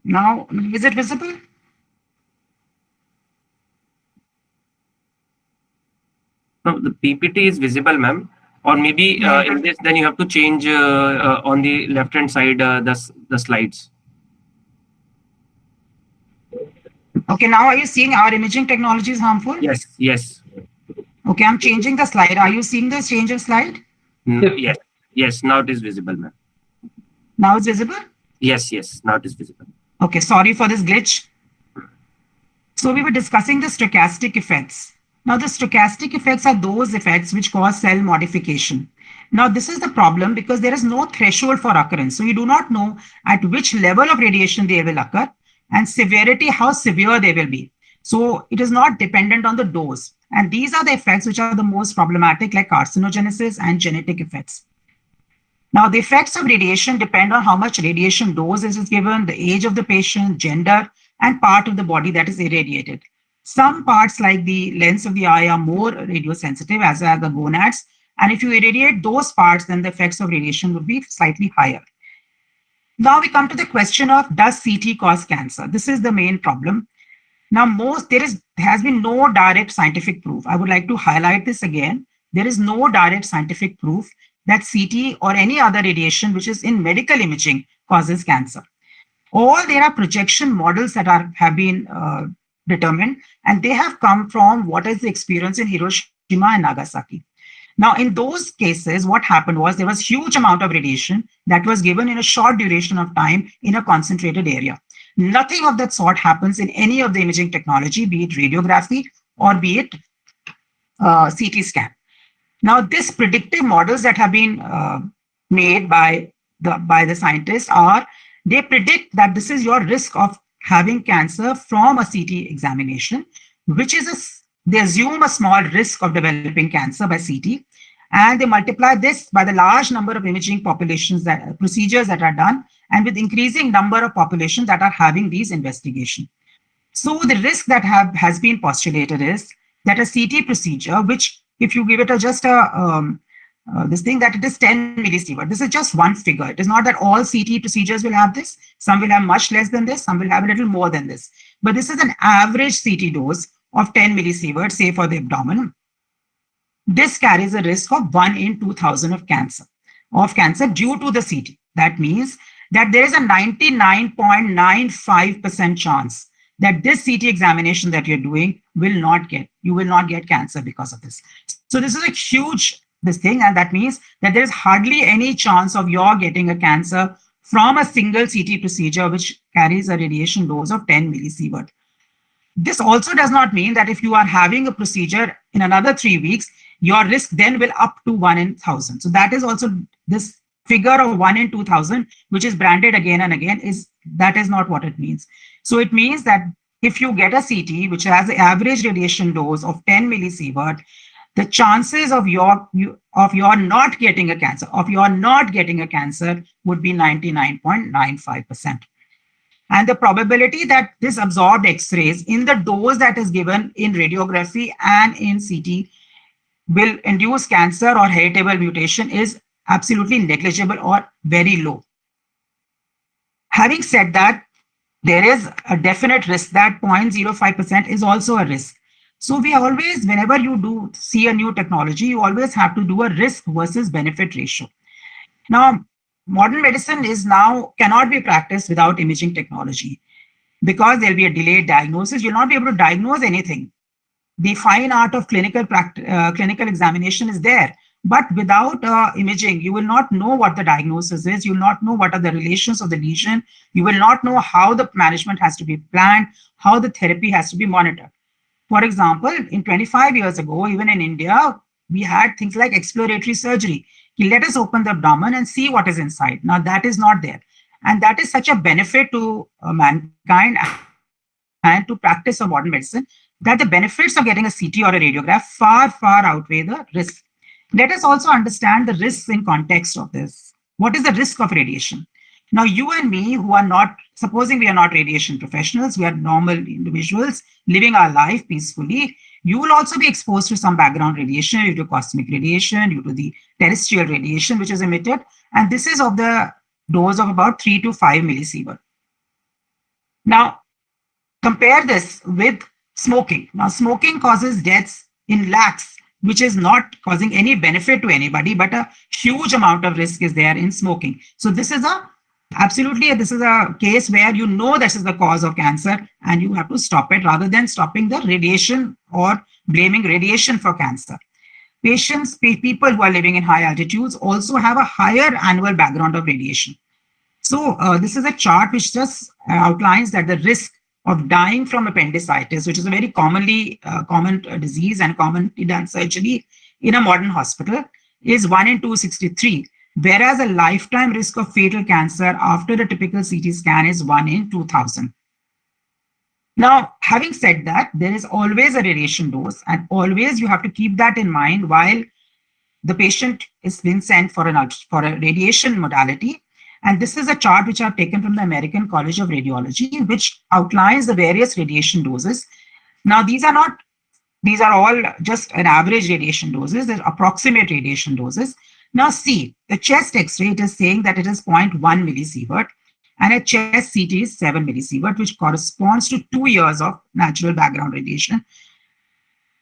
Now, is it visible? No, the PPT is visible, ma'am. Or maybe in this, then you have to change on the left-hand side the slides. Okay, now are you seeing our imaging technology is harmful? Yes, yes. Okay, I'm changing the slide. Are you seeing the change of slide? Yes, yes, now it is visible, ma'am. Now it's visible? Yes, yes, now it is visible. Okay, sorry for this glitch. So we were discussing the stochastic effects. Now the stochastic effects are those effects which cause cell modification. Now this is the problem because there is no threshold for occurrence. So you do not know at which level of radiation they will occur and severity, how severe they will be. So it is not dependent on the dose. And these are the effects which are the most problematic, like carcinogenesis and genetic effects. Now, the effects of radiation depend on how much radiation dose is given, the age of the patient, gender, and part of the body that is irradiated. Some parts, like the lens of the eye, are more radiosensitive, as are the gonads. And if you irradiate those parts, then the effects of radiation would be slightly higher. Now we come to the question of, does CT cause cancer? This is the main problem. Now, there has been no direct scientific proof. I would like to highlight this again. There is no direct scientific proof that CT or any other radiation which is in medical imaging causes cancer. All there are projection models that have been determined, and they have come from what is the experience in Hiroshima and Nagasaki. Now, in those cases, what happened was there was huge amount of radiation that was given in a short duration of time in a concentrated area. Nothing of that sort happens in any of the imaging technology, be it radiography or be it CT scan. Now, these predictive models that have been made by the scientists they predict that this is your risk of having cancer from a CT examination, which is they assume a small risk of developing cancer by CT, and they multiply this by the large number of imaging procedures that are done, and with increasing number of populations that are having these investigations. So the risk that has been postulated is that a CT procedure, which if you give it this thing that it is 10 millisievert, this is just one figure. It is not that all CT procedures will have this. Some will have much less than this. Some will have a little more than this. But this is an average CT dose of 10 millisievert, say for the abdomen. this carries a risk of 1 in 2000 of cancer due to the CT. That means that there is a 99.95% chance that this CT examination that you're doing you will not get cancer because of this. So this is a huge thing, and that means that there is hardly any chance of your getting a cancer from a single CT procedure which carries a radiation dose of 10 millisievert. This also does not mean that if you are having a procedure in another 3 weeks, your risk then will up to 1 in 1,000. So that is also this figure of 1 in 2,000, which is branded again and again, that is not what it means. So it means that if you get a CT which has an average radiation dose of 10 millisievert, the chances of your not getting a cancer, would be 99.95%. And the probability that this absorbed X-rays in the dose that is given in radiography and in CT will induce cancer or heritable mutation is absolutely negligible or very low. Having said that, there is a definite risk that 0.05% is also a risk. So we always, whenever you do see a new technology, you always have to do a risk versus benefit ratio. Now, modern medicine cannot be practiced without imaging technology, because there'll be a delayed diagnosis. You'll not be able to diagnose anything. The fine art of clinical examination is there, but without imaging, you will not know what the diagnosis is. You will not know what are the relations of the lesion. You will not know how the management has to be planned, how the therapy has to be monitored. For example, in 25 years ago, even in India, we had things like exploratory surgery. Let us open the abdomen and see what is inside. Now that is not there. And that is such a benefit to mankind and to practice of modern medicine, that the benefits of getting a CT or a radiograph far, far outweigh the risks. Let us also understand the risks in context of this. What is the risk of radiation? Now, you and me, who are not, supposing we are not radiation professionals, we are normal individuals living our life peacefully, you will also be exposed to some background radiation due to cosmic radiation, due to the terrestrial radiation which is emitted. And this is of the dose of about 3 to 5 millisievert. Now, compare this with smoking. Now, smoking causes deaths in lakhs, which is not causing any benefit to anybody, but a huge amount of risk is there in smoking. So this is a case where you know this is the cause of cancer and you have to stop it rather than stopping the radiation or blaming radiation for cancer. People who are living in high altitudes also have a higher annual background of radiation. So this is a chart which just outlines that the risk of dying from appendicitis, which is a very common disease and commonly done surgery in a modern hospital, is 1 in 263, whereas a lifetime risk of fatal cancer after a typical CT scan is 1 in 2000. Now, having said that, there is always a radiation dose, and always you have to keep that in mind while the patient is being sent for a radiation modality. And this is a chart which I've taken from the American College of Radiology, which outlines the various radiation doses. Now, these are all just an average radiation doses, they're approximate radiation doses. Now, see, the chest X-ray, it is saying that it is 0.1 millisievert, and a chest CT is 7 millisievert, which corresponds to 2 years of natural background radiation.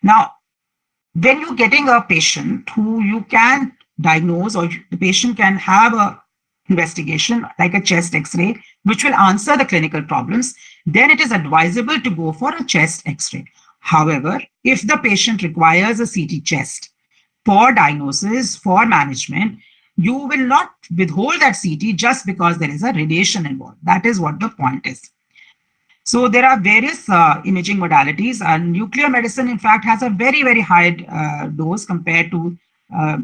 Now, when you're getting a patient who you can diagnose, or the patient can have a investigation like a chest X-ray, which will answer the clinical problems, then it is advisable to go for a chest X-ray. However, if the patient requires a CT chest for diagnosis, for management, you will not withhold that CT just because there is a radiation involved. That is what the point is. So there are various imaging modalities, and nuclear medicine, in fact, has a very, very high dose compared to our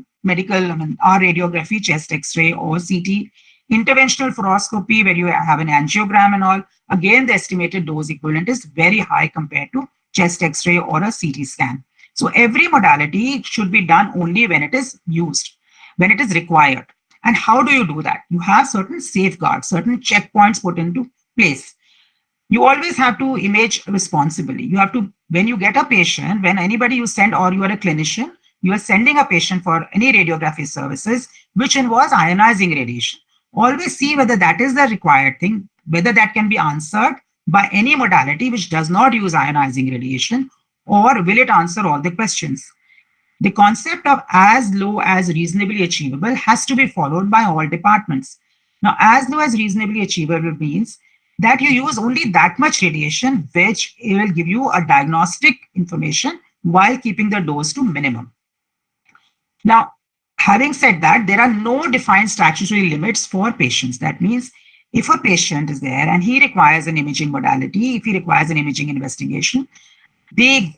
radiography, chest X-ray or CT. Interventional fluoroscopy, where you have an angiogram and all, again, the estimated dose equivalent is very high compared to chest X-ray or a CT scan. So every modality should be done only when it is used, when it is required. And how do you do that? You have certain safeguards, certain checkpoints put into place. You always have to image responsibly. You have to, when you get a patient, when anybody you send, or you are a clinician, you are sending a patient for any radiography services, which involves ionizing radiation. Always see whether that is the required thing, whether that can be answered by any modality which does not use ionizing radiation, or will it answer all the questions. The concept of as low as reasonably achievable has to be followed by all departments. Now, as low as reasonably achievable means that you use only that much radiation which will give you a diagnostic information while keeping the dose to minimum. Now, having said that, there are no defined statutory limits for patients. That means if a patient is there and he requires an imaging modality, if he requires an imaging investigation, the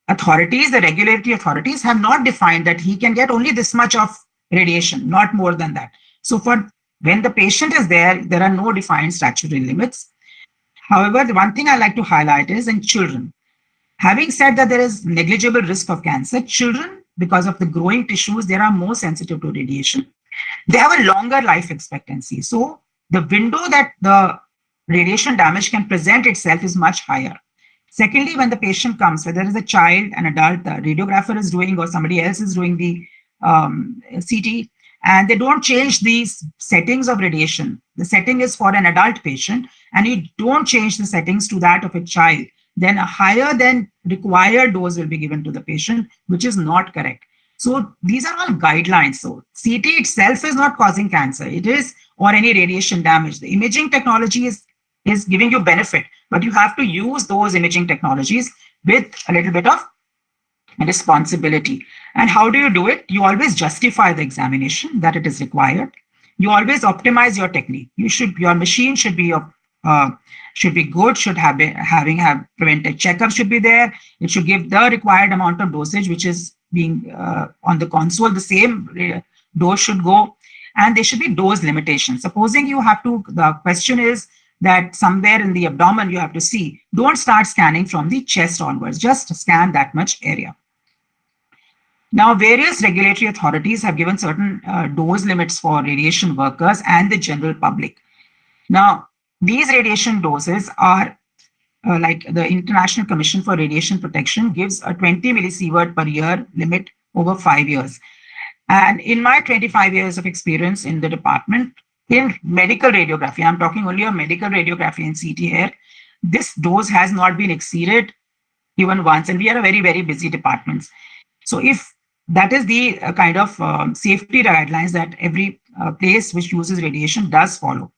authorities, the regulatory authorities have not defined that he can get only this much of radiation, not more than that. So for when the patient is there, there are no defined statutory limits. However, the one thing I like to highlight is in children. Having said that there is negligible risk of cancer, children, because of the growing tissues, they are more sensitive to radiation. They have a longer life expectancy. So the window that the radiation damage can present itself is much higher. Secondly, when the patient comes, whether it's a child, an adult, the radiographer is doing or somebody else is doing the CT, and they don't change these settings of radiation. The setting is for an adult patient, and you don't change the settings to that of a child, then a higher than required dose will be given to the patient, which is not correct. So these are all guidelines. So CT itself is not causing cancer. It is, or any radiation damage. The imaging technology is giving you benefit, but you have to use those imaging technologies with a little bit of responsibility. And how do you do it? You always justify the examination that it is required. You always optimize your technique. Your machine should be good, should have preventive checkup should be there. It should give the required amount of dosage, which is being on the console, the same dose should go, and there should be dose limitations. Supposing you have to, the question is that somewhere in the abdomen you have to see, don't start scanning from the chest onwards, just scan that much area. Now, various regulatory authorities have given certain dose limits for radiation workers and the general public. Now, these radiation doses are like the International Commission for Radiation Protection gives a 20 millisievert per year limit over 5 years. And in my 25 years of experience in the department, in medical radiography, I'm talking only of medical radiography and CT here, this dose has not been exceeded even once, and we are a very, very busy department. So if that is the kind of safety guidelines that every place which uses radiation does follow.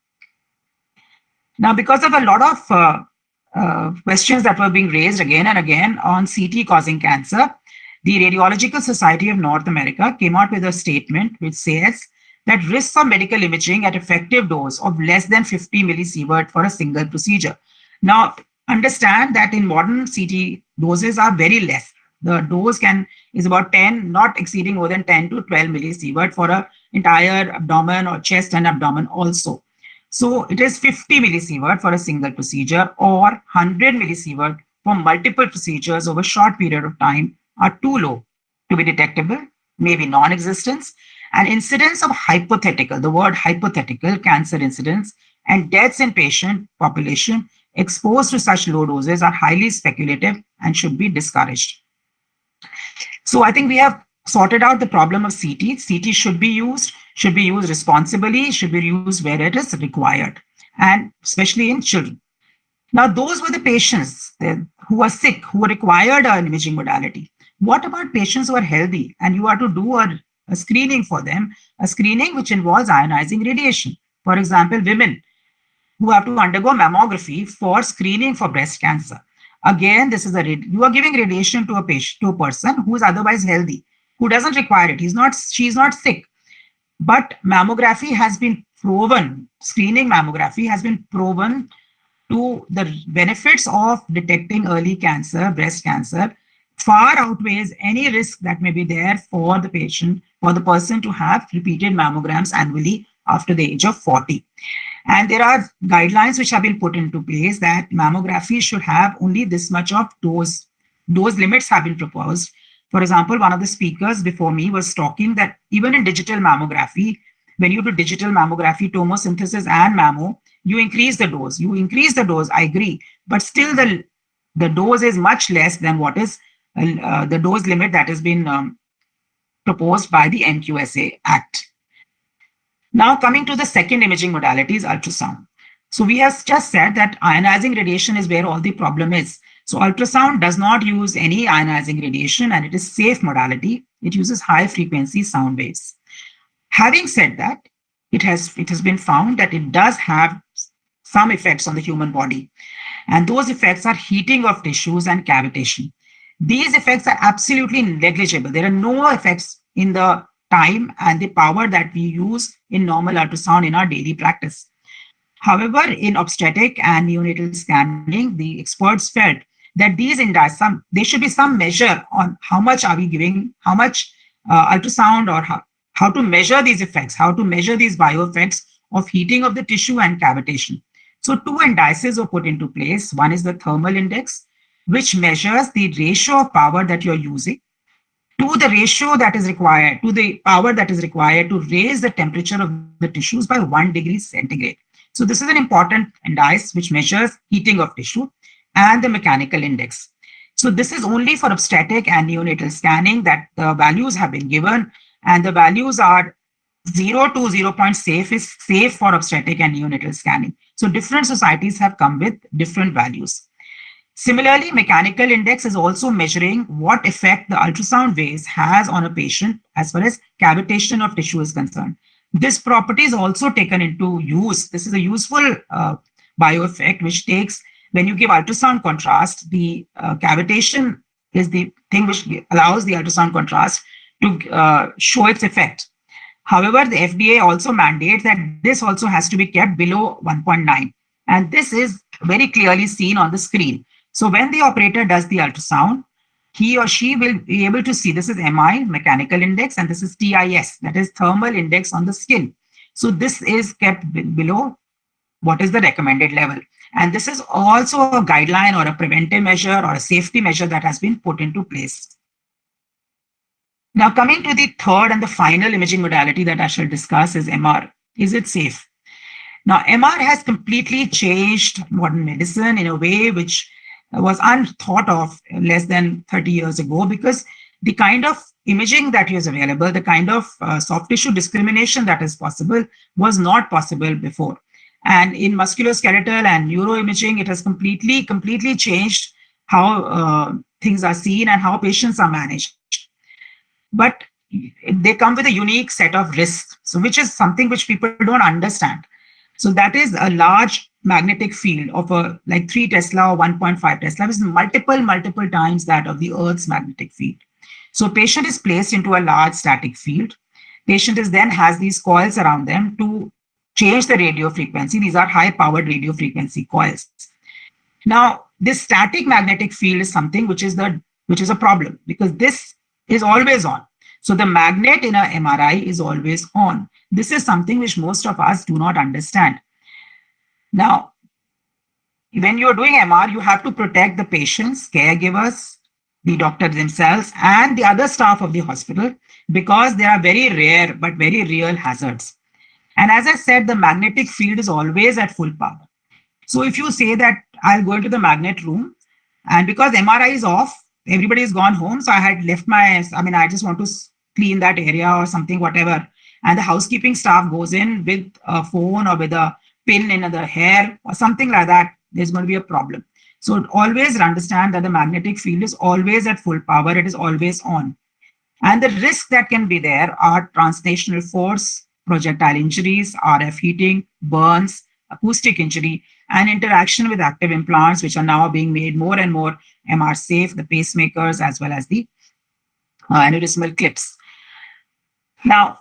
Now, because of a lot of questions that were being raised again and again on CT causing cancer, the Radiological Society of North America came out with a statement which says that risks of medical imaging at effective dose of less than 50 millisievert for a single procedure. Now, understand that in modern CT, doses are very less. The dose is about 10, not exceeding more than 10 to 12 millisievert for an entire abdomen or chest and abdomen also. So it is 50 millisievert for a single procedure or 100 millisievert for multiple procedures over a short period of time are too low to be detectable, maybe non-existence. And incidence of hypothetical, the word hypothetical, cancer incidence and deaths in patient population exposed to such low doses are highly speculative and should be discouraged. So I think we have sorted out the problem of CT. CT should be used responsibly, should be used where it is required, and especially in children. Now, those were the patients who are sick, who required an imaging modality. What about patients who are healthy and you are to do a screening for them, a screening which involves ionizing radiation? For example, women who have to undergo mammography for screening for breast cancer. Again, this is you are giving radiation to a patient, to a person who is otherwise healthy, who doesn't require it. She's not sick. But mammography has been proven, screening mammography has been proven to the benefits of detecting early cancer, breast cancer, far outweighs any risk that may be there for the patient, for the person to have repeated mammograms annually after the age of 40. And there are guidelines which have been put into place that mammography should have only this much of dose. Those limits have been proposed. For example, one of the speakers before me was talking that even in digital mammography, when you do digital mammography, tomosynthesis and mammo, you increase the dose. You increase the dose, I agree, but still the dose is much less than what is the dose limit that has been proposed by the NQSA Act. Now, coming to the second imaging modality is ultrasound. So we have just said that ionizing radiation is where all the problem is. So ultrasound does not use any ionizing radiation and it is safe modality. It uses high frequency sound waves. Having said that, it has been found that it does have some effects on the human body. And those effects are heating of tissues and cavitation. These effects are absolutely negligible. There are no effects in the time and the power that we use in normal ultrasound in our daily practice. However, in obstetric and neonatal scanning, the experts felt that these indices, there should be some measure on how much are we giving, how much ultrasound, or how to measure these effects, how to measure these bioeffects of heating of the tissue and cavitation. So two indices were put into place. One is the thermal index, which measures the ratio of power that you're using to the ratio that is required, to the power that is required to raise the temperature of the tissues by 1 degree centigrade. So this is an important indice which measures heating of tissue, and the mechanical index. So this is only for obstetric and neonatal scanning that the values have been given, and the values are 0 to 0.6 is safe for obstetric and neonatal scanning. So different societies have come with different values. Similarly, mechanical index is also measuring what effect the ultrasound waves has on a patient as far as cavitation of tissue is concerned. This property is also taken into use. This is a useful bioeffect which takes, when you give ultrasound contrast, the cavitation is the thing which allows the ultrasound contrast to show its effect. However, the FDA also mandates that this also has to be kept below 1.9. And this is very clearly seen on the screen. So when the operator does the ultrasound, he or she will be able to see, this is MI, mechanical index, and this is TIS, that is thermal index on the skin. So this is kept below what is the recommended level. And this is also a guideline or a preventive measure or a safety measure that has been put into place. Now, coming to the third and the final imaging modality that I shall discuss is MR. Is it safe? Now, MR has completely changed modern medicine in a way which was unthought of less than 30 years ago, because the kind of imaging that is available, the kind of soft tissue discrimination that is possible was not possible before. And in musculoskeletal and neuroimaging, it has completely changed how things are seen and how patients are managed. But they come with a unique set of risks, so which is something which people don't understand. So that is a large magnetic field of like 3 Tesla or 1.5 Tesla, which is multiple times that of the Earth's magnetic field. So patient is placed into a large static field. Patient then has these coils around them to change the radio frequency. These are high-powered radio frequency coils. Now, this static magnetic field is something which is a problem, because this is always on. So the magnet in a MRI is always on. This is something which most of us do not understand. Now, when you're doing MR, you have to protect the patients, caregivers, the doctors themselves, and the other staff of the hospital, because they are very rare but very real hazards. And as I said, the magnetic field is always at full power. So if you say that I'll go into the magnet room, and because MRI is off, everybody has gone home, so I had left I just want to clean that area or something, whatever. And the housekeeping staff goes in with a phone or with a pin in the hair or something like that, there's going to be a problem. So always understand that the magnetic field is always at full power. It is always on. And the risks that can be there are translational force, projectile injuries, RF heating, burns, acoustic injury, and interaction with active implants, which are now being made more and more MR safe, the pacemakers, as well as the aneurysmal clips. Now,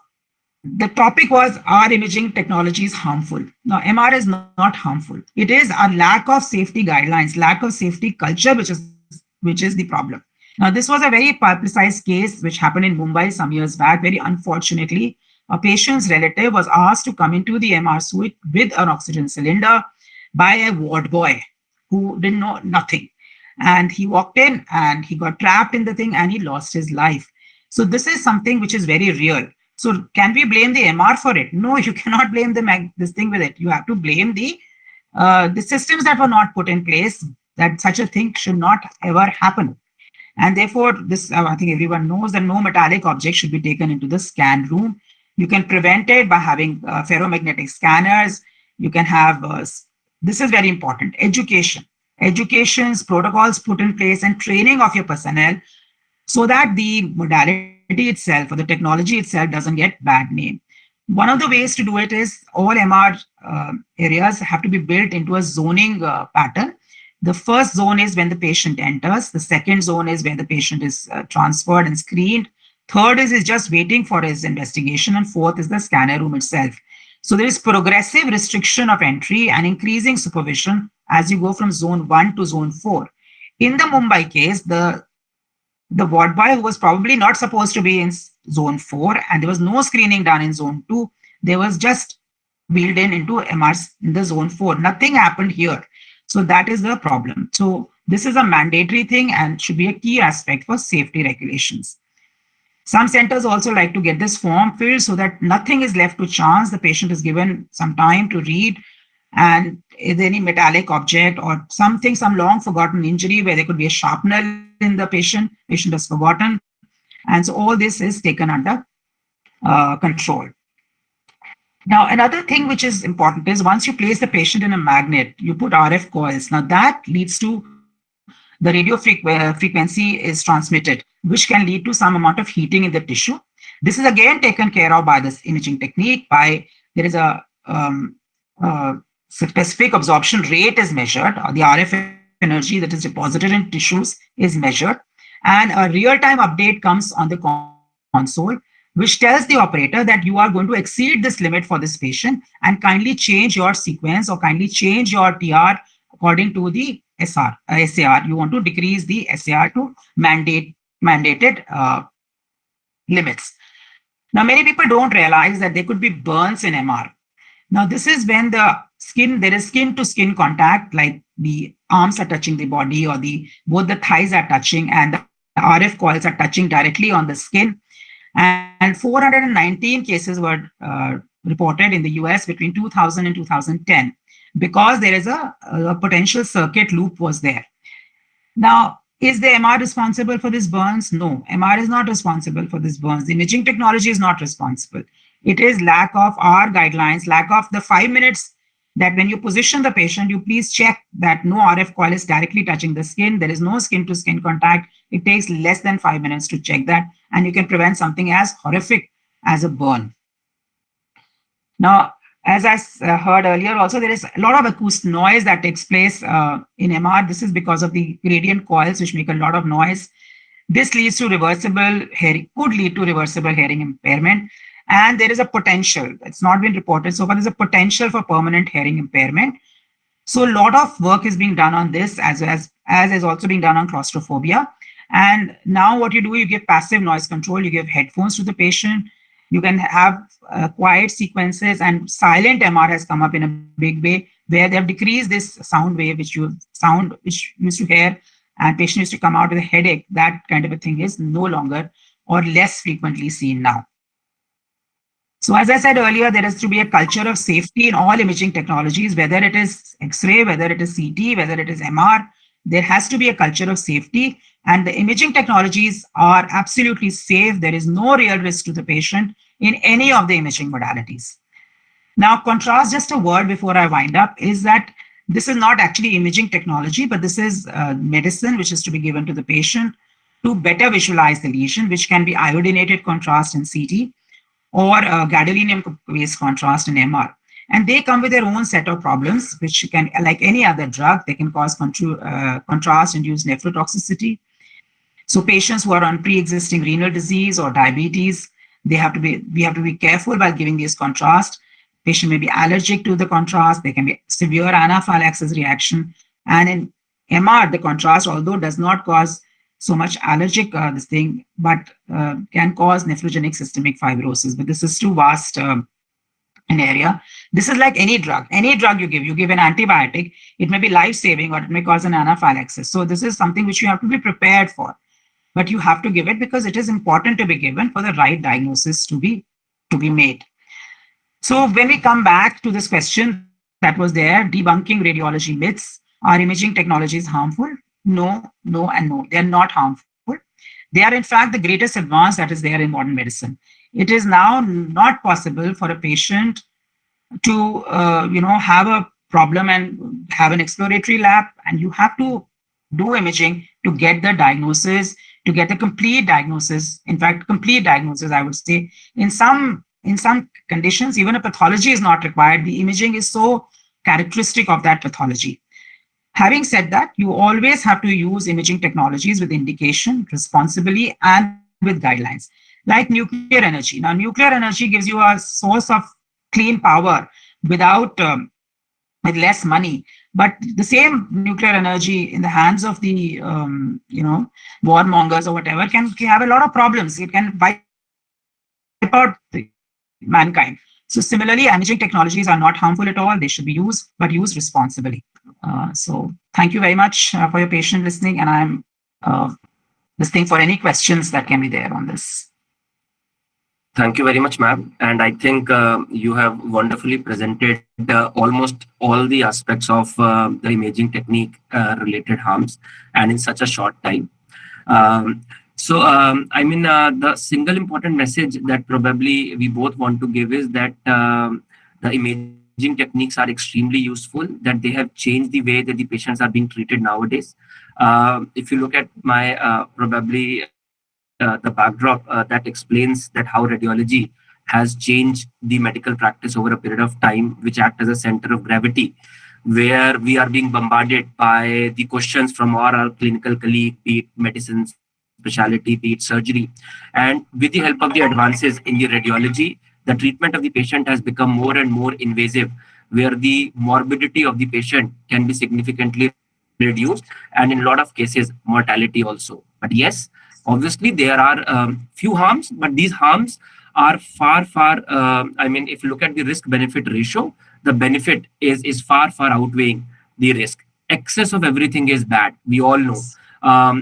the topic was, are imaging technologies harmful? Now, MR is not harmful. It is a lack of safety guidelines, lack of safety culture, which is the problem. Now, this was a very publicized case which happened in Mumbai some years back. Very unfortunately, a patient's relative was asked to come into the MR suite with an oxygen cylinder by a ward boy who didn't know nothing. And he walked in and he got trapped in the thing and he lost his life. So this is something which is very real. So can we blame the MR for it? No, you cannot blame this thing with it. You have to blame the systems that were not put in place, that such a thing should not ever happen. And therefore, this I think everyone knows that no metallic object should be taken into the scan room. You can prevent it by having ferromagnetic scanners. You can have, this is very important, educations, protocols put in place, and training of your personnel, so that the modality itself or the technology itself doesn't get bad name. One of the ways to do it is all MR areas have to be built into a zoning pattern. The first zone is when the patient enters. The second zone is where the patient is transferred and screened. Third is just waiting for his investigation. And fourth is the scanner room itself. So there is progressive restriction of entry and increasing supervision as you go from zone 1 to zone 4. In the Mumbai case, the ward boy who was probably not supposed to be in zone 4 and there was no screening done in zone 2, there was just wheeled into MRs in the zone 4. Nothing happened here. So that is the problem. So this is a mandatory thing and should be a key aspect for safety regulations. Some centers also like to get this form filled so that nothing is left to chance. The patient is given some time to read, and is there any metallic object or something, some long forgotten injury where there could be a sharpener in the patient has forgotten. And so all this is taken under control. Now, another thing which is important is once you place the patient in a magnet, you put RF coils. Now that leads to the radio frequency is transmitted, which can lead to some amount of heating in the tissue. This is again taken care of by this imaging technique. There is a specific absorption rate is measured, or the RF energy that is deposited in tissues is measured, and a real-time update comes on the console, which tells the operator that you are going to exceed this limit for this patient and kindly change your sequence or kindly change your TR according to the SAR. You want to decrease the SAR to mandated limits. Now, many people don't realize that there could be burns in MR. Now, this is when there is skin-to-skin contact, like the arms are touching the body or both the thighs are touching and the RF coils are touching directly on the skin. And 419 cases were reported in the US between 2000 and 2010 because there is a potential circuit loop was there. Now, is the MR responsible for these burns? No, MR is not responsible for these burns. The imaging technology is not responsible. It is lack of our guidelines, lack of the 5 minutes that when you position the patient, you please check that no RF coil is directly touching the skin. There is no skin-to-skin contact. It takes less than 5 minutes to check that, and you can prevent something as horrific as a burn. Now, as I heard earlier, also there is a lot of acoustic noise that takes place in MR. This is because of the gradient coils, which make a lot of noise. This leads to could lead to reversible hearing impairment. And there is a potential, it's not been reported so far, there's a potential for permanent hearing impairment. So a lot of work is being done on this as is also being done on claustrophobia. And now what you do, you give passive noise control, you give headphones to the patient, you can have quiet sequences, and silent MR has come up in a big way where they have decreased this sound wave, which you used to hear and patient used to come out with a headache. That kind of a thing is no longer or less frequently seen now. So as I said earlier, there has to be a culture of safety in all imaging technologies, whether it is X-ray, whether it is CT, whether it is MR, there has to be a culture of safety, and the imaging technologies are absolutely safe. There is no real risk to the patient in any of the imaging modalities. Now, contrast, just a word before I wind up, is that this is not actually imaging technology, but this is medicine which is to be given to the patient to better visualize the lesion, which can be iodinated contrast in CT, or gadolinium-based contrast in MR. And they come with their own set of problems, which can, like any other drug, they can cause contrast-induced nephrotoxicity. So patients who are on pre-existing renal disease or diabetes, we have to be careful while giving these contrast. Patient may be allergic to the contrast. There can be severe anaphylaxis reaction. And in MR, the contrast, although does not cause so much allergic but can cause nephrogenic systemic fibrosis. But this is too vast an area. This is like any drug. Any drug you give an antibiotic, it may be life-saving or it may cause an anaphylaxis. So this is something which you have to be prepared for. But you have to give it because it is important to be given for the right diagnosis to be made. So when we come back to this question that was there, debunking radiology myths, are imaging technologies harmful? No, no, and no. They are not harmful. They are, in fact, the greatest advance that is there in modern medicine. It is now not possible for a patient to, have a problem and have an exploratory lab, and you have to do imaging to get the diagnosis. to get a complete diagnosis. In fact, complete diagnosis, I would say. In some conditions, even a pathology is not required. The imaging is so characteristic of that pathology. Having said that, you always have to use imaging technologies with indication, responsibly, and with guidelines, like nuclear energy. Now, nuclear energy gives you a source of clean power without with less money. But the same nuclear energy in the hands of the warmongers or whatever can have a lot of problems. It can wipe out mankind. So similarly, imaging technologies are not harmful at all. They should be used, but used responsibly. So thank you very much for your patient listening, and I'm listening for any questions that can be there on this. Thank you very much, ma'am. And I think you have wonderfully presented almost all the aspects of the imaging technique related harms, and in such a short time. The single important message that probably we both want to give is that the imaging techniques are extremely useful, that they have changed the way that the patients are being treated nowadays. If you look at my the backdrop that explains that how radiology has changed the medical practice over a period of time, which act as a center of gravity, where we are being bombarded by the questions from our clinical colleague, be it medicine, specialty, be it surgery. And with the help of the advances in the radiology, the treatment of the patient has become more and more invasive, where the morbidity of the patient can be significantly reduced, and in a lot of cases, mortality also. But yes, obviously, there are few harms, but these harms are far, if you look at the risk-benefit ratio, the benefit is far, far outweighing the risk. Excess of everything is bad. We all know.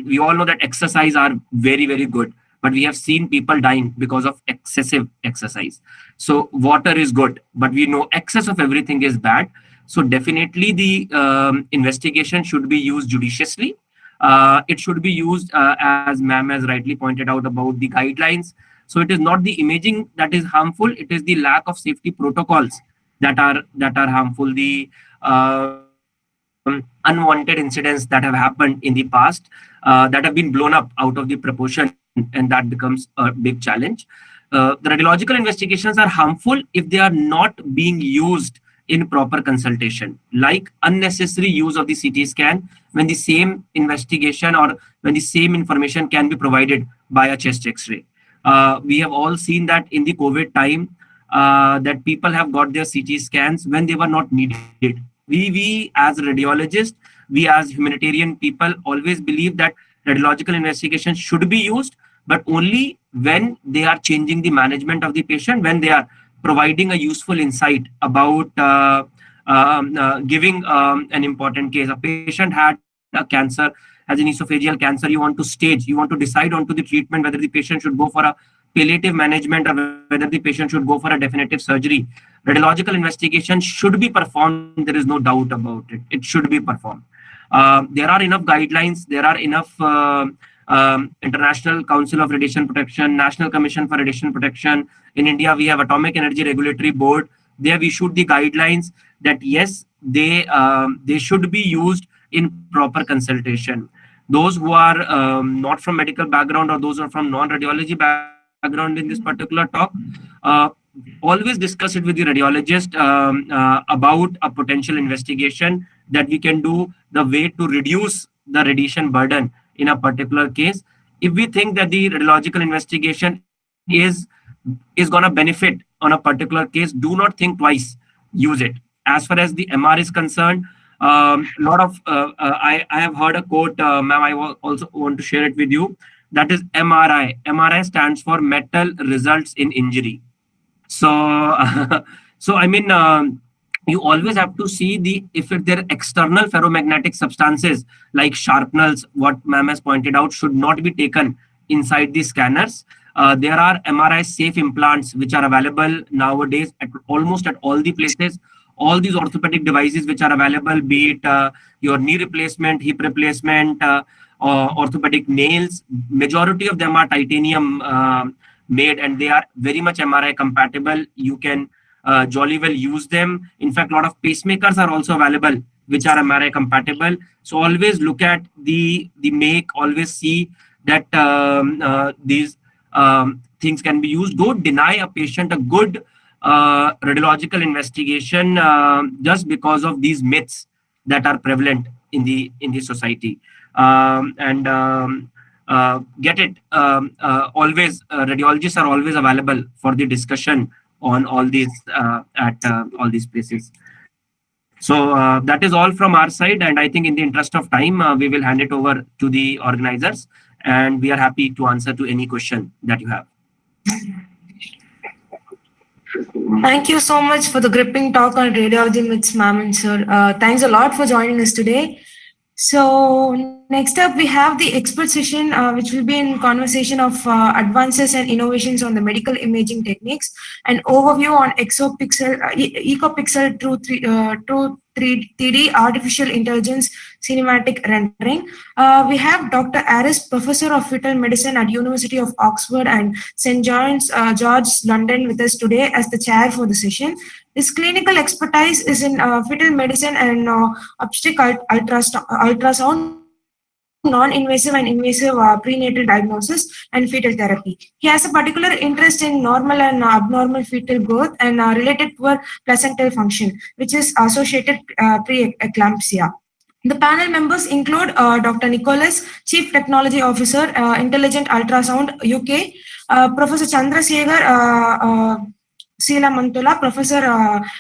We all know that exercise are very, very good, but we have seen people dying because of excessive exercise. So water is good, but we know excess of everything is bad. So definitely the investigation should be used judiciously. It should be used, as ma'am has rightly pointed out, about the guidelines. So it is not the imaging that is harmful, it is the lack of safety protocols that are harmful. The unwanted incidents that have happened in the past that have been blown up out of the proportion, and that becomes a big challenge. The radiological investigations are harmful if they are not being used in proper consultation, like unnecessary use of the CT scan when the same investigation or when the same information can be provided by a chest X-ray. We have all seen that in the COVID time, that people have got their CT scans when they were not needed. We as radiologists, we as humanitarian people always believe that radiological investigation should be used, but only when they are changing the management of the patient, when they are providing a useful insight about giving an important case. A patient had a cancer, has an esophageal cancer, you want to decide onto the treatment, whether the patient should go for a palliative management or whether the patient should go for a definitive surgery. Radiological investigation should be performed. There is no doubt about it. It should be performed. There are enough guidelines. There are enough International Council of Radiation Protection, National Commission for Radiation Protection. In India, we have Atomic Energy Regulatory Board. They have issued the guidelines that yes, they should be used in proper consultation. Those who are not from medical background or those who are from non-radiology background in this particular talk, always discuss it with the radiologist about a potential investigation that we can do, the way to reduce the radiation burden in a particular case. If we think that the radiological investigation is going to benefit on a particular case, do not think twice, use it. As far as the MR is concerned, I have heard a quote, ma'am, I also want to share it with you. That is MRI. MRI stands for metal results in injury. So, you always have to see if there are external ferromagnetic substances like sharpeners, what ma'am has pointed out, should not be taken inside the scanners. There are MRI safe implants which are available nowadays at almost at all the places. All these orthopedic devices which are available, be it your knee replacement, hip replacement, orthopedic nails, majority of them are titanium made, and they are very much MRI compatible. You can jolly well use them. In fact, a lot of pacemakers are also available which are MRI compatible. So always look at the make, always see that these things can be used. Don't deny a patient a good radiological investigation just because of these myths that are prevalent in the society. Get it. Always radiologists are always available for the discussion on all these at all these places. So that is all from our side, and I think in the interest of time, we will hand it over to the organizers, and we are happy to answer to any question that you have. Thank you so much for the gripping talk on radiology myths, ma'am and sir. Thanks a lot for joining us today. So next up, we have the expert session, which will be in conversation of advances and innovations on the medical imaging techniques, an overview on ecopixel True 3D artificial intelligence cinematic rendering. We have Dr. Aris, Professor of Fetal Medicine at University of Oxford and St. John's, George, London, with us today as the chair for the session. His clinical expertise is in fetal medicine and obstetric ultrasound, non-invasive and invasive prenatal diagnosis, and fetal therapy. He has a particular interest in normal and abnormal fetal growth and related poor placental function, which is associated preeclampsia. The panel members include Dr. Nicholas, Chief Technology Officer, Intelligent Ultrasound, UK, Professor Chandrasekhar Sila Mantula, Professor,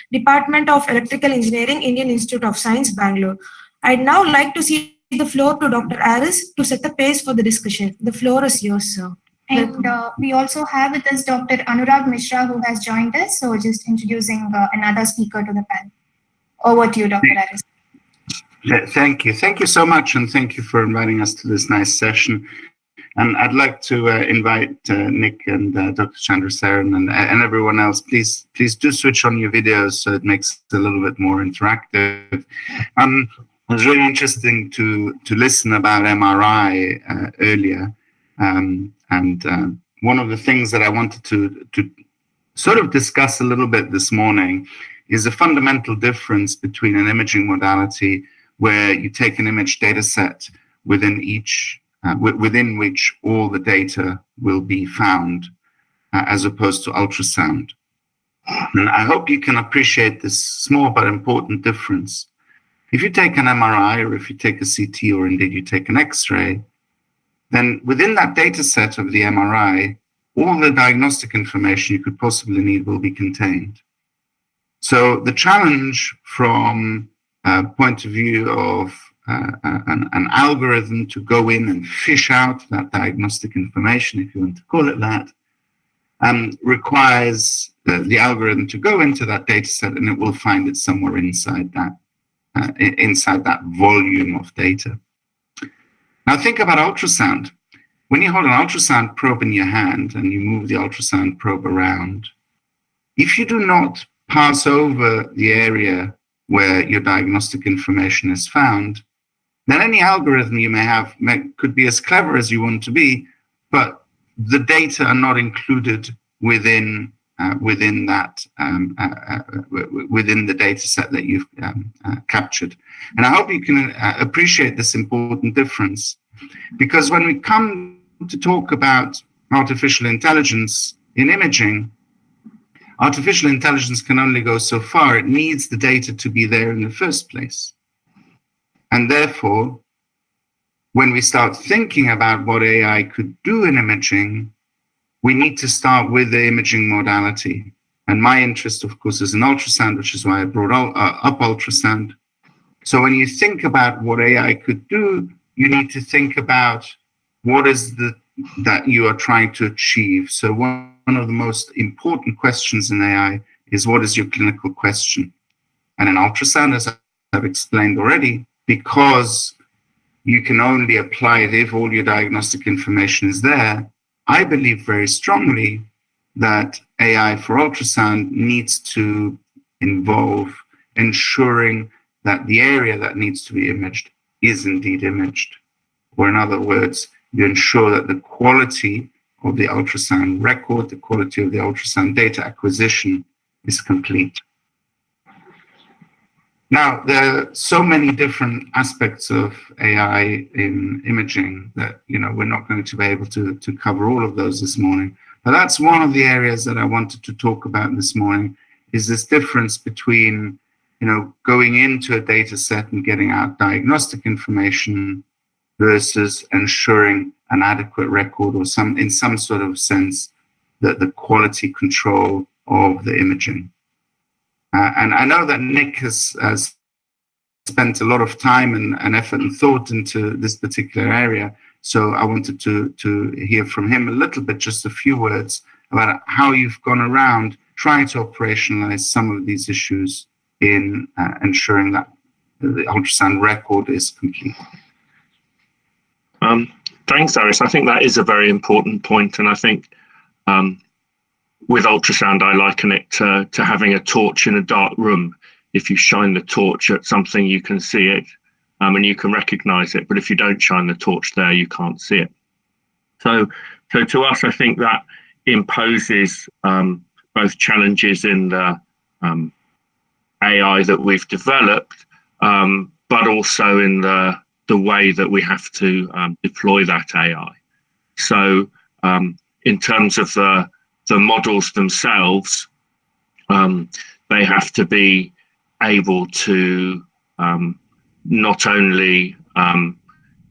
Department of Electrical Engineering, Indian Institute of Science, Bangalore. I'd now like to see the floor to Dr. Aris to set the pace for the discussion. The floor is yours, sir. And we also have with us Dr. Anurag Mishra, who has joined us. So just introducing another speaker to the panel. Over to you, Dr. Aris. Thank you. Thank you so much. And thank you for inviting us to this nice session. And I'd like to invite Nick and Dr. Chandrasekhar and everyone else. Please do switch on your videos so it makes it a little bit more interactive. It was really interesting to listen about MRI earlier. And one of the things that I wanted to sort of discuss a little bit this morning is a fundamental difference between an imaging modality where you take an image data set within which all the data will be found, as opposed to ultrasound. And I hope you can appreciate this small but important difference. If you take an MRI, or if you take a CT, or indeed you take an X-ray, then within that data set of the MRI, all the diagnostic information you could possibly need will be contained. So the challenge from a point of view of an algorithm to go in and fish out that diagnostic information, if you want to call it that, requires the algorithm to go into that data set, and it will find it somewhere inside that volume of data. Now think about ultrasound. When you hold an ultrasound probe in your hand and you move the ultrasound probe around, if you do not pass over the area where your diagnostic information is found, then any algorithm you may have could be as clever as you want to be, but the data are not included within the data set that you've captured. And I hope you can appreciate this important difference, because when we come to talk about artificial intelligence in imaging, artificial intelligence can only go so far. It needs the data to be there in the first place. And therefore, when we start thinking about what AI could do in imaging, we need to start with the imaging modality. And my interest, of course, is in ultrasound, which is why I brought up ultrasound. So when you think about what AI could do, you need to think about what is that you are trying to achieve. So one of the most important questions in AI is, what is your clinical question? And in ultrasound, as I've explained already, because you can only apply it if all your diagnostic information is there, I believe very strongly that AI for ultrasound needs to involve ensuring that the area that needs to be imaged is indeed imaged. Or in other words, you ensure that the quality of the ultrasound record, the quality of the ultrasound data acquisition is complete. Now, there are so many different aspects of AI in imaging that, we're not going to be able to cover all of those this morning. But that's one of the areas that I wanted to talk about this morning, is this difference between, going into a data set and getting out diagnostic information versus ensuring an adequate record, or in some sort of sense, that the quality control of the imaging. And I know that Nick has spent a lot of time and effort and thought into this particular area. So I wanted to hear from him a little bit, just a few words about how you've gone around trying to operationalize some of these issues in ensuring that the ultrasound record is complete. Thanks, Aris. I think that is a very important point. And I think with ultrasound, I liken it to having a torch in a dark room. If you shine the torch at something, you can see it and you can recognize it. But if you don't shine the torch there, you can't see it. So to us, I think that imposes both challenges in the AI that we've developed, but also in the way that we have to deploy that AI. So in terms of the models themselves, they have to be able to not only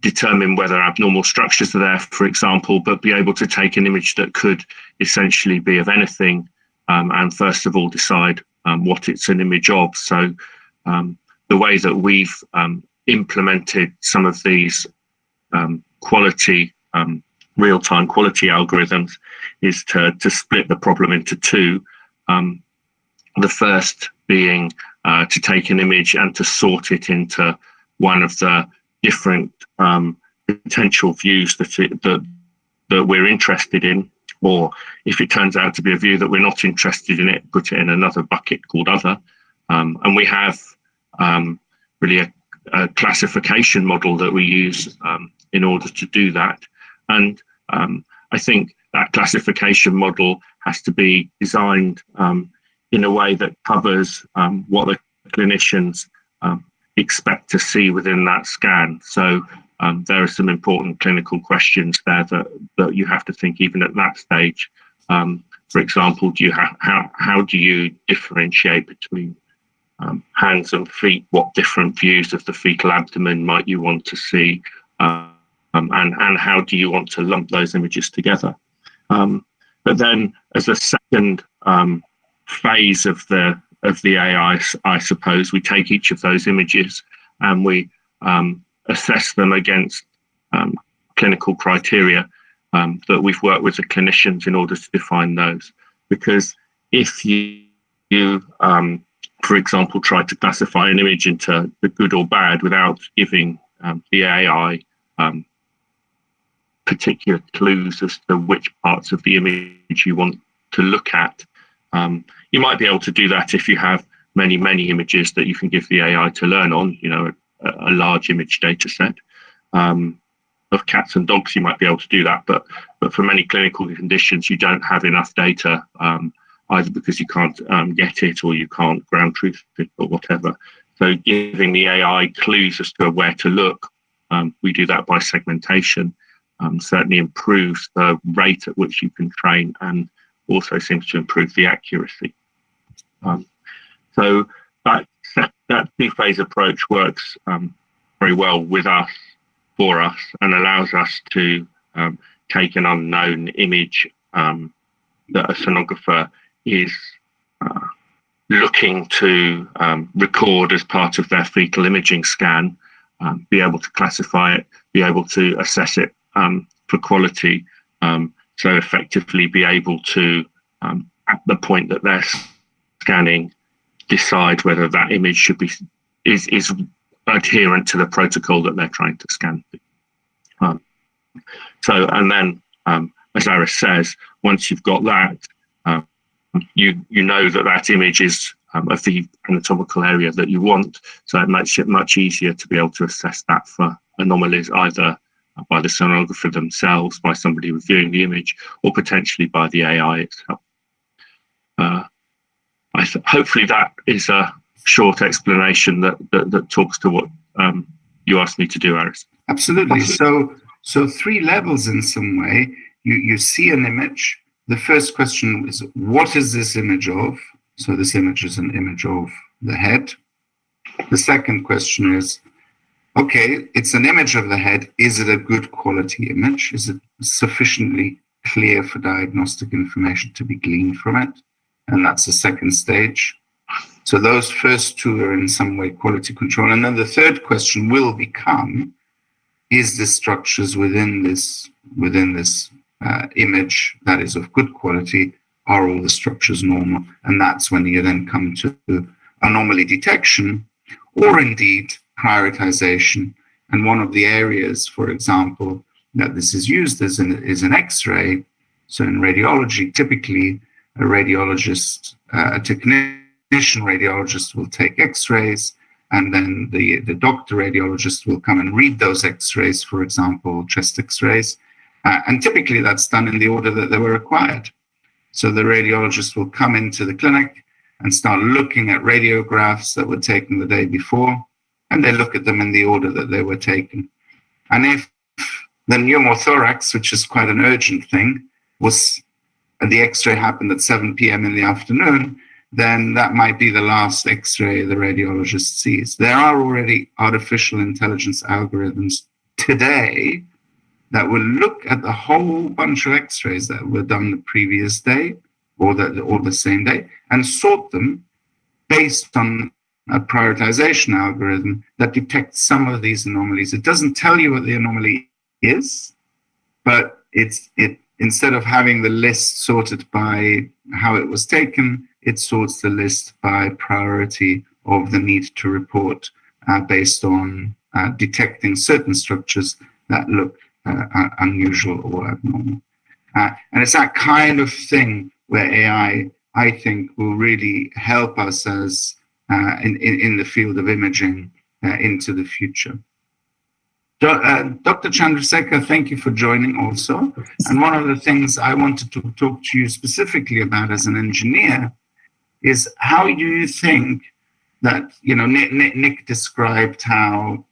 determine whether abnormal structures are there, for example, but be able to take an image that could essentially be of anything and first of all decide what it's an image of. So the way that we've implemented some of these quality real-time quality algorithms is to split the problem into two. The first being to take an image and to sort it into one of the different potential views that we're interested in, or if it turns out to be a view that we're not interested in it, put it in another bucket called other. And we have really a classification model that we use in order to do that. And I think that classification model has to be designed in a way that covers what the clinicians expect to see within that scan. So there are some important clinical questions there that you have to think even at that stage. For example, how do you differentiate between hands and feet? What different views of the fetal abdomen might you want to see? And how do you want to lump those images together? But then as a second phase of the AI, I suppose, we take each of those images and we assess them against clinical criteria that we've worked with the clinicians in order to define those. Because if you for example, try to classify an image into the good or bad without giving the AI particular clues as to which parts of the image you want to look at, you might be able to do that if you have many images that you can give the AI to learn on, a large image data set. Of cats and dogs, you might be able to do that, but for many clinical conditions, you don't have enough data, either because you can't get it or you can't ground truth it or whatever. So giving the AI clues as to where to look, we do that by segmentation, certainly improves the rate at which you can train and also seems to improve the accuracy. So that two-phase approach works very well with us, for us, and allows us to take an unknown image that a sonographer is looking to record as part of their fetal imaging scan, be able to classify it, be able to assess it for quality, so effectively be able to, at the point that they're scanning, decide whether that image should be is adherent to the protocol that they're trying to scan. So, and then, as Aris says, once you've got that, you know that image is of the anatomical area that you want, so it makes it much easier to be able to assess that for anomalies, either by the sonographer themselves, by somebody reviewing the image, or potentially by the AI itself. Hopefully that is a short explanation that talks to what you asked me to do, Aris. Absolutely. So three levels in some way. You see an image. The first question is, what is this image of? So this image is an image of the head. The second question is, okay, it's an image of the head. Is it a good quality image? Is it sufficiently clear for diagnostic information to be gleaned from it? And that's the second stage. So those first two are in some way quality control. And then the third question will become, is the structures within this image that is of good quality, are all the structures normal? And that's when you then come to anomaly detection, or indeed prioritization. And one of the areas, for example, that this is used is an X-ray. So in radiology, typically a radiologist, a technician radiologist will take X-rays, and then the doctor radiologist will come and read those X-rays, for example, chest X-rays. And typically that's done in the order that they were required. So the radiologist will come into the clinic and start looking at radiographs that were taken the day before, and they look at them in the order that they were taken. And if the pneumothorax, which is quite an urgent thing, the X-ray happened at 7 p.m. in the afternoon, then that might be the last X-ray the radiologist sees. There are already artificial intelligence algorithms today that will look at the whole bunch of X-rays that were done the previous day or the same day and sort them based on a prioritization algorithm that detects some of these anomalies. It doesn't tell you what the anomaly is, but instead of having the list sorted by how it was taken, it sorts the list by priority of the need to report based on detecting certain structures that look unusual or abnormal. And it's that kind of thing where AI, I think, will really help us as in the field of imaging into the future. Dr. Chandrasekhar, thank you for joining also. And one of the things I wanted to talk to you specifically about as an engineer is how do you think that, Nick described how,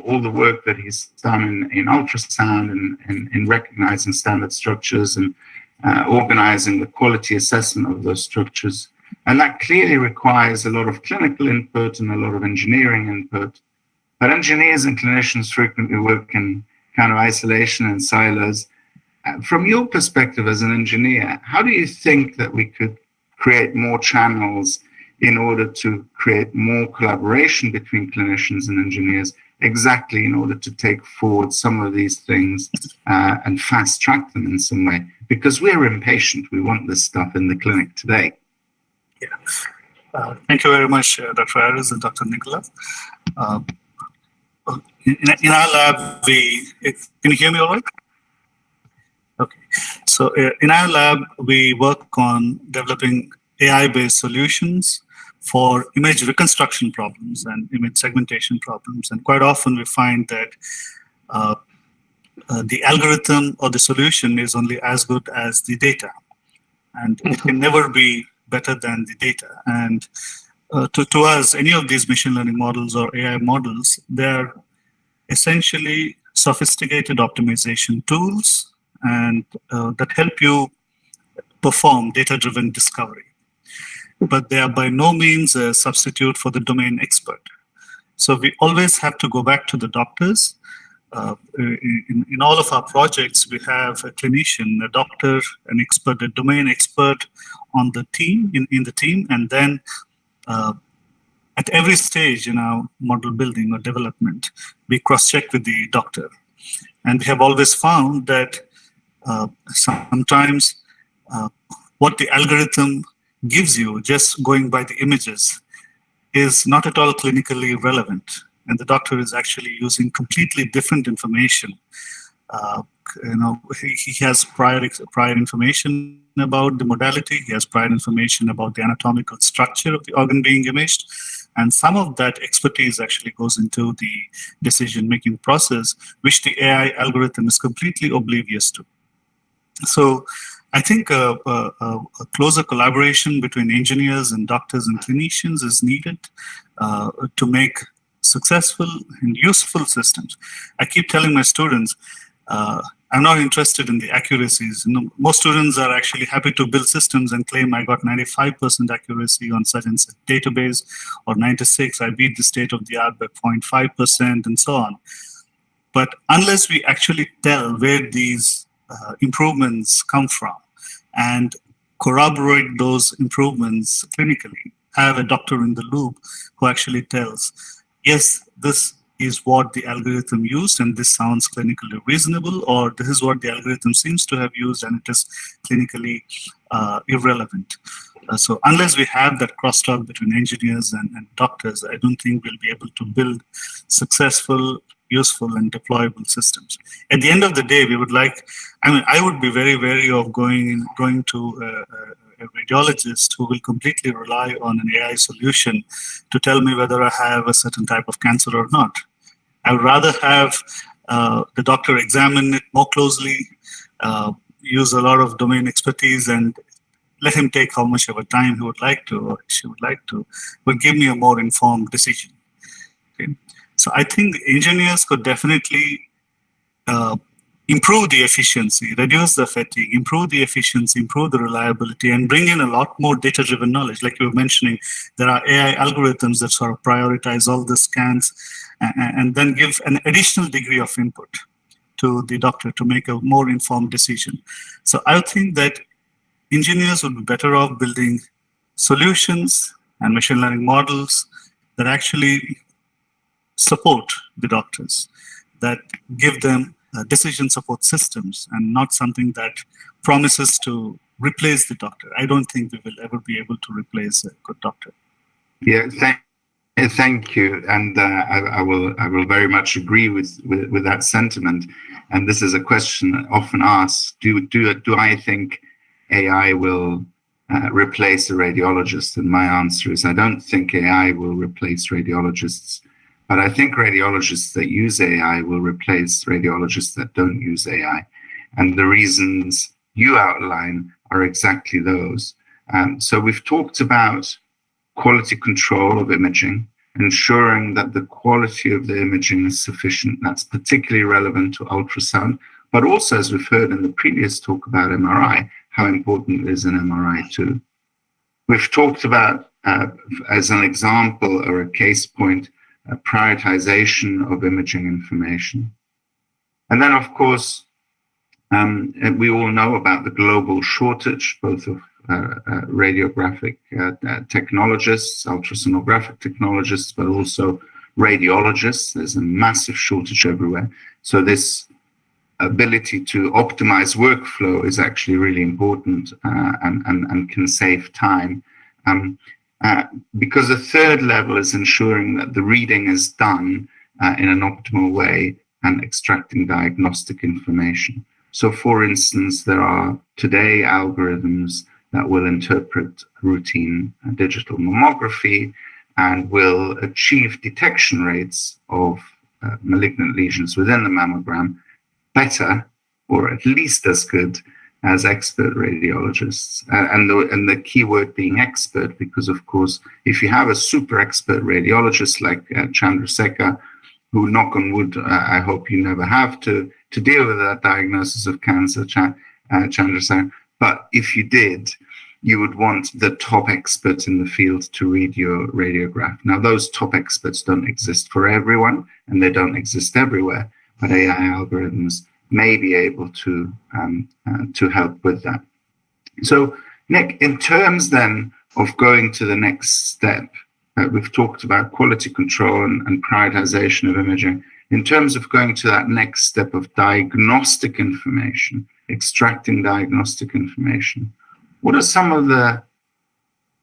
all the work that he's done in ultrasound and in recognizing standard structures and organizing the quality assessment of those structures. And that clearly requires a lot of clinical input and a lot of engineering input. But engineers and clinicians frequently work in kind of isolation and silos. From your perspective as an engineer, how do you think that we could create more channels in order to create more collaboration between clinicians and engineers, exactly in order to take forward some of these things and fast track them in some way? Because we're impatient. We want this stuff in the clinic today. Yeah. Thank you very much, Dr. Aris and Dr. Nicholas. In our lab, can you hear me all right? Okay. So in our lab, we work on developing AI-based solutions for image reconstruction problems and image segmentation problems. And quite often we find that the algorithm or the solution is only as good as the data. And it can never be better than the data. And to us, any of these machine learning models or AI models, they're essentially sophisticated optimization tools and that help you perform data-driven discovery. But they are by no means a substitute for the domain expert. So we always have to go back to the doctors. In all of our projects, we have a clinician, a doctor, an expert, a domain expert on the team, in the team, and then at every stage in our model building or development, we cross-check with the doctor. And we have always found that sometimes what the algorithm gives you, just going by the images, is not at all clinically relevant. And the doctor is actually using completely different information. He has prior information about the modality. He has prior information about the anatomical structure of the organ being imaged. And some of that expertise actually goes into the decision-making process, which the AI algorithm is completely oblivious to. So I think a closer collaboration between engineers and doctors and clinicians is needed to make successful and useful systems. I keep telling my students, I'm not interested in the accuracies. Most students are actually happy to build systems and claim I got 95% accuracy on such and such database, or 96, I beat the state of the art by 0.5%, and so on. But unless we actually tell where these improvements come from and corroborate those improvements clinically, have a doctor in the loop who actually tells, yes, this is what the algorithm used and this sounds clinically reasonable, or this is what the algorithm seems to have used and it is clinically irrelevant. So unless we have that crosstalk between engineers and doctors, I don't think we'll be able to build successful, useful, and deployable systems. At the end of the day, we would like, I would be very wary of going to a radiologist who will completely rely on an AI solution to tell me whether I have a certain type of cancer or not. I would rather have the doctor examine it more closely, use a lot of domain expertise, and let him take how much of a time he would like to or she would like to, but give me a more informed decision. Okay? So I think engineers could definitely improve the efficiency, reduce the fatigue, improve the efficiency, improve the reliability, and bring in a lot more data-driven knowledge. Like you were mentioning, there are AI algorithms that sort of prioritize all the scans and then give an additional degree of input to the doctor to make a more informed decision. So I think that engineers would be better off building solutions and machine learning models that actually support the doctors, that give them decision support systems, and not something that promises to replace the doctor. I don't think we will ever be able to replace a good doctor. Yeah, thank you, and I will very much agree with that sentiment. And this is a question often asked: Do I think AI will replace a radiologist? And my answer is I don't think AI will replace radiologists. But I think radiologists that use AI will replace radiologists that don't use AI. And the reasons you outline are exactly those. So we've talked about quality control of imaging, ensuring that the quality of the imaging is sufficient. That's particularly relevant to ultrasound, but also, as we've heard in the previous talk about MRI, how important is an MRI too. We've talked about, as an example or a case point, a prioritization of imaging information. And then, of course, we all know about the global shortage, both of radiographic technologists, ultrasonographic technologists, but also radiologists. There's a massive shortage everywhere. So this ability to optimize workflow is actually really important and can save time. Because the third level is ensuring that the reading is done in an optimal way and extracting diagnostic information. So, for instance, there are today algorithms that will interpret routine digital mammography and will achieve detection rates of malignant lesions within the mammogram better, or at least as good, as expert radiologists. And the key word being expert, because of course, if you have a super expert radiologist like Chandrasekhar, who, knock on wood, I hope you never have to deal with that diagnosis of cancer, Chandrasekhar, but if you did, you would want the top experts in the field to read your radiograph. Now, those top experts don't exist for everyone, and they don't exist everywhere, but AI algorithms may be able to help with that. So, Nick, in terms then of going to the next step, we've talked about quality control and prioritization of imaging. In terms of going to that next step of diagnostic information, extracting diagnostic information, what are some of a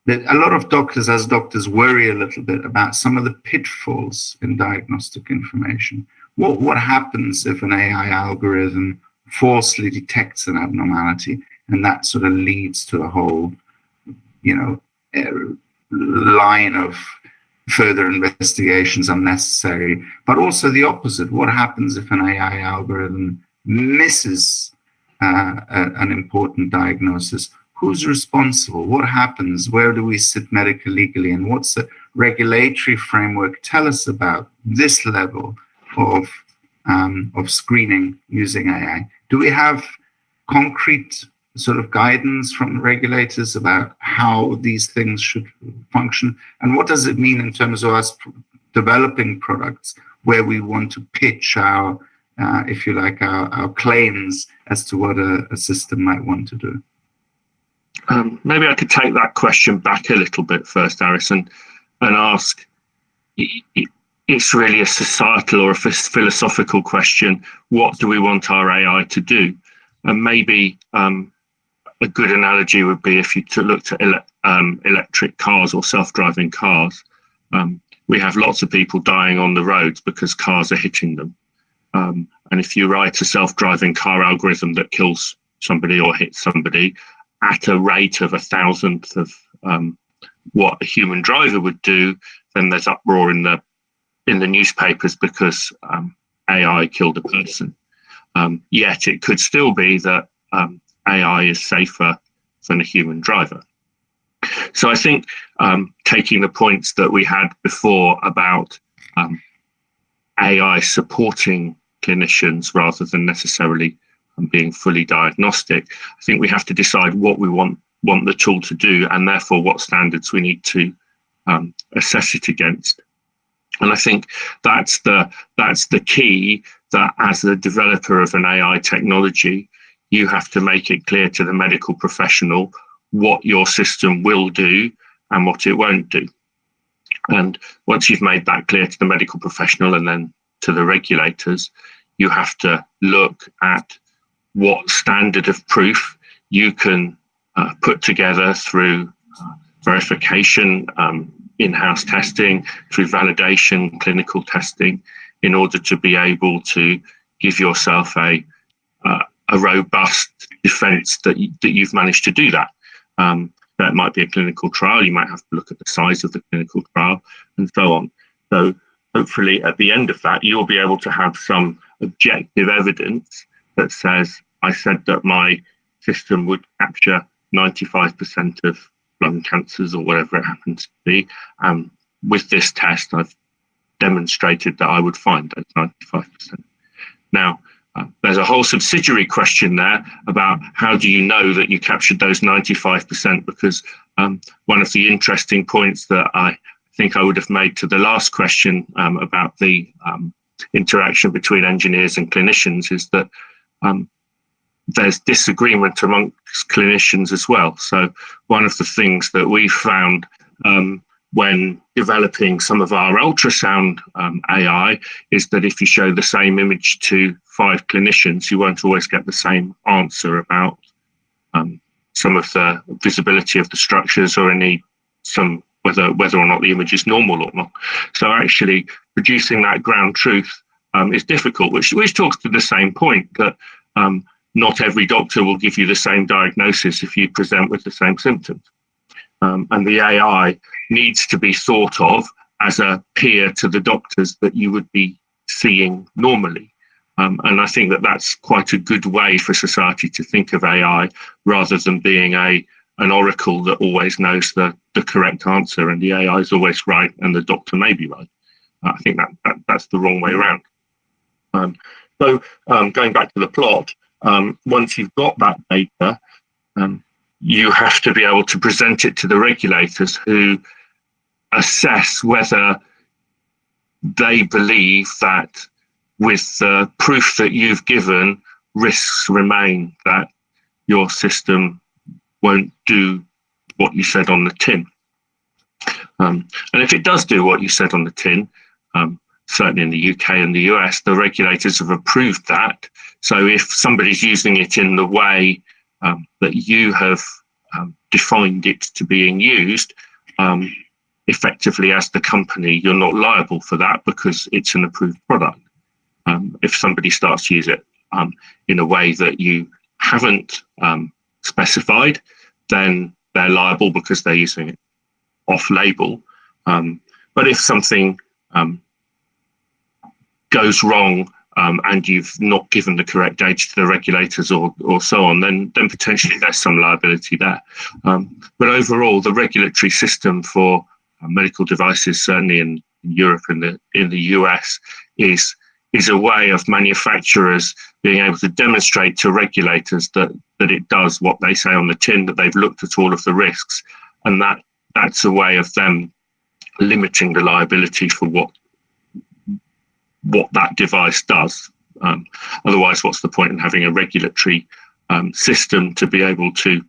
lot of doctors, as doctors, worry a little bit about some of the pitfalls in diagnostic information. What happens if an AI algorithm falsely detects an abnormality, and that sort of leads to a whole, line of further investigations unnecessary, but also the opposite. What happens if an AI algorithm misses an important diagnosis, who's responsible? What happens? Where do we sit medically, legally? And what's the regulatory framework tell us about this level of screening using AI? Do we have concrete sort of guidance from regulators about how these things should function? And what does it mean in terms of us developing products where we want to pitch our, if you like, our claims as to what a system might want to do? Maybe I could take that question back a little bit first, Harrison, and ask, it's really a societal or a philosophical question. What do we want our AI to do? And maybe a good analogy would be if you looked at electric cars or self-driving cars. We have lots of people dying on the roads because cars are hitting them. And if you write a self-driving car algorithm that kills somebody or hits somebody at a rate of 1,000th of what a human driver would do, then there's uproar in the newspapers because AI killed a person. Yet it could still be that AI is safer than a human driver. So I think taking the points that we had before about AI supporting clinicians rather than necessarily being fully diagnostic, I think we have to decide what we want the tool to do, and therefore what standards we need to assess it against. And I think that's the key, that as a developer of an AI technology, you have to make it clear to the medical professional what your system will do and what it won't do. And once you've made that clear to the medical professional and then to the regulators, you have to look at what standard of proof you can put together through verification, in-house testing, through validation, clinical testing, in order to be able to give yourself a robust defense that you've managed to do that. That might be a clinical trial. You might have to look at the size of the clinical trial and so on. So hopefully at the end of that, you'll be able to have some objective evidence that says, I said that my system would capture 95% of lung cancers or whatever it happens to be. With this test, I've demonstrated that I would find those 95%. Now, there's a whole subsidiary question there about how do you know that you captured those 95%? Because one of the interesting points that I think I would have made to the last question about the interaction between engineers and clinicians is that there's disagreement amongst clinicians as well. So one of the things that we found when developing some of our ultrasound AI is that if you show the same image to 5 clinicians, you won't always get the same answer about some of the visibility of the structures or whether or not the image is normal or not. So actually producing that ground truth is difficult, which talks to the same point that not every doctor will give you the same diagnosis if you present with the same symptoms. And the AI needs to be thought of as a peer to the doctors that you would be seeing normally. And I think that that's quite a good way for society to think of AI, rather than being an oracle that always knows the correct answer and the AI is always right and the doctor may be right. I think that's the wrong way around. So going back to the plot, once you've got that data, you have to be able to present it to the regulators, who assess whether they believe that with the proof that you've given, risks remain that your system won't do what you said on the tin. And if it does do what you said on the tin, certainly in the UK and the US, the regulators have approved that. So if somebody's using it in the way that you have defined it to being used, effectively as the company, you're not liable for that because it's an approved product. If somebody starts to use it in a way that you haven't specified, then they're liable because they're using it off-label. But if something goes wrong and you've not given the correct data to the regulators or so on, then potentially there's some liability there. But overall, the regulatory system for medical devices, certainly in Europe and in the US, is a way of manufacturers being able to demonstrate to regulators that it does what they say on the tin, that they've looked at all of the risks, and that's a way of them limiting the liability for what that device does. Otherwise, what's the point in having a regulatory system to be able to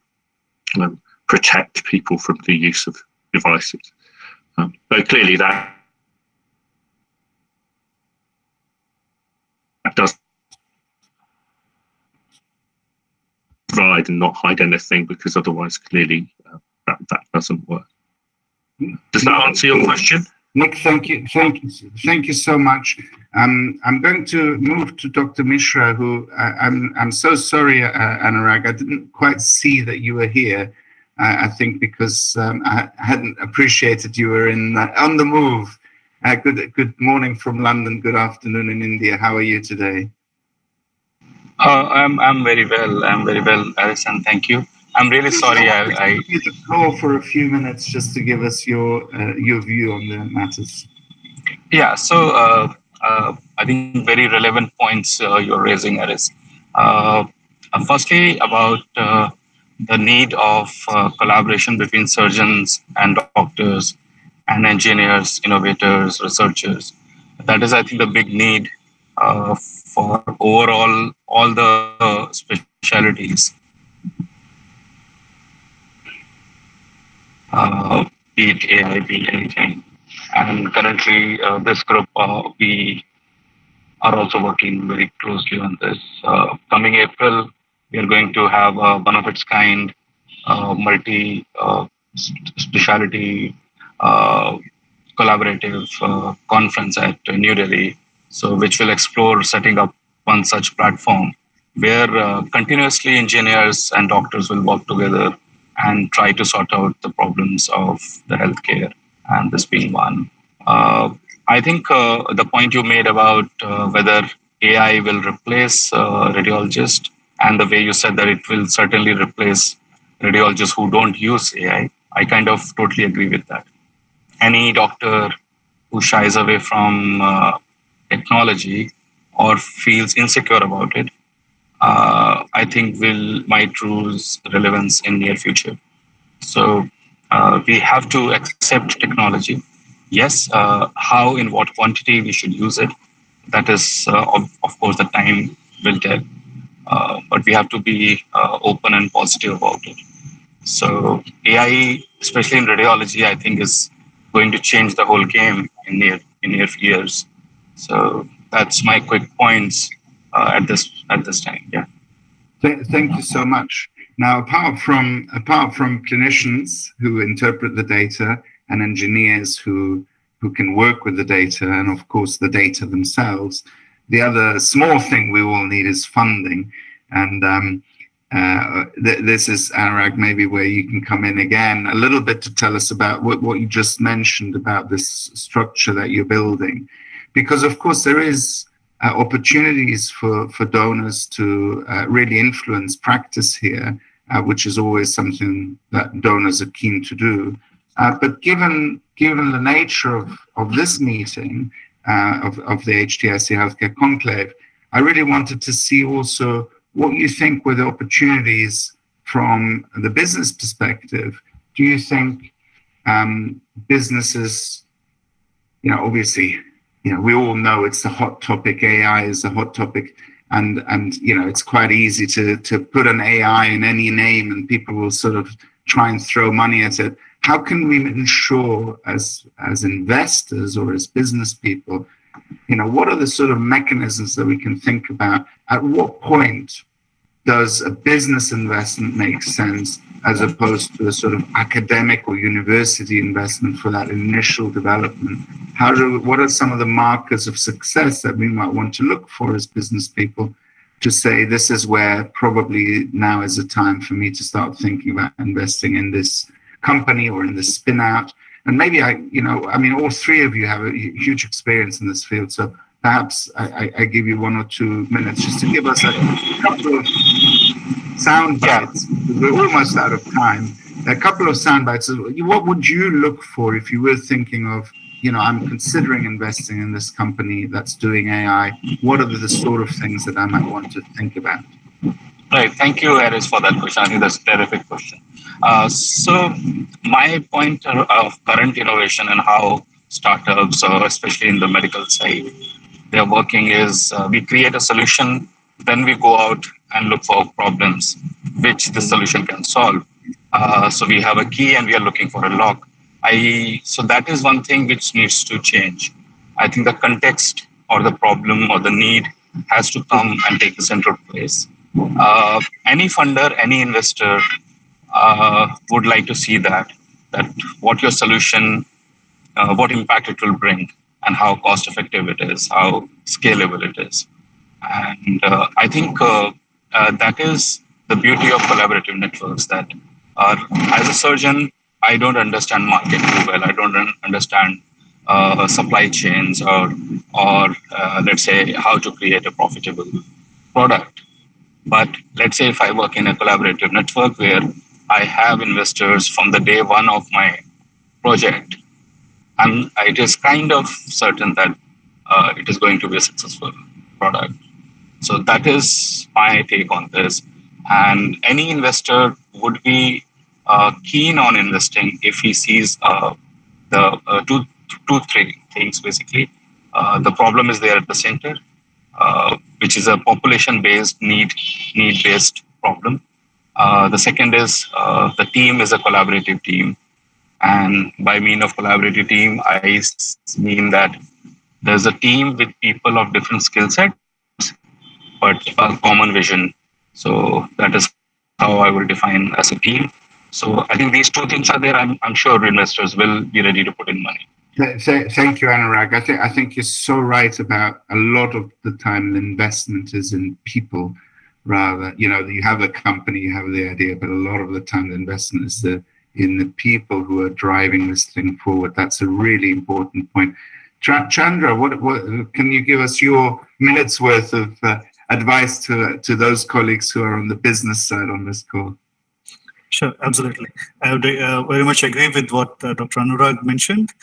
protect people from the use of devices? But clearly that does provide and not hide anything, because otherwise clearly that doesn't work. Does that answer your question? Nick, thank you so much. I'm going to move to Dr. Mishra, who I'm so sorry, Anurag, I didn't quite see that you were here. I think because I hadn't appreciated you were on the move. Good morning from London. Good afternoon in India. How are you today? I'm very well. I'm very well, Alison. Thank you. I'm really sorry. I give you the floor for a few minutes just to give us your view on the matters. Yeah. So I think very relevant points you're raising, Aris. Firstly, about the need of collaboration between surgeons and doctors and engineers, innovators, researchers. That is, I think, the big need for overall all the specialties. Be it AI, be it anything. And currently, this group, we are also working very closely on this. Coming April, we are going to have one of its kind multi-specialty collaborative conference at New Delhi, so which will explore setting up one such platform where continuously engineers and doctors will work together and try to sort out the problems of the healthcare, and this being one. I think the point you made about whether AI will replace radiologists, and the way you said that it will certainly replace radiologists who don't use AI, I kind of totally agree with that. Any doctor who shies away from technology or feels insecure about it, I think might lose relevance in near future. So we have to accept technology. Yes, how, in what quantity we should use it, that is, of course, the time will tell. But we have to be open and positive about it. So AI, especially in radiology, I think is going to change the whole game in near years. So that's my quick points at this time. Yeah. Thank you so much. Now, apart from clinicians who interpret the data and engineers who can work with the data, and of course the data themselves, the other small thing we all need is funding. And this is, Anurag, maybe where you can come in again a little bit to tell us about what you just mentioned about this structure that you're building. Because of course there is opportunities for donors to really influence practice here, which is always something that donors are keen to do. But given the nature of this meeting, of the HTIC Healthcare Conclave, I really wanted to see also what you think were the opportunities from the business perspective. Do you think businesses, obviously, we all know it's a hot topic. AI is a hot topic, and it's quite easy to put an AI in any name, and people will sort of try and throw money at it. How can we ensure, as investors or as business people, what are the sort of mechanisms that we can think about? At what point does a business investment make sense as opposed to a sort of academic or university investment for that initial development? What are some of the markers of success that we might want to look for as business people to say, this is where probably now is the time for me to start thinking about investing in this company or in this spin out? And maybe all three of you have a huge experience in this field. So perhaps I give you 1 or 2 minutes just to give us a couple of sound bites. We're almost out of time. A couple of sound bites. What would you look for if you were thinking of, I'm considering investing in this company that's doing AI? What are the sort of things that I might want to think about? Right. Thank you, Aris, for that question. I think that's a terrific question. So my point of current innovation and how startups, especially in the medical side, they're working is we create a solution, then we go out and look for problems which the solution can solve. So we have a key and we are looking for a lock. So that is one thing which needs to change. I think the context or the problem or the need has to come and take the central place. Any funder, any investor would like to see that what your solution, what impact it will bring, and how cost effective it is, how scalable it is. And I think that is the beauty of collaborative networks, that as a surgeon, I don't understand market too well. I don't understand supply chains or let's say how to create a profitable product. But let's say if I work in a collaborative network where I have investors from the day one of my project, and it is kind of certain that it is going to be a successful product. So that is my take on this. And any investor would be keen on investing if he sees the three things basically. The problem is there at the center, which is a population-based, need-based problem. The second is the team is a collaborative team. And by mean of collaborative team, I mean that there's a team with people of different skill sets, but a common vision. So that is how I will define as a team. So I think these two things are there. I'm sure investors will be ready to put in money. Thank you, Anurag. I think you're so right about a lot of the time the investment is in people rather. You have a company, you have the idea, but a lot of the time the investment is in the people who are driving this thing forward. That's a really important point. Chandra, what can you give us your minutes worth of advice to those colleagues who are on the business side on this call? Sure, absolutely. I would very much agree with what Dr. Anurag mentioned.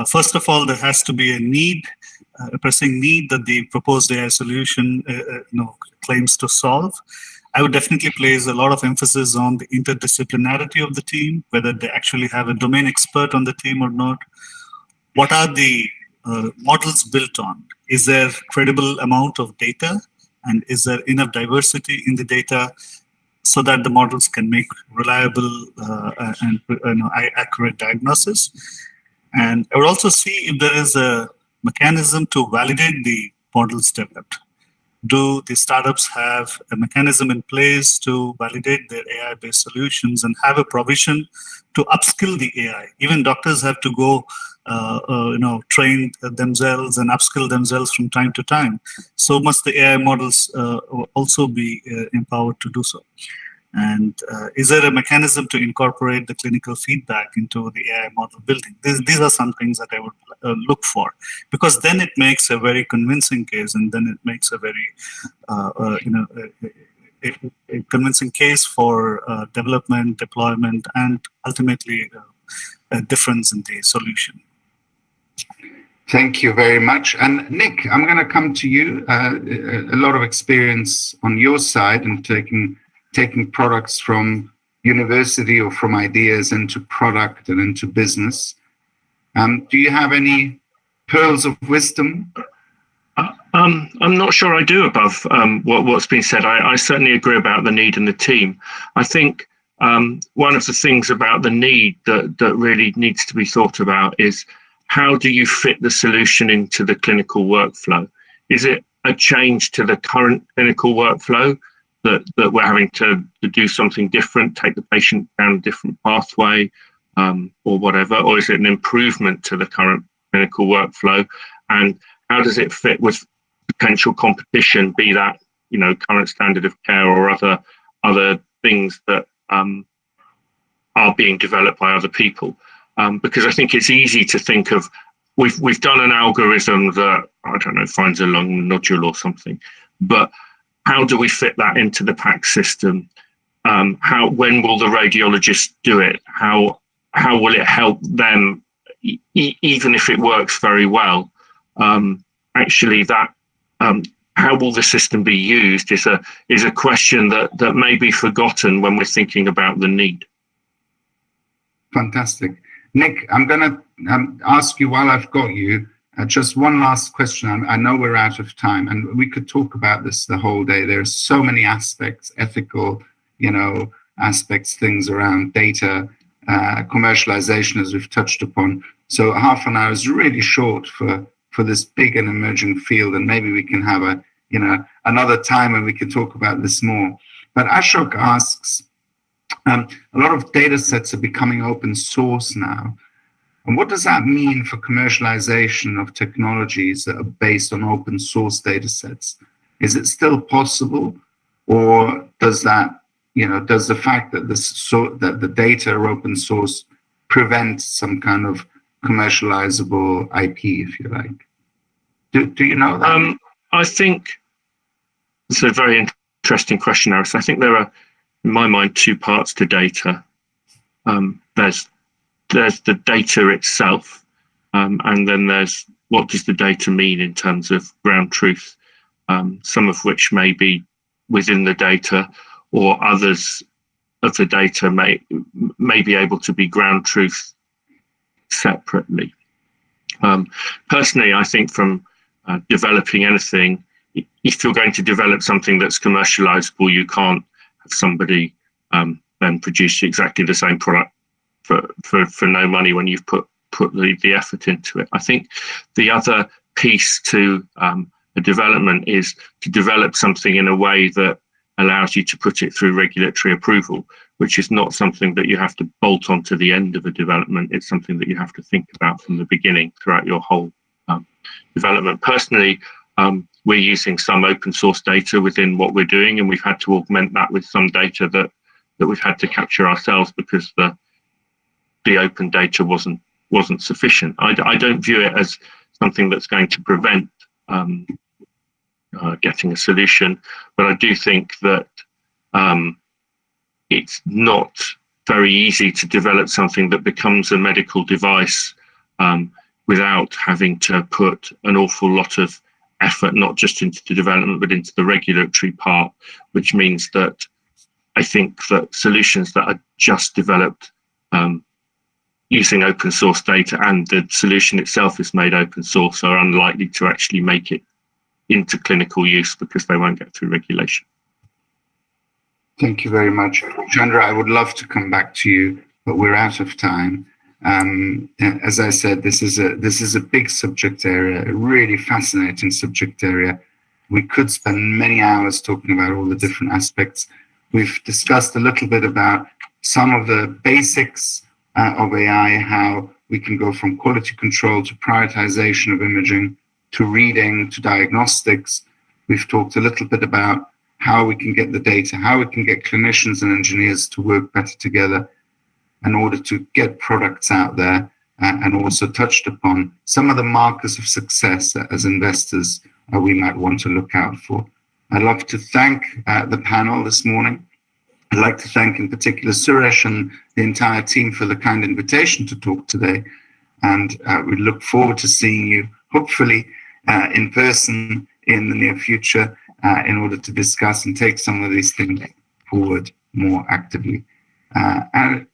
First of all, there has to be a need, a pressing need that the proposed AI solution claims to solve. I would definitely place a lot of emphasis on the interdisciplinarity of the team, whether they actually have a domain expert on the team or not. What are the models built on? Is there credible amount of data? And is there enough diversity in the data so that the models can make reliable and accurate diagnosis? And I would also see if there is a mechanism to validate the models developed. Do the startups have a mechanism in place to validate their AI-based solutions and have a provision to upskill the AI? Even doctors have to go, train themselves and upskill themselves from time to time. So must the AI models also be empowered to do so. And is there a mechanism to incorporate the clinical feedback into the AI model building? These are some things that I would look for, because then it makes a very convincing case, and then it makes a very, a convincing case for development, deployment, and ultimately a difference in the solution. Thank you very much. And Nick, I'm going to come to you. A lot of experience on your side in taking products from university or from ideas into product and into business. Do you have any pearls of wisdom? I'm not sure I do above what's been said. I certainly agree about the need and the team. I think one of the things about the need that really needs to be thought about is how do you fit the solution into the clinical workflow? Is it a change to the current clinical workflow that we're having to do something different, take the patient down a different pathway or whatever? Or is it an improvement to the current clinical workflow? And how does it fit with potential competition, be that, current standard of care or other things that are being developed by other people? Because I think it's easy to think of we've done an algorithm that, I don't know, finds a lung nodule or something, but how do we fit that into the PACS system? When will the radiologist do it? How will it help them, even if it works very well? Actually, that how will the system be used is a question that may be forgotten when we're thinking about the need. Fantastic. Nick, I'm going to ask you while I've got you, just one last question. I know we're out of time, and we could talk about this the whole day. There are so many aspects, ethical, aspects, things around data, commercialization, as we've touched upon. So half an hour is really short for this big and emerging field, and maybe we can have another time when we can talk about this more. But Ashok asks, a lot of data sets are becoming open source now. And what does that mean for commercialization of technologies that are based on open source data sets? Is it still possible, or does that, does the fact that that the data are open source prevent some kind of commercializable IP, if you like? Do you know that? I think it's a very interesting question, Aris. I think there are, in my mind, two parts to data. There's the data itself, and then there's what does the data mean in terms of ground truth, some of which may be within the data, or others of the data may be able to be ground truth separately. Personally, I think from developing anything, if you're going to develop something that's commercializable, you can't have somebody then produce exactly the same product for no money when you've put the effort into it. I think the other piece to a development is to develop something in a way that allows you to put it through regulatory approval, which is not something that you have to bolt onto the end of a development. It's something that you have to think about from the beginning throughout your whole development. Personally, we're using some open source data within what we're doing, and we've had to augment that with some data that we've had to capture ourselves because the open data wasn't sufficient. I don't view it as something that's going to prevent getting a solution, but I do think that it's not very easy to develop something that becomes a medical device without having to put an awful lot of effort, not just into the development, but into the regulatory part, which means that I think that solutions that are just developed using open source data and the solution itself is made open source are unlikely to actually make it into clinical use because they won't get through regulation. Thank you very much. Chandra, I would love to come back to you, but we're out of time. As I said, this is a big subject area, a really fascinating subject area. We could spend many hours talking about all the different aspects. We've discussed a little bit about some of the basics of AI, how we can go from quality control to prioritization of imaging, to reading, to diagnostics. We've talked a little bit about how we can get the data, how we can get clinicians and engineers to work better together in order to get products out there, and also touched upon some of the markers of success as investors we might want to look out for. I'd love to thank the panel this morning. I'd like to thank in particular Suresh and the entire team for the kind invitation to talk today. And we look forward to seeing you, hopefully in person in the near future, in order to discuss and take some of these things forward more actively. And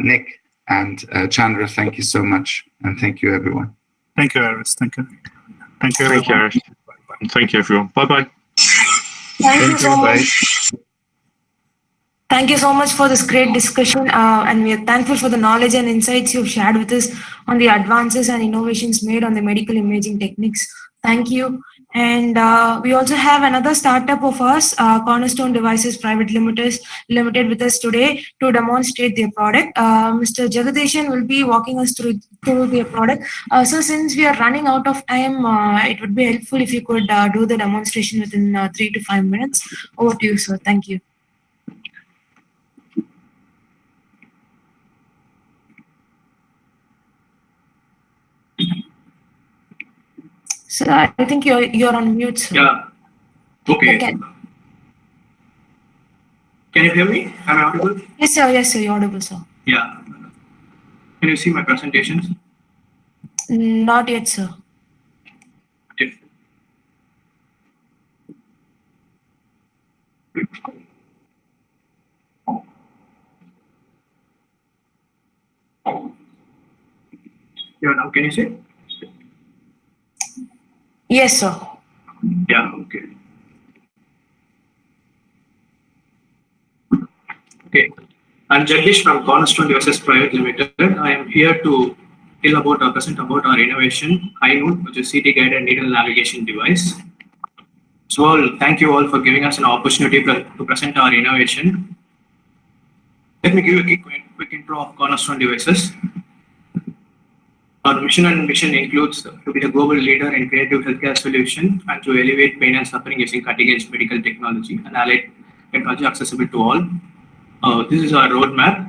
Nick and Chandra, thank you so much. And thank you, everyone. Thank you, Aris. Thank you. Thank you, everyone. Thank you, Aris. Thank you, everyone. Bye-bye. Thank you so much. Thank you so much for this great discussion, and we are thankful for the knowledge and insights you've shared with us on the advances and innovations made on the medical imaging techniques. Thank you. And we also have another startup of us, Cornerstone Devices Private Limited with us today to demonstrate their product. Mr. Jagadeshan will be walking us through their product. So since we are running out of time, it would be helpful if you could do the demonstration within 3 to 5 minutes. Over to you, sir. Thank you. Sir, I think you're on mute, sir. Yeah. Okay. Okay. Can you hear me? Am I audible? Yes, sir. Yes, sir. You're audible, sir. Yeah. Can you see my presentations? Not yet, sir. Okay. Yeah, now can you see? Yes, sir. Yeah, okay. Okay. I'm Jagdish from Cornerstone Devices Private Limited. I am here to present about our innovation, HTIC, which is CT guided needle navigation device. So thank you all for giving us an opportunity to present our innovation. Let me give you a quick intro of Cornerstone Devices. Our mission and mission includes to be the global leader in creative healthcare solution and to alleviate pain and suffering using cutting-edge medical technology and allied technology accessible to all. This is our roadmap.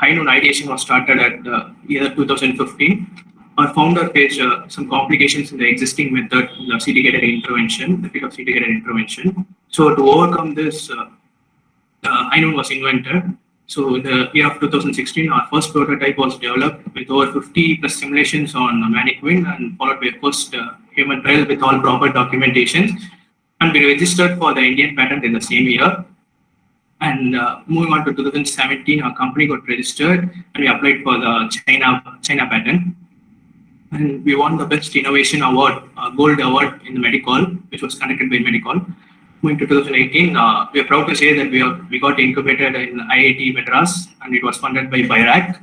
HTIC ideation was started at the year 2015. Our founder faced some complications in the existing method, the CT-guided intervention, the field of CT-guided intervention. So to overcome this, HTIC was invented. So in the year of 2016, our first prototype was developed with over 50 plus simulations on a mannequin and followed by first human trial with all proper documentation. And we registered for the Indian patent in the same year. And moving on to 2017, our company got registered and we applied for the China patent. And we won the Best Innovation Award, Gold Award in the Medicall, which was conducted by Medicall. Moving to 2018, we are proud to say that we got incubated in IIT Madras and it was funded by BIRAC.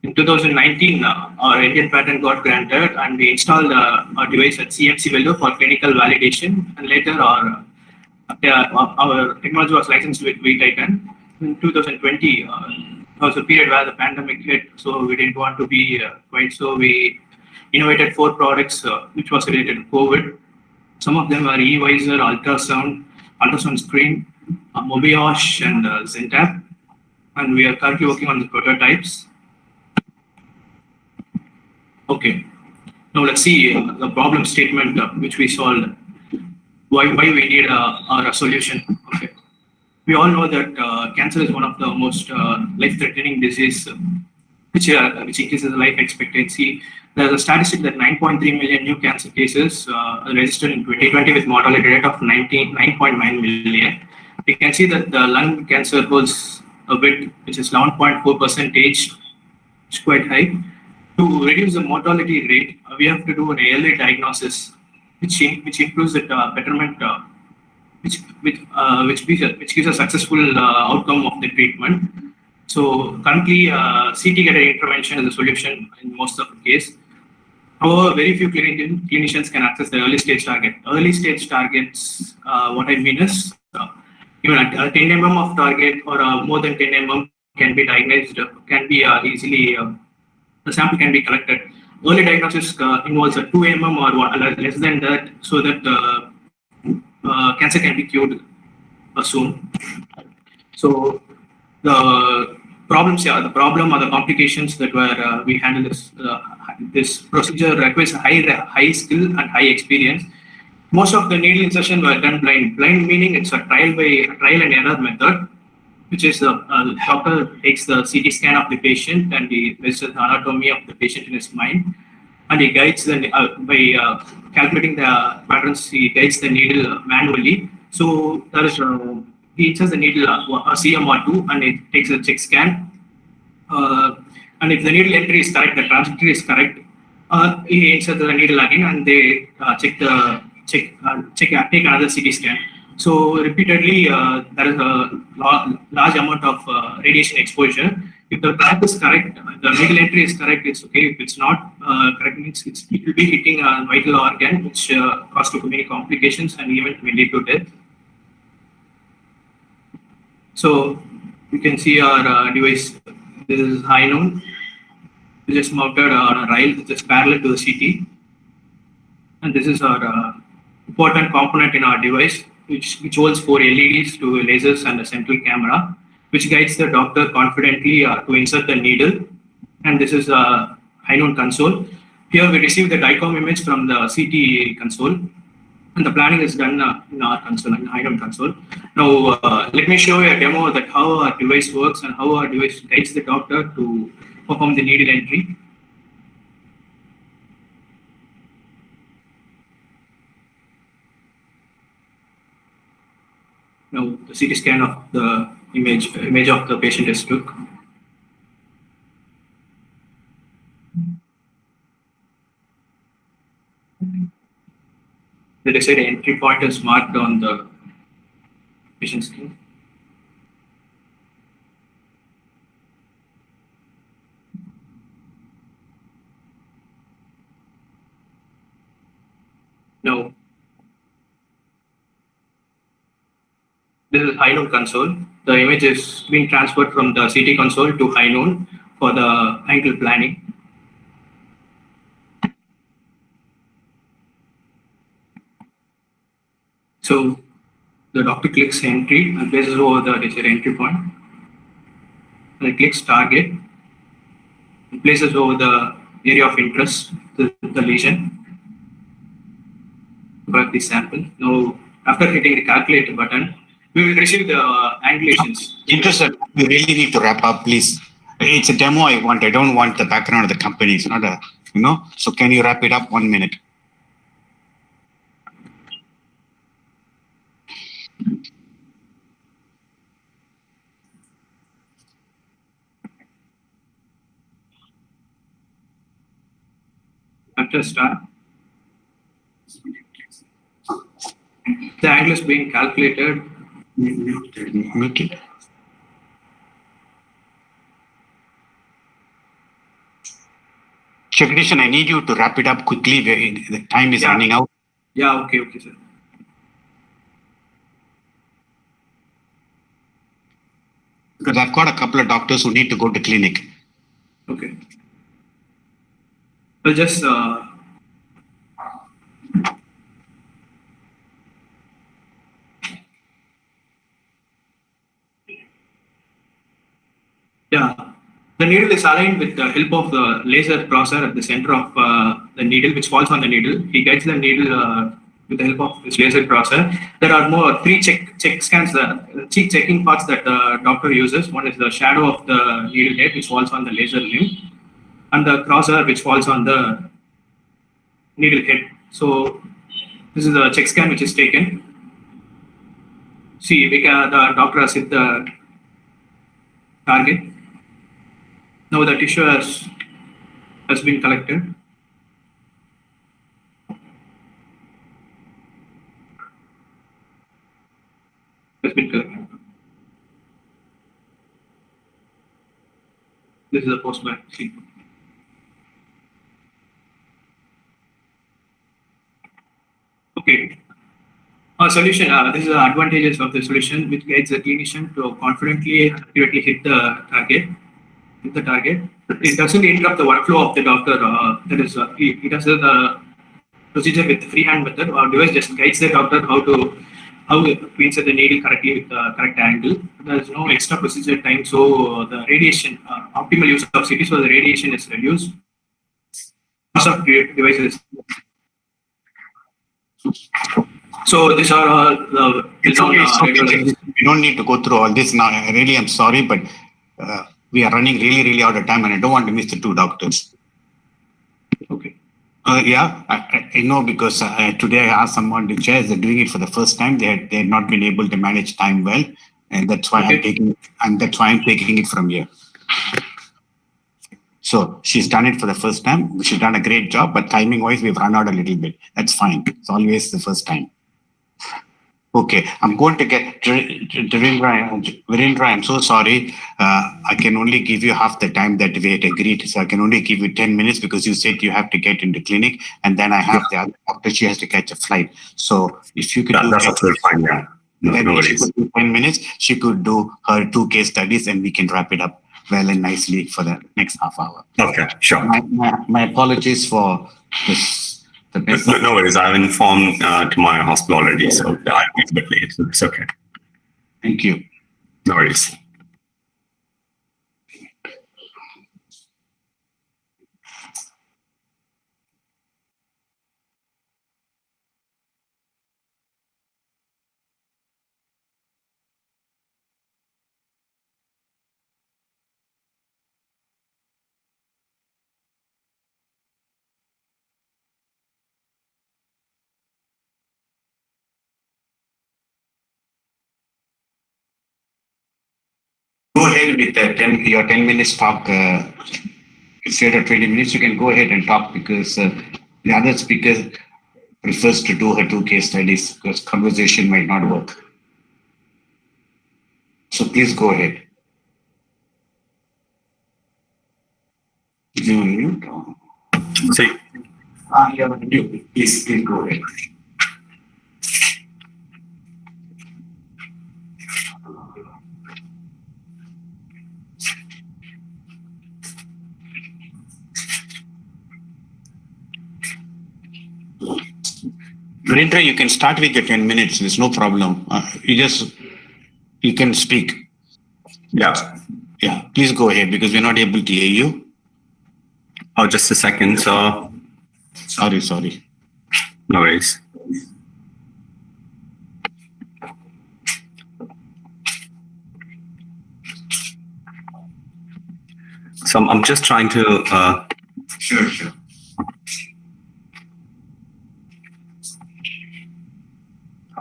In 2019, our Indian patent got granted and we installed our device at CMC Vellore for clinical validation. And later, our technology was licensed with VTitan. In 2020, was a period where the pandemic hit, so we didn't want to be quiet. So we innovated 4 products which was related to COVID. Some of them are e-visor, ultrasound screen, Mobiash, and Zentap. And we are currently working on the prototypes. Okay. Now let's see the problem statement which we solved. Why we need a solution. Okay. We all know that cancer is one of the most life-threatening disease which increases life expectancy. There's a statistic that 9.3 million new cancer cases registered in 2020 with mortality rate of 9.9 million. We can see that the lung cancer holds a bit, which is 11.4%, it's quite high. To reduce the mortality rate, we have to do an early diagnosis, which improves the betterment, which gives a successful outcome of the treatment. So currently, CT-guided intervention is a solution in most of the case. However, very few clinicians can access the early stage target. Early stage targets, what I mean is, even at 10 mm of target or more than 10 mm can be diagnosed, can be easily, the sample can be collected. Early diagnosis involves a 2 mm or less than that, so that cancer can be cured soon. So the problems, the problem or the complications that were we handle this procedure requires high skill and high experience. Most of the needle insertion were done blind. Blind meaning it's a trial and error method, which is the doctor takes the CT scan of the patient and he measures the anatomy of the patient in his mind, and he guides by calculating the patterns. He guides the needle manually. So there is he inserts the needle CMR2 and it takes a check scan. And if the needle entry is correct, the trajectory is correct, he inserts the needle again and they take another CT scan. So repeatedly, there is a large amount of radiation exposure. If the trap is correct, the needle entry is correct, it's okay. If it's not correct, it will be hitting a vital organ, which causes too many complications and even may lead to death. So you can see our device. This is HTIC, which is mounted on a rail which is parallel to the CT. And this is our important component in our device, which holds 4 LEDs, 2 lasers, and a central camera, which guides the doctor confidently to insert the needle. And this is a HTIC console. Here we receive the DICOM image from the CT console, and the planning is done in our console, in High-Note console. Now, let me show you a demo that how our device works and how our device guides the doctor to perform the needle entry. Now, the CT scan of the image of the patient is took. The desired entry point is marked on the patient skin. Now, this is High-Note console. The image is being transferred from the CT console to High-Note for the ankle planning. So the doctor clicks entry and places over the desired entry point. And it clicks target and places over the area of interest, the lesion. Collect the sample. Now, after hitting the calculate button, we will receive the angulations. Interested. We really need to wrap up, please. It's a demo I want. I don't want the background of the company. It's not a, So can you wrap it up 1 minute? After start, the angle is being calculated. Okay. Technician, I need you to wrap it up quickly. The time is running out. Yeah, okay, sir. Because I've got a couple of doctors who need to go to clinic. Okay. I'll just the needle is aligned with the help of the laser crosser at the center of the needle, which falls on the needle. He guides the needle with the help of his laser crosser. There are three check scans, checking parts that the doctor uses. One is the shadow of the needle head, which falls on the laser limb, and the crosser, which falls on the needle head. So this is a check scan which is taken. See, the doctor has hit the target. Now the tissue has been collected. This is a post-back. Okay. Our solution, this is the advantages of the solution, which guides the clinician to confidently and accurately hit the target. It doesn't interrupt the workflow of the doctor. That is, it does the procedure with the freehand method. Our device just guides the doctor how to insert the needle correctly with the correct angle. There is no extra procedure time, so the radiation, optimal use of CT, so the radiation is reduced. Cost of devices. So these are all the. We don't need to go through all this now. I really am sorry, but we are running really out of time, and I don't want to miss the two doctors. Okay. I know because today I asked someone to chair. They're doing it for the first time. They had not been able to manage time well, and that's why I'm taking it from here. So she's done it for the first time. She's done a great job, but timing wise, we've run out a little bit. That's fine. It's always the first time. Okay, I'm going to get Virendra. I'm so sorry. I can only give you half the time that we had agreed. So I can only give you 10 minutes because you said you have to get into clinic, and then I have the other doctor. She has to catch a flight. So if you could do that's absolutely fine. Yeah, no worries. 10 minutes. She could do her 2 case studies, and we can wrap it up well and nicely for the next half hour. Okay, sure. My apologies for this. No worries. I've informed to my hospital already, so I'll be a bit late. It's okay. Thank you. No worries. Go ahead with your 10 minutes talk. Instead of 20 minutes, you can go ahead and talk because the other speaker prefers to do her 2 case studies because conversation might not work. So please go ahead. Is you on mute? See. You're on mute. Please go ahead. Narendra, you can start with your 10 minutes. There's no problem. You can speak. Yeah. Yeah. Please go ahead because we're not able to hear you. Oh, just a second. So. Sorry. No worries. So I'm just trying to. Sure.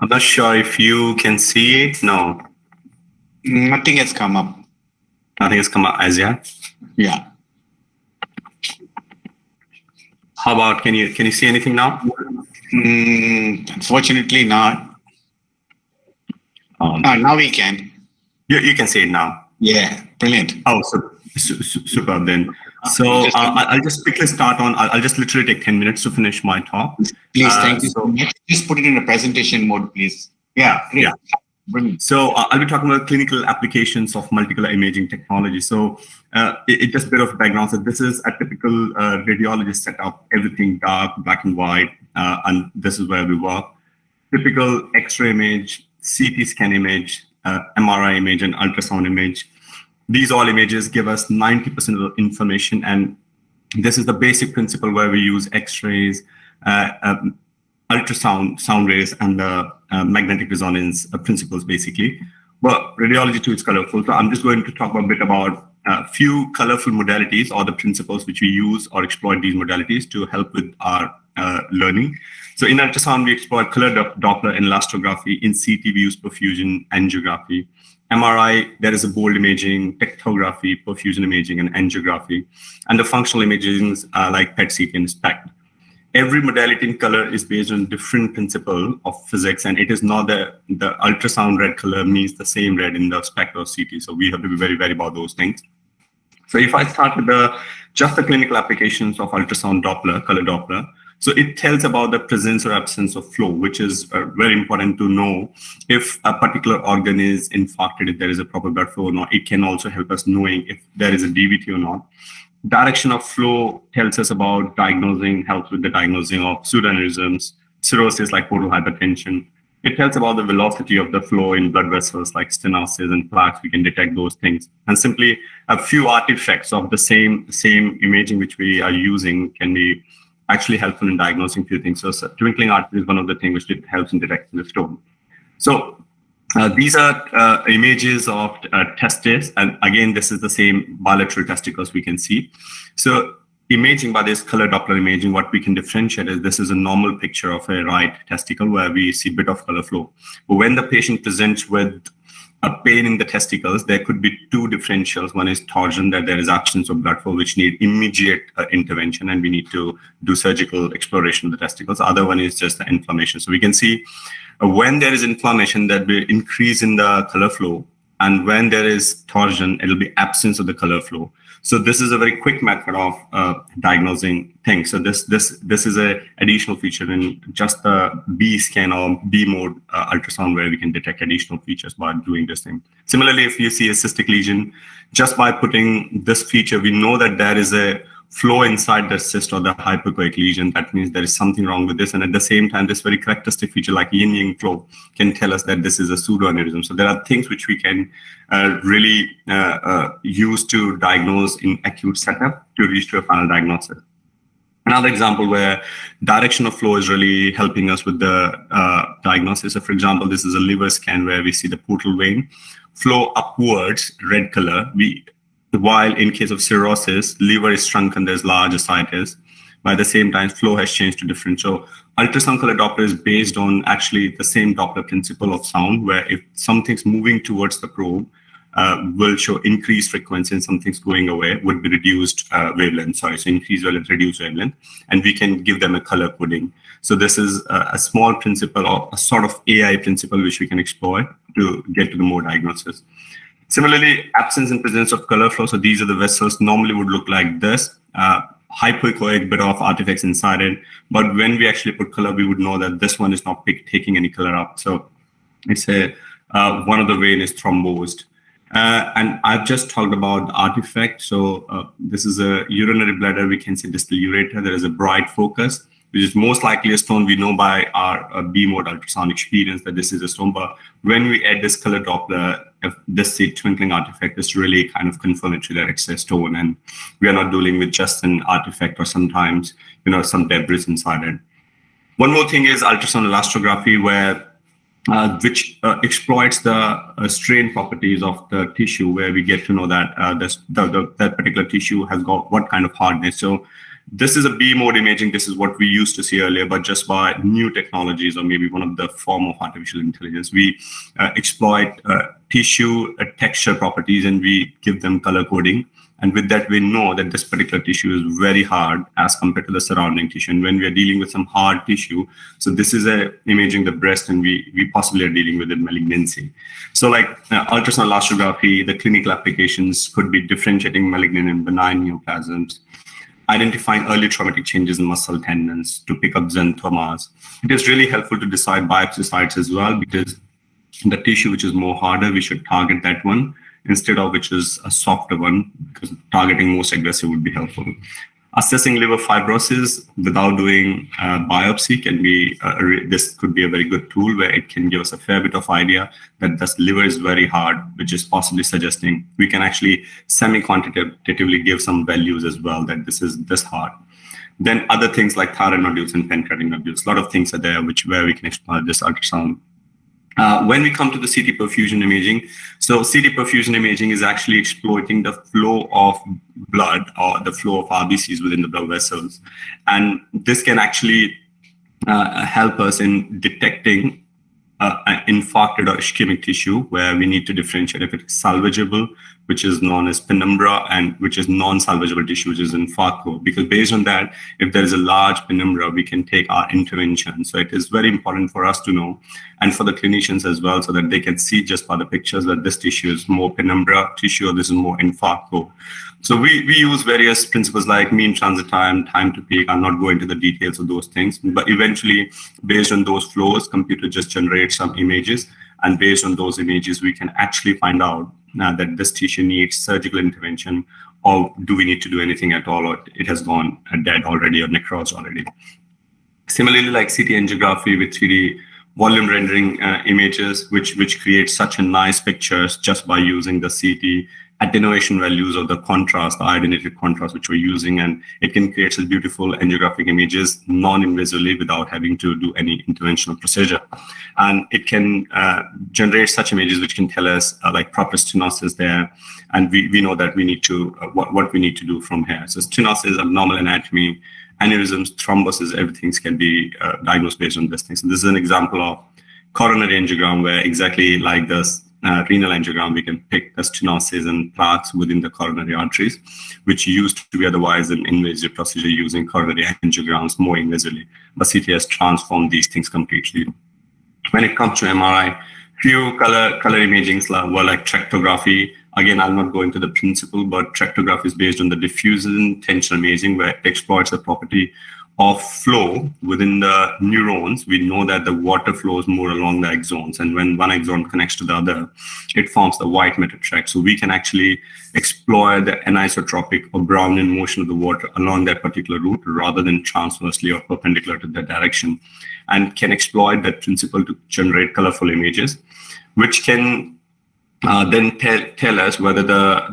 I'm not sure if you can see it. No. Nothing has come up. Nothing has come up as yet. Yeah. How about can you see anything now? Unfortunately not. Now we can. You can see it now. Yeah, brilliant. Oh, so superb then. So I'll just quickly start on. I'll just literally take 10 minutes to finish my talk. Please, thank you so much. Just put it in a presentation mode, please. Yeah, great. Yeah. Brilliant. So I'll be talking about clinical applications of multicolor imaging technology. So it just a bit of background. So this is a typical radiologist setup, everything dark, black and white, and this is where we work. Typical X-ray image, CT scan image, MRI image, and ultrasound image. These all images give us 90% of the information, and this is the basic principle where we use X-rays, ultrasound, sound rays, and magnetic resonance principles, basically. But radiology too is colorful, so I'm just going to talk a bit about a few colorful modalities or the principles which we use or exploit these modalities to help with our learning. So in ultrasound, we explore color Doppler and elastography. In CT, we use perfusion, angiography. MRI, there is a bold imaging, tectography, perfusion imaging, and angiography. And the functional imaging like PET, CT, and SPECT. Every modality in color is based on different principle of physics, and it is not the ultrasound red color means the same red in the SPECT or CT. So we have to be very, very about those things. So if I start with just the clinical applications of ultrasound Doppler, color Doppler, so it tells about the presence or absence of flow, which is very important to know if a particular organ is infarcted, if there is a proper blood flow or not. It can also help us knowing if there is a DVT or not. Direction of flow tells us about diagnosing, helps with the diagnosing of pseudoaneurysms, cirrhosis like portal hypertension. It tells about the velocity of the flow in blood vessels like stenosis and plaques. We can detect those things. And simply a few artifacts of the same imaging which we are using can be actually helpful in diagnosing few things. So twinkling artery is one of the things which helps in detecting the stone. So these are images of testes, and again, this is the same bilateral testicles we can see. So imaging by this color Doppler imaging, what we can differentiate is this is a normal picture of a right testicle where we see a bit of color flow. But when the patient presents with a pain in the testicles, there could be two differentials. One is torsion, that there is absence of blood flow, which need immediate intervention, and we need to do surgical exploration of the testicles. The other one is just the inflammation. So we can see when there is inflammation, that will increase in the color flow, and when there is torsion, it'll be absence of the color flow. So this is a very quick method of diagnosing things. So this is a additional feature in just the B scan or B mode ultrasound, where we can detect additional features by doing this thing. Similarly, if you see a cystic lesion, just by putting this feature, we know that there is a flow inside the cyst or the hyperchoic lesion. That means there is something wrong with this. And at the same time, this very characteristic feature like yin-yang flow can tell us that this is a pseudoaneurysm. So there are things which we can really use to diagnose in acute setup to reach to a final diagnosis. Another example where direction of flow is really helping us with the diagnosis. So for example, this is a liver scan where we see the portal vein flow upwards, red color. While in case of cirrhosis, liver is shrunken, there's large ascites. By the same time, flow has changed to different. So ultrasound color Doppler is based on actually the same Doppler principle of sound, where if something's moving towards the probe, will show increased frequency and something's going away, would be reduced wavelength, so increased wavelength, reduced wavelength, and we can give them a color coding. So this is a small principle or a sort of AI principle which we can exploit to get to the more diagnosis. Similarly, absence and presence of color flow. So these are the vessels normally would look like this. Hypoechoic, bit of artifacts inside it. But when we actually put color, we would know that this one is not taking any color up. So it's one of the vein is thrombosed. And I've just talked about the artifact. So this is a urinary bladder. We can see distal ureter. There is a bright focus, which is most likely a stone. We know by our B mode ultrasound experience that this is a stone. But when we add this color Doppler, if this twinkling artifact is really kind of confirmatory that it's a stone, and we are not dealing with just an artifact or sometimes, some debris inside it. One more thing is ultrasound elastography, where which exploits the strain properties of the tissue, where we get to know that that particular tissue has got what kind of hardness. So this is a B mode imaging. This is what we used to see earlier, but just by new technologies or maybe one of the form of artificial intelligence, we exploit tissue texture properties and we give them color coding. And with that, we know that this particular tissue is very hard as compared to the surrounding tissue. And when we are dealing with some hard tissue, so this is imaging the breast, and we possibly are dealing with a malignancy. So like ultrasound elastography, the clinical applications could be differentiating malignant and benign neoplasms, identifying early traumatic changes in muscle tendons to pick up xanthomas. It is really helpful to decide biopsy sites as well, because the tissue which is more harder, we should target that one instead of which is a softer one, because targeting most aggressive would be helpful. Assessing liver fibrosis without doing biopsy can be, this could be a very good tool where it can give us a fair bit of idea that the liver is very hard, which is possibly suggesting we can actually semi-quantitatively give some values as well that this is this hard. Then other things like thyroid nodules and pancreatic nodules, a lot of things are there where we can explore this ultrasound. When we come to the CT perfusion imaging, so CT perfusion imaging is actually exploiting the flow of blood or the flow of RBCs within the blood vessels. And this can actually help us in detecting infarcted or ischemic tissue, where we need to differentiate if it's salvageable, which is known as penumbra, and which is non-salvageable tissue, which is infarcto. Because based on that, if there is a large penumbra, we can take our intervention. So it is very important for us to know, and for the clinicians as well, so that they can see just by the pictures that this tissue is more penumbra tissue or this is more infarcto. So we use various principles like mean transit time, time to peak. I'll not go into the details of those things, but eventually, based on those flows, computer just generates some images, and based on those images, we can actually find out that this tissue needs surgical intervention, or do we need to do anything at all, or it has gone dead already or necrosed already. Similarly, like CT angiography with 3D volume rendering images, which creates such a nice pictures just by using the CT attenuation values of the contrast, the iodinated contrast which we're using, and it can create such beautiful angiographic images non-invasively without having to do any interventional procedure. And it can generate such images which can tell us like proper stenosis there, and we know that we need to what we need to do from here. So stenosis, abnormal anatomy, aneurysms, thrombosis, everything can be diagnosed based on this thing. So this is an example of coronary angiogram where exactly like this renal angiogram, we can pick the stenosis and plaques within the coronary arteries, which used to be otherwise an invasive procedure using coronary angiograms more invasively. But CT has transformed these things completely. When it comes to MRI, few color imagings were like tractography. Again, I'll not go into the principle, but tractography is based on the diffusion tension imaging, where it exploits the property of flow within the neurons. We know that the water flows more along the axons, and when one axon connects to the other, it forms the white matter tract. So we can actually explore the anisotropic or Brownian motion of the water along that particular route rather than transversely or perpendicular to that direction, and can exploit that principle to generate colorful images, which can then tell us whether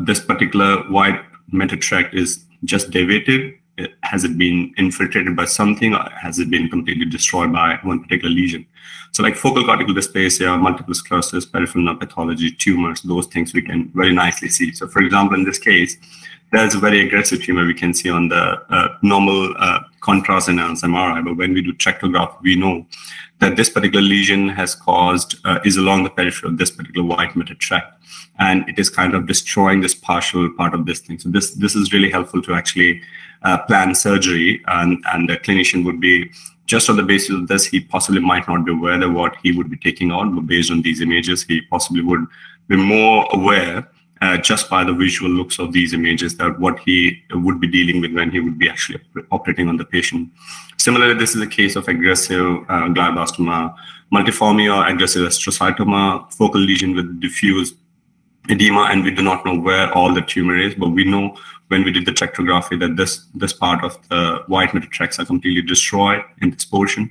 this particular white matter tract is just deviated. Has it been infiltrated by something, or has it been completely destroyed by one particular lesion? So like focal cortical dysplasia, multiple sclerosis, peripheral nerve pathology, tumors, those things we can very nicely see. So for example, in this case, there's a very aggressive tumor we can see on the normal contrast enhanced MRI. But when we do tractography, we know that this particular lesion has caused, is along the periphery of this particular white matter tract. And it is kind of destroying this partial part of this thing. So this is really helpful to actually plan surgery, and the clinician would be, just on the basis of this, he possibly might not be aware of what he would be taking on, but based on these images, he possibly would be more aware just by the visual looks of these images that what he would be dealing with when he would be actually operating on the patient. Similarly, this is a case of aggressive glioblastoma multiforme or aggressive astrocytoma, focal lesion with diffuse edema, and we do not know where all the tumor is, but we know when we did the tractography that this part of the white matter tracts are completely destroyed in this portion.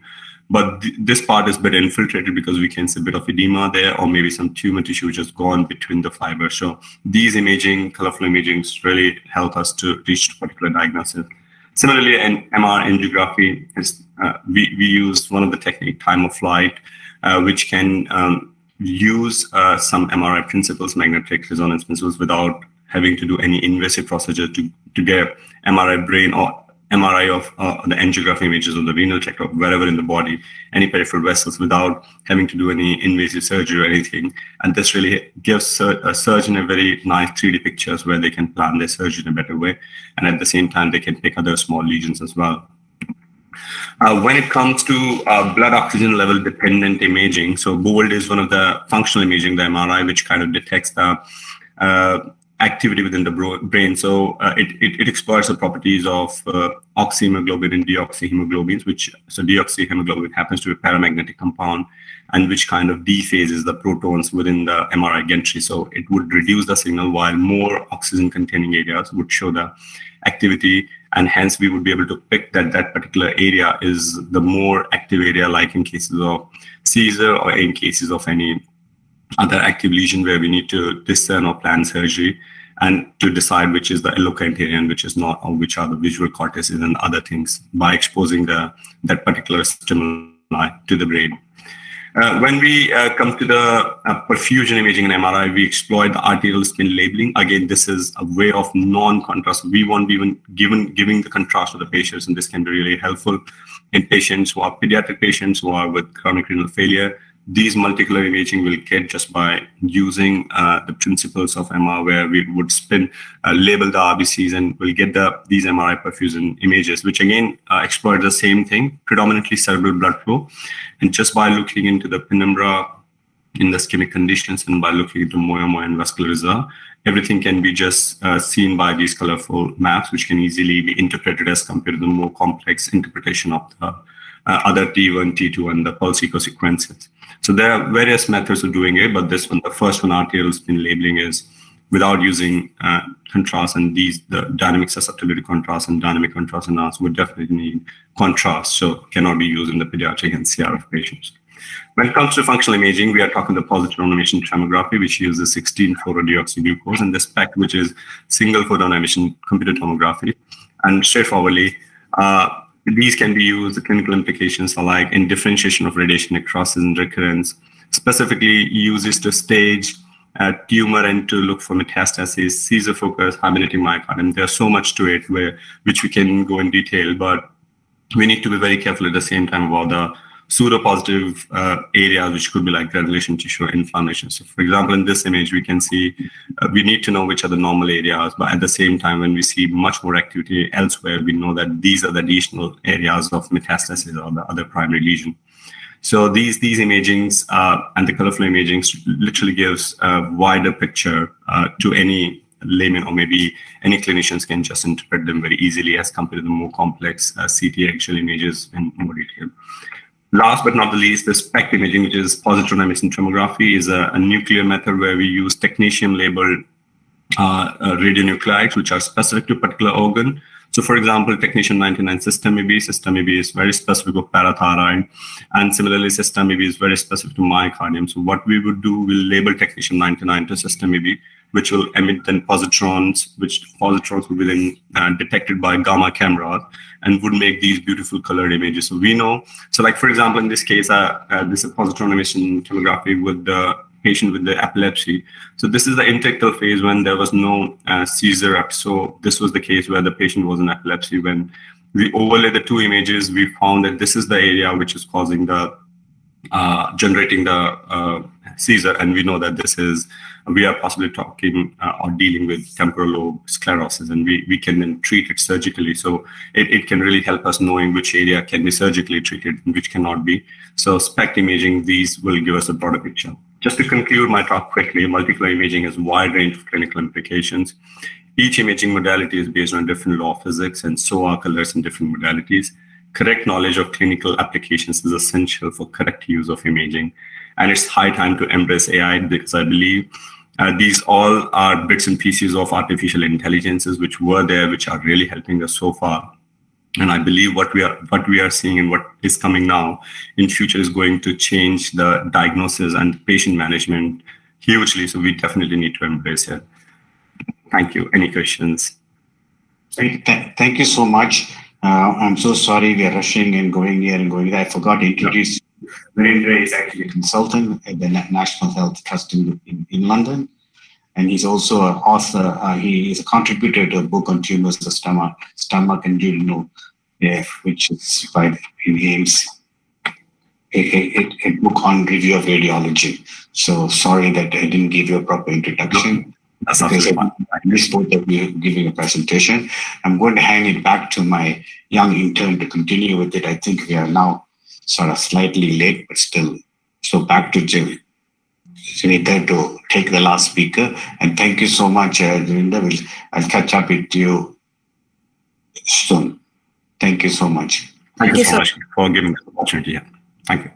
But this part is better infiltrated because we can see a bit of edema there, or maybe some tumor tissue which has gone between the fibers. So these imaging, colorful imagings, really help us to reach a particular diagnosis. Similarly, in MR angiography, we use one of the technique, time of flight, which can use some MRI principles, magnetic resonance principles, without having to do any invasive procedure to get MRI brain or MRI of the angiography images of the renal tract or wherever in the body, any peripheral vessels, without having to do any invasive surgery or anything. And this really gives a surgeon a very nice 3D pictures where they can plan their surgery in a better way. And at the same time, they can pick other small lesions as well. When it comes to blood oxygen level dependent imaging, so BOLD is one of the functional imaging, the MRI, which kind of detects the activity within the brain. So it explores the properties of oxyhemoglobin and deoxyhemoglobins, so deoxyhemoglobin happens to be a paramagnetic compound, and which kind of dephases the protons within the MRI gantry. So it would reduce the signal, while more oxygen containing areas would show the activity, and hence we would be able to pick that particular area is the more active area, like in cases of seizure or in cases of any other active lesion where we need to discern or plan surgery, and to decide which is the eloquent area and which is not, or which are the visual cortices and other things, by exposing that particular stimuli to the brain. When we come to the perfusion imaging in MRI, we exploit the arterial spin labeling. Again, this is a way of non-contrast. We won't be even giving the contrast to the patients, and this can be really helpful in patients who are pediatric patients who are with chronic renal failure. These multicolor imaging will get just by using the principles of MR, where we would label the RBCs, and we'll get these MRI perfusion images, which again exploit the same thing, predominantly cerebral blood flow. And just by looking into the penumbra in the ischemic conditions, and by looking into moya and vascular reserve, everything can be just seen by these colorful maps, which can easily be interpreted as compared to the more complex interpretation of the other T1, T2, and the pulse echo sequences. So there are various methods of doing it, but this one, the first one, arterial spin labeling, is without using contrast, and the dynamic susceptibility contrast and dynamic contrast analysis would definitely need contrast, so cannot be used in the pediatric and CRF patients. When it comes to functional imaging, we are talking the positron emission tomography, which uses 16,4-deoxyglucose, and the SPECT, which is single photon emission computed tomography. And straightforwardly, these can be used. The clinical implications are like in differentiation of radiation necrosis and recurrence, specifically uses to stage tumor and to look for metastasis, Caesar focus, hibernating myocardium. There's so much to it which we can go in detail, but we need to be very careful at the same time about the pseudopositive areas, which could be like granulation tissue or inflammation. So for example, in this image, we can see, we need to know which are the normal areas, but at the same time, when we see much more activity elsewhere, we know that these are the additional areas of metastasis or the other primary lesion. So these imagings and the colorful imagings literally gives a wider picture to any layman, or maybe any clinicians can just interpret them very easily as compared to the more complex CT actual images in more detail. Last but not the least, the SPECT imaging, which is positron emission tomography, is a nuclear method where we use technetium-labeled radionuclides, which are specific to a particular organ. So for example, technetium-99 system AB is very specific of parathyroid, and similarly system AB is very specific to myocardium. So what we would do, we'll label technetium-99 to system AB, which will emit then positrons, which positrons will be then detected by gamma cameras and would make these beautiful colored images. So we know, so like for example, in this case, this is positron emission tomography with the patient with the epilepsy. So this is the interictal phase when there was no seizure. So this was the case where the patient was in epilepsy. When we overlay the two images, we found that this is the area which is causing the generating the seizure, and we know that we are possibly talking or dealing with temporal lobe sclerosis, and we can then treat it surgically. So it can really help us knowing which area can be surgically treated and which cannot be. So SPECT imaging, these will give us a broader picture. Just to conclude my talk quickly, multicolor imaging has a wide range of clinical implications. Each imaging modality is based on a different law of physics, and so are colors in different modalities. Correct knowledge of clinical applications is essential for correct use of imaging. And it's high time to embrace AI, because I believe these all are bits and pieces of artificial intelligences which were there, which are really helping us so far. And I believe what we are seeing and what is coming now in future is going to change the diagnosis and patient management hugely. So we definitely need to embrace it. Thank you. Any questions? Thank you so much. I'm so sorry we are rushing and going here and going there. I forgot to introduce Virendra is actually a consultant at the National Health Trust in London. And he's also an author. He is a contributor to a book on tumors of the stomach and duodenal, which is by Ames, a book on review of radiology. So sorry that I didn't give you a proper introduction. That's because I missed both of you giving a presentation. I'm going to hand it back to my young intern to continue with it. I think we are now sort of slightly late, but still. So back to Sunita to take the last speaker. And thank you so much, Javinda. I'll catch up with you soon. Thank you so much. Thank you so much for giving us the opportunity. Thank you.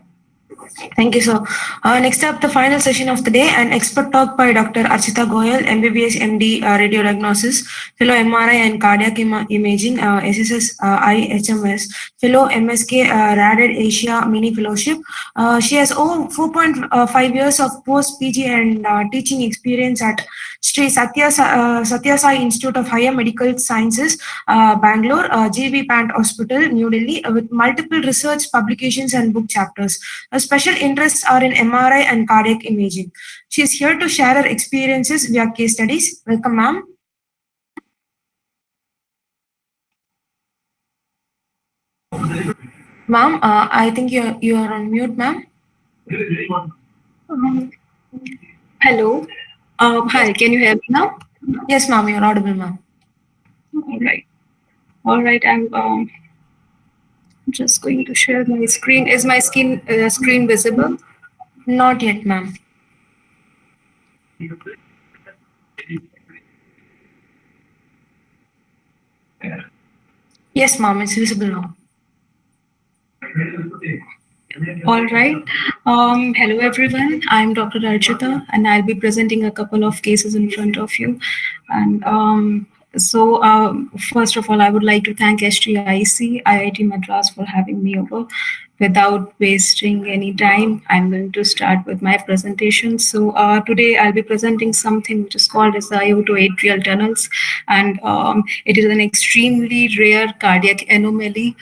Thank you, sir. Next up, the final session of the day, an expert talk by Dr. Archita Goyal, MBBS MD, Radiodiagnosis, Fellow MRI and Cardiac Imaging, SSS IHMS, Fellow MSK RADED Asia Mini Fellowship. She has 4.5 years of post-PG and teaching experience at Sri Satya Sai Institute of Higher Medical Sciences, Bangalore, GV Pant Hospital, New Delhi, with multiple research publications and book chapters. Her special interests are in MRI and cardiac imaging. She is here to share her experiences via case studies. Welcome, ma'am. Ma'am, I think you are on mute, ma'am. Hello. Hi, can you hear me now? Yes, ma'am, you're audible, ma'am. All right. All right, I'm just going to share my screen. Is my screen visible? Not yet, ma'am. Yes, ma'am, it's visible now. All right. Hello, everyone. I'm Dr. Archita, and I'll be presenting a couple of cases in front of you. And first of all, I would like to thank HTIC, IIT Madras for having me over. Without wasting any time, I'm going to start with my presentation. So today I'll be presenting something which is called as the aortoatrial tunnels, and it is an extremely rare cardiac anomaly,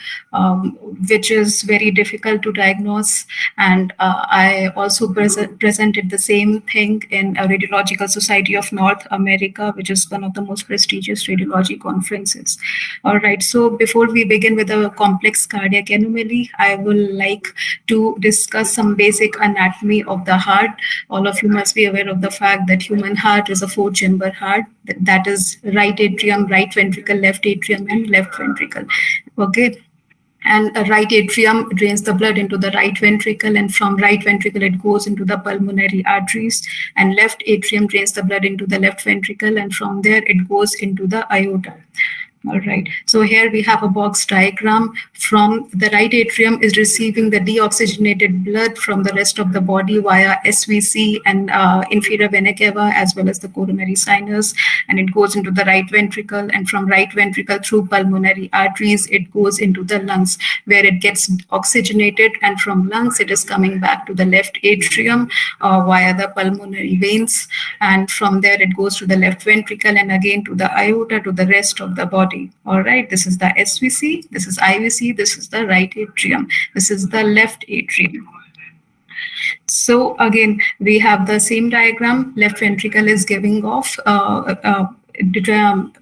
which is very difficult to diagnose. And I also presented the same thing in a Radiological Society of North America, which is one of the most prestigious radiology conferences. All right, so before we begin with a complex cardiac anomaly, I will like to discuss some basic anatomy of the heart. All of you must be aware of the fact that human heart is a 4-chamber heart. That is right atrium, right ventricle, left atrium, and left ventricle. Okay. And a right atrium drains the blood into the right ventricle, and from right ventricle it goes into the pulmonary arteries, and left atrium drains the blood into the left ventricle, and from there it goes into the aorta. All right, so here we have a box diagram. From the right atrium is receiving the deoxygenated blood from the rest of the body via SVC and inferior vena cava, as well as the coronary sinus, and it goes into the right ventricle, and from right ventricle through pulmonary arteries it goes into the lungs, where it gets oxygenated, and from lungs it is coming back to the left atrium via the pulmonary veins, and from there it goes to the left ventricle and again to the aorta, to the rest of the body. All right, this is the SVC, this is IVC, this is the right atrium, this is the left atrium. So again, we have the same diagram. Left ventricle is giving off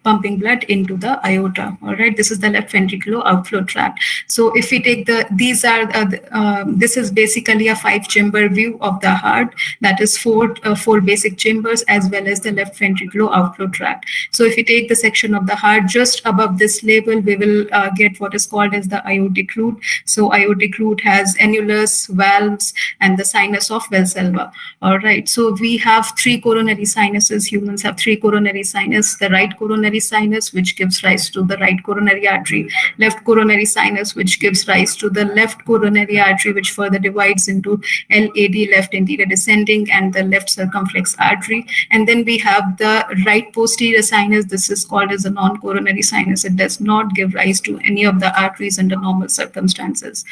pumping blood into the aorta. All right, this is the left ventricular outflow tract. So if we take this is basically a 5-chamber view of the heart. That is four basic chambers as well as the left ventricular outflow tract. So if we take the section of the heart just above this level, we will get what is called as the aortic root. So aortic root has annulus, valves, and the sinus of Valsalva. All right, so we have 3 coronary sinuses. Humans have 3 coronary sinuses. The right coronary sinus, which gives rise to the right coronary artery, left coronary sinus, which gives rise to the left coronary artery, which further divides into LAD, left anterior descending, and the left circumflex artery. And then we have the right posterior sinus. This is called as a non-coronary sinus. It does not give rise to any of the arteries under normal circumstances.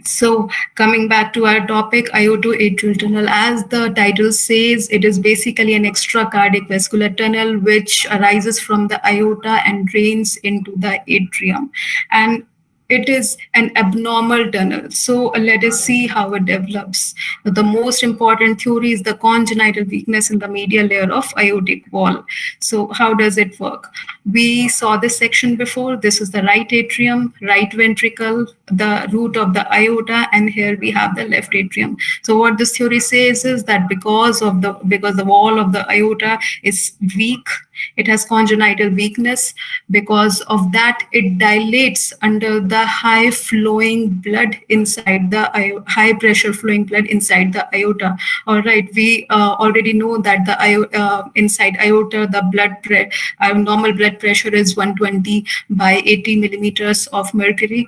So coming back to our topic, aortoatrial tunnel, as the title says, it is basically an extracardiac vascular tunnel which arises from the aorta and drains into the atrium. And it is an abnormal tunnel. So let us see how it develops. The most important theory is the congenital weakness in the medial layer of aortic wall. So how does it work? We saw this section before. This is the right atrium, right ventricle, the root of the aorta, and here we have the left atrium. So what this theory says is that because the wall of the aorta is weak, it has congenital weakness. Because of that, it dilates under the high flowing blood inside the high pressure flowing blood inside the aorta. All right, we already know that the inside aorta, the normal blood pressure is 120 by 80 millimeters of mercury.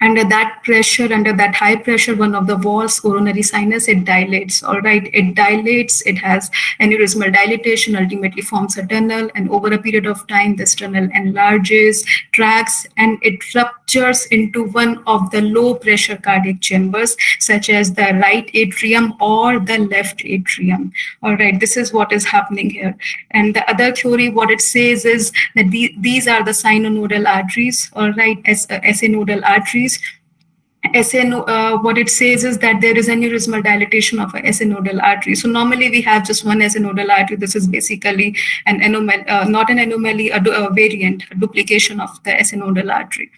Under that pressure, under that high pressure, one of the walls, coronary sinus, it dilates. All right, it dilates, it has aneurysmal dilatation, ultimately forms a tunnel, and over a period of time, this tunnel enlarges, tracks, and it ruptures into one of the low pressure cardiac chambers, such as the right atrium or the left atrium. All right, this is what is happening here. And the other theory, what it says is that these are the sinonodal arteries, all right, SA-nodal arteries. What it says is that there is aneurysmal dilatation of a SA-nodal artery. So normally we have just one SA-nodal artery. This is basically an anomaly, not an anomaly, a variant, a duplication of the SA-nodal artery.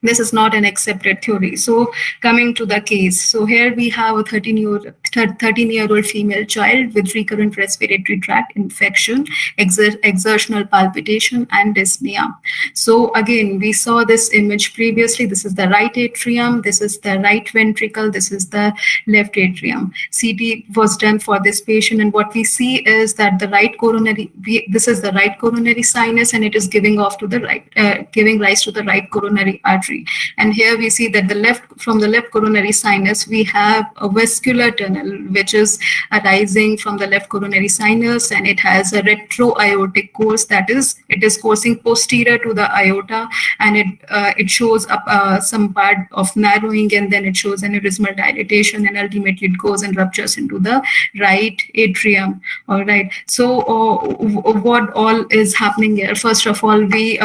This is not an accepted theory. So coming to the case. So here we have a 13-year-old female child with recurrent respiratory tract infection, exertional palpitation, and dyspnea. So again, we saw this image previously. This is the right atrium. This is the right ventricle. This is the left atrium. CT was done for this patient. And what we see is that the right coronary, this is the right coronary sinus, and it is giving off to the right, giving rise to the right coronary artery. And here we see that from the left coronary sinus, we have a vascular tunnel, which is arising from the left coronary sinus, and it has a retro-aortic course, that is, it is coursing posterior to the aorta, and it shows up some part of narrowing, and then it shows aneurysmal dilatation, and ultimately it goes and ruptures into the right atrium. All right. So what all is happening here? First of all, we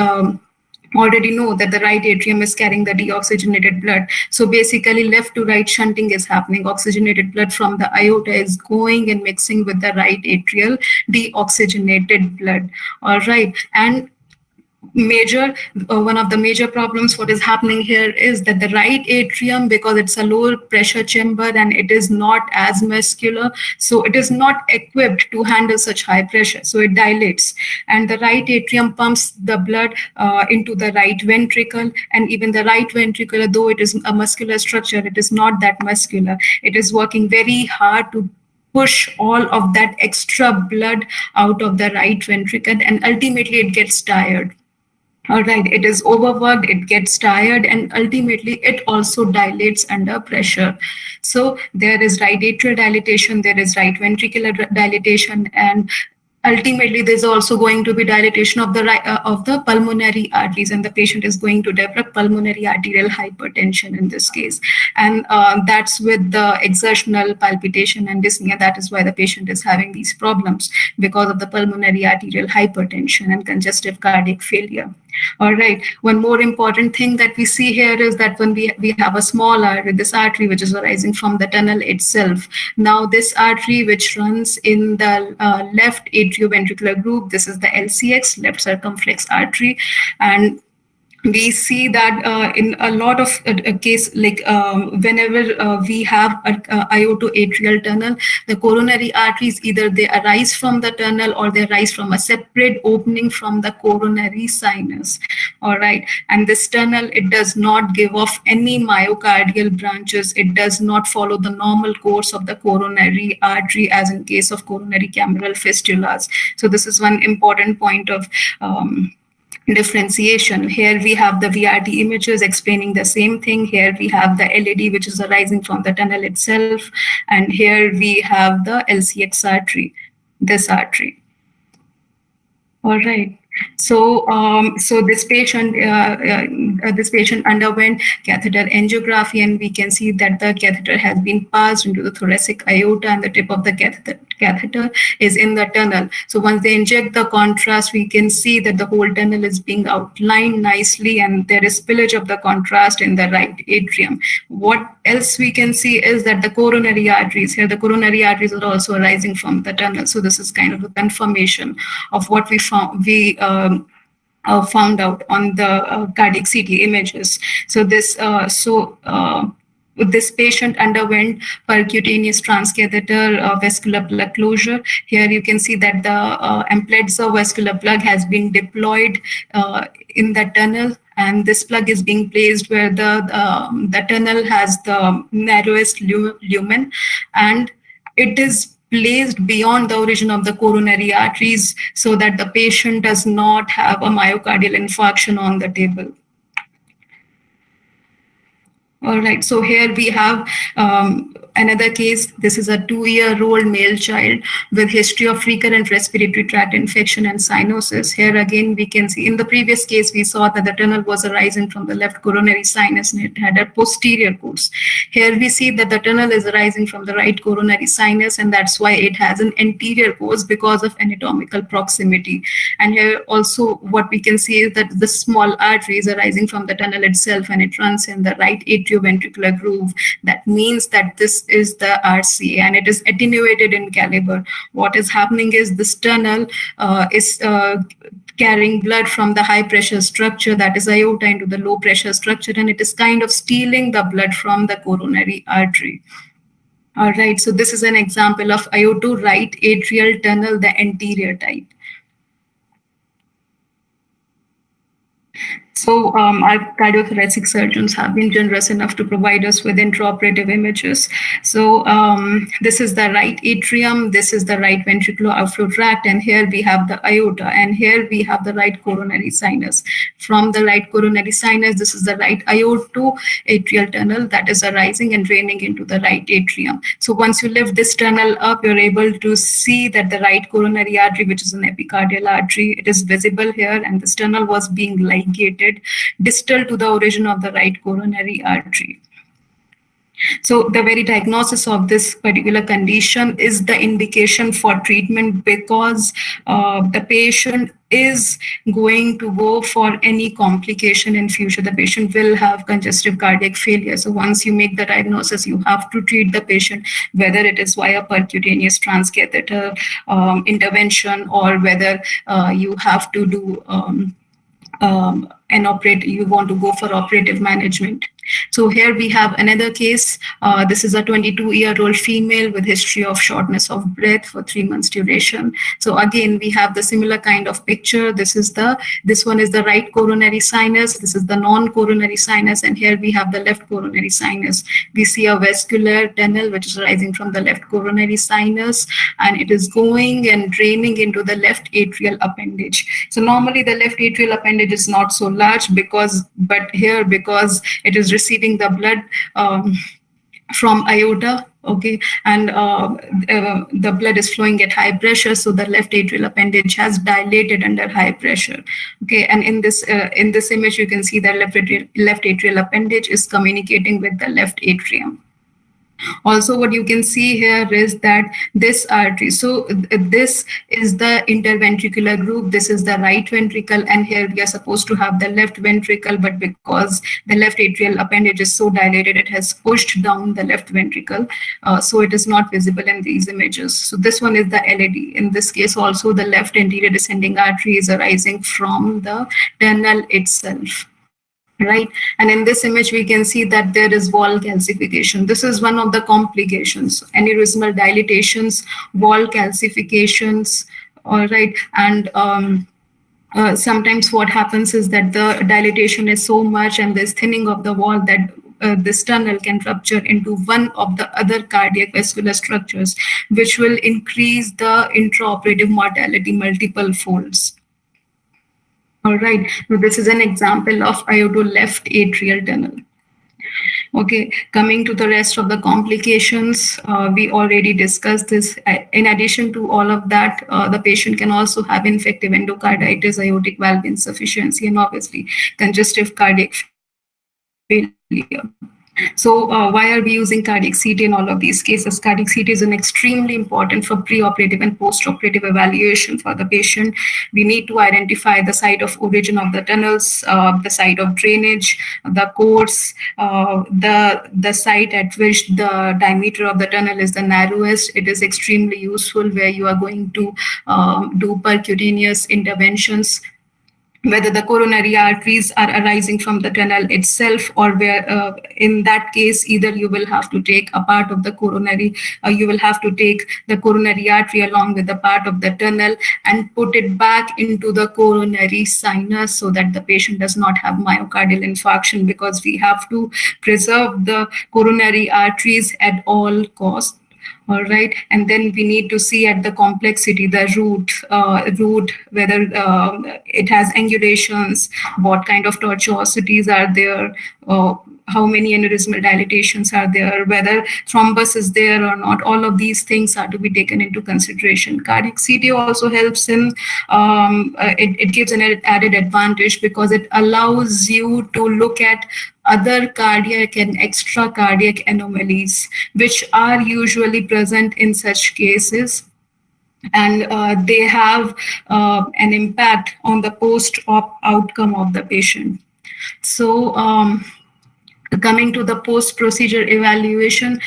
already know that the right atrium is carrying the deoxygenated blood. So basically left to right shunting is happening. Oxygenated blood from the aorta is going and mixing with the right atrial deoxygenated blood. All right. And one of the major problems what is happening here is that the right atrium, because it's a lower pressure chamber and it is not as muscular, so it is not equipped to handle such high pressure, so it dilates, and the right atrium pumps the blood into the right ventricle. And even the right ventricle, though it is a muscular structure, it is not that muscular. It is working very hard to push all of that extra blood out of the right ventricle, and ultimately it gets tired. All right, it is overworked, it gets tired, and ultimately it also dilates under pressure. So there is right atrial dilatation, there is right ventricular dilatation, and ultimately there's also going to be dilatation of the pulmonary arteries, and the patient is going to develop pulmonary arterial hypertension in this case. And that's with the exertional palpitation and dyspnea. That is why the patient is having these problems, because of the pulmonary arterial hypertension and congestive cardiac failure. All right. One more important thing that we see here is that when we have a small artery, this artery which is arising from the tunnel itself. Now this artery which runs in the left atrioventricular groove, this is the LCX, left circumflex artery, and we see that in a lot of case, like whenever we have a IO2 atrial tunnel, the coronary arteries, either they arise from the tunnel or they arise from a separate opening from the coronary sinus. All right. And this tunnel, it does not give off any myocardial branches. It does not follow the normal course of the coronary artery as in case of coronary cameral fistulas. So this is one important point of differentiation. Here we have the VRT images explaining the same thing. Here we have the LED which is arising from the tunnel itself, and here we have the LCX artery, this artery. All right. So, this patient underwent catheter angiography, and we can see that the catheter has been passed into the thoracic aorta, and the tip of the catheter is in the tunnel. So once they inject the contrast, we can see that the whole tunnel is being outlined nicely, and there is spillage of the contrast in the right atrium. What else we can see is that the coronary arteries here, the coronary arteries are also arising from the tunnel. So this is kind of a confirmation of what we found. Found out on the cardiac CT images. So this this patient underwent percutaneous transcatheter vascular plug closure. Here you can see that the Amplatzer vascular plug has been deployed in the tunnel, and this plug is being placed where the tunnel has the narrowest lumen, and it is placed beyond the origin of the coronary arteries so that the patient does not have a myocardial infarction on the table. All right, so here we have another case. This is a 2-year-old male child with history of recurrent respiratory tract infection and cyanosis. Here again, we can see in the previous case, we saw that the tunnel was arising from the left coronary sinus and it had a posterior course. Here we see that the tunnel is arising from the right coronary sinus, and that's why it has an anterior course because of anatomical proximity. And here also what we can see is that the small artery is arising from the tunnel itself, and it runs in the right atrioventricular groove. That means that this is the RCA, and it is attenuated in caliber. What is happening is this tunnel is carrying blood from the high pressure structure, that is aorta, into the low pressure structure, and it is kind of stealing the blood from the coronary artery. All right, so this is an example of IO2 right atrial tunnel, the anterior type. So our cardiothoracic surgeons have been generous enough to provide us with intraoperative images. So this is the right atrium, this is the right ventricular outflow tract, and here we have the aorta, and here we have the right coronary sinus. From the right coronary sinus, this is the right IO2 atrial tunnel that is arising and draining into the right atrium. So once you lift this tunnel up, you're able to see that the right coronary artery, which is an epicardial artery, it is visible here, and this tunnel was being ligated distal to the origin of the right coronary artery. So the very diagnosis of this particular condition is the indication for treatment, because the patient is going to go for any complication in future. The patient will have congestive cardiac failure. So once you make the diagnosis, you have to treat the patient, whether it is via percutaneous transcatheter intervention, or whether you have to do you want to go for operative management. So here we have another case. This is a 22-year-old female with history of shortness of breath for 3 months duration. So again, we have the similar kind of picture. This one is the right coronary sinus. This is the non-coronary sinus, and here we have the left coronary sinus. We see a vascular tunnel which is rising from the left coronary sinus, and it is going and draining into the left atrial appendage. So normally the left atrial appendage is not so large, but here, because it is receiving the blood from aorta, okay, and the blood is flowing at high pressure, so the left atrial appendage has dilated under high pressure, okay. And in this image, you can see that left atrial appendage is communicating with the left atrium. Also, what you can see here is that this artery, so this is the interventricular group, this is the right ventricle, and here we are supposed to have the left ventricle, but because the left atrial appendage is so dilated, it has pushed down the left ventricle, so it is not visible in these images. So this one is the LAD. In this case also, the left anterior descending artery is arising from the tunnel itself. Right, and in this image we can see that there is wall calcification. This is one of the complications: aneurysmal dilatations, wall calcifications. All right, and sometimes what happens is that the dilatation is so much and there's thinning of the wall that this tunnel can rupture into one of the other cardiac vascular structures, which will increase the intraoperative mortality multiple folds. All right, so this is an example of iodo left atrial tunnel. Okay, coming to the rest of the complications, we already discussed this. In addition to all of that, the patient can also have infective endocarditis, aortic valve insufficiency, and obviously congestive cardiac failure. So why are we using cardiac CT in all of these cases? Cardiac CT is extremely important for preoperative and postoperative evaluation for the patient. We need to identify the site of origin of the tunnels, the site of drainage, the course, the site at which the diameter of the tunnel is the narrowest. It is extremely useful where you are going to do percutaneous interventions, whether the coronary arteries are arising from the tunnel itself, or where in that case either you will have to take a part of the coronary, or you will have to take the coronary artery along with the part of the tunnel and put it back into the coronary sinus so that the patient does not have myocardial infarction, because we have to preserve the coronary arteries at all costs. All right, and then we need to see at the complexity, the root, whether it has angulations, what kind of tortuosities are there, how many aneurysmal dilatations are there, whether thrombus is there or not. All of these things are to be taken into consideration. Cardiac CT also helps in, it gives an added advantage because it allows you to look at other cardiac and extra cardiac anomalies, which are usually present in such cases. And they have an impact on the post-op outcome of the patient. So, coming to the post-procedure evaluation,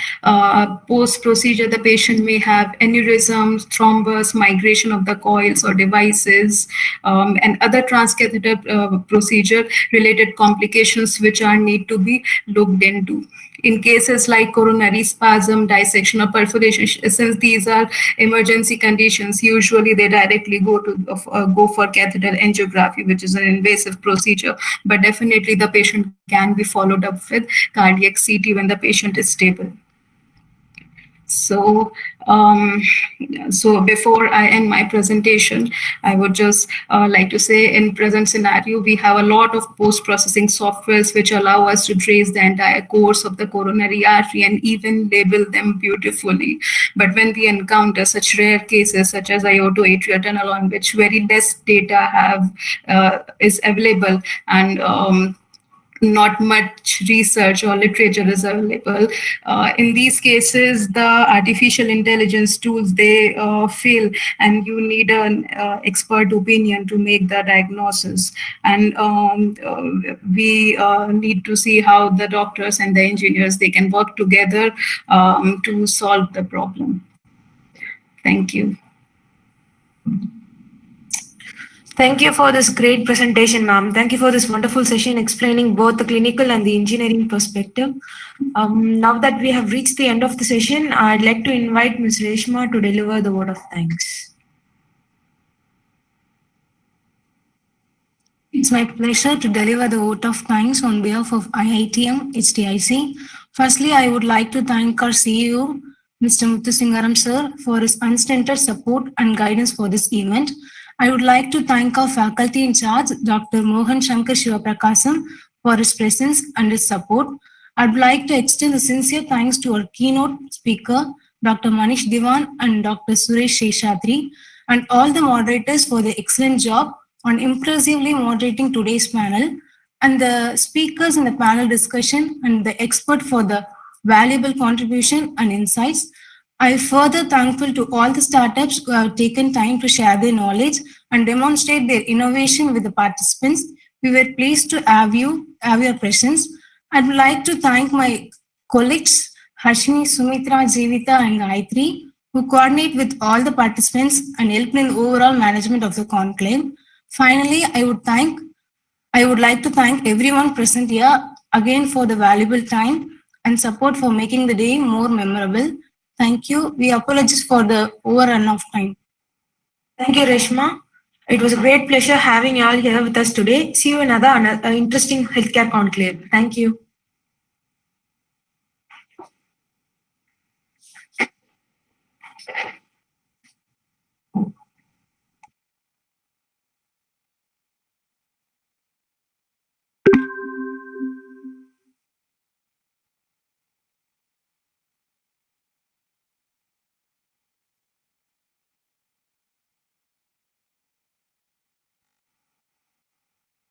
post-procedure, the patient may have aneurysms, thrombus, migration of the coils or devices, and other transcatheter procedure-related complications which are need to be looked into. In cases like coronary spasm, dissection, or perforation, since these are emergency conditions, usually they directly go for catheter angiography, which is an invasive procedure. But definitely the patient can be followed up with cardiac CT when the patient is stable. So, so before I end my presentation, I would just like to say, in present scenario, we have a lot of post-processing softwares which allow us to trace the entire course of the coronary artery and even label them beautifully. But when we encounter such rare cases such as aortoatrial tunnel, on which very less data is available, and not much research or literature is available. In these cases, the artificial intelligence tools, they fail, and you need an expert opinion to make the diagnosis. And we need to see how the doctors and the engineers, they can work together to solve the problem. Thank you. Thank you for this great presentation, ma'am. Thank you for this wonderful session explaining both the clinical and the engineering perspective. Now that we have reached the end of the session, I'd like to invite Ms. Reshma to deliver the word of thanks. It's my pleasure to deliver the vote of thanks on behalf of IITM HTIC. Firstly, I would like to thank our CEO, Mr. Muthusingaram sir, for his unstinted support and guidance for this event. I would like to thank our faculty in charge, Dr. Mohan Shankar Shivaprakasam, for his presence and his support. I'd like to extend a sincere thanks to our keynote speaker, Dr. Manish Diwan and Dr. Suresh Sheshadri, and all the moderators for the excellent job on impressively moderating today's panel, and the speakers in the panel discussion and the expert for the valuable contribution and insights. I further thankful to all the startups who have taken time to share their knowledge and demonstrate their innovation with the participants. We were pleased to have your presence. I would like to thank my colleagues, Harshini, Sumitra, Jivita, and Gayatri, who coordinate with all the participants and help in the overall management of the conclave. Finally, I would like to thank everyone present here again for the valuable time and support for making the day more memorable. Thank you. We apologize for the overrun of time. Thank you, Reshma. It was a great pleasure having you all here with us today. See you in another interesting healthcare conclave. Thank you.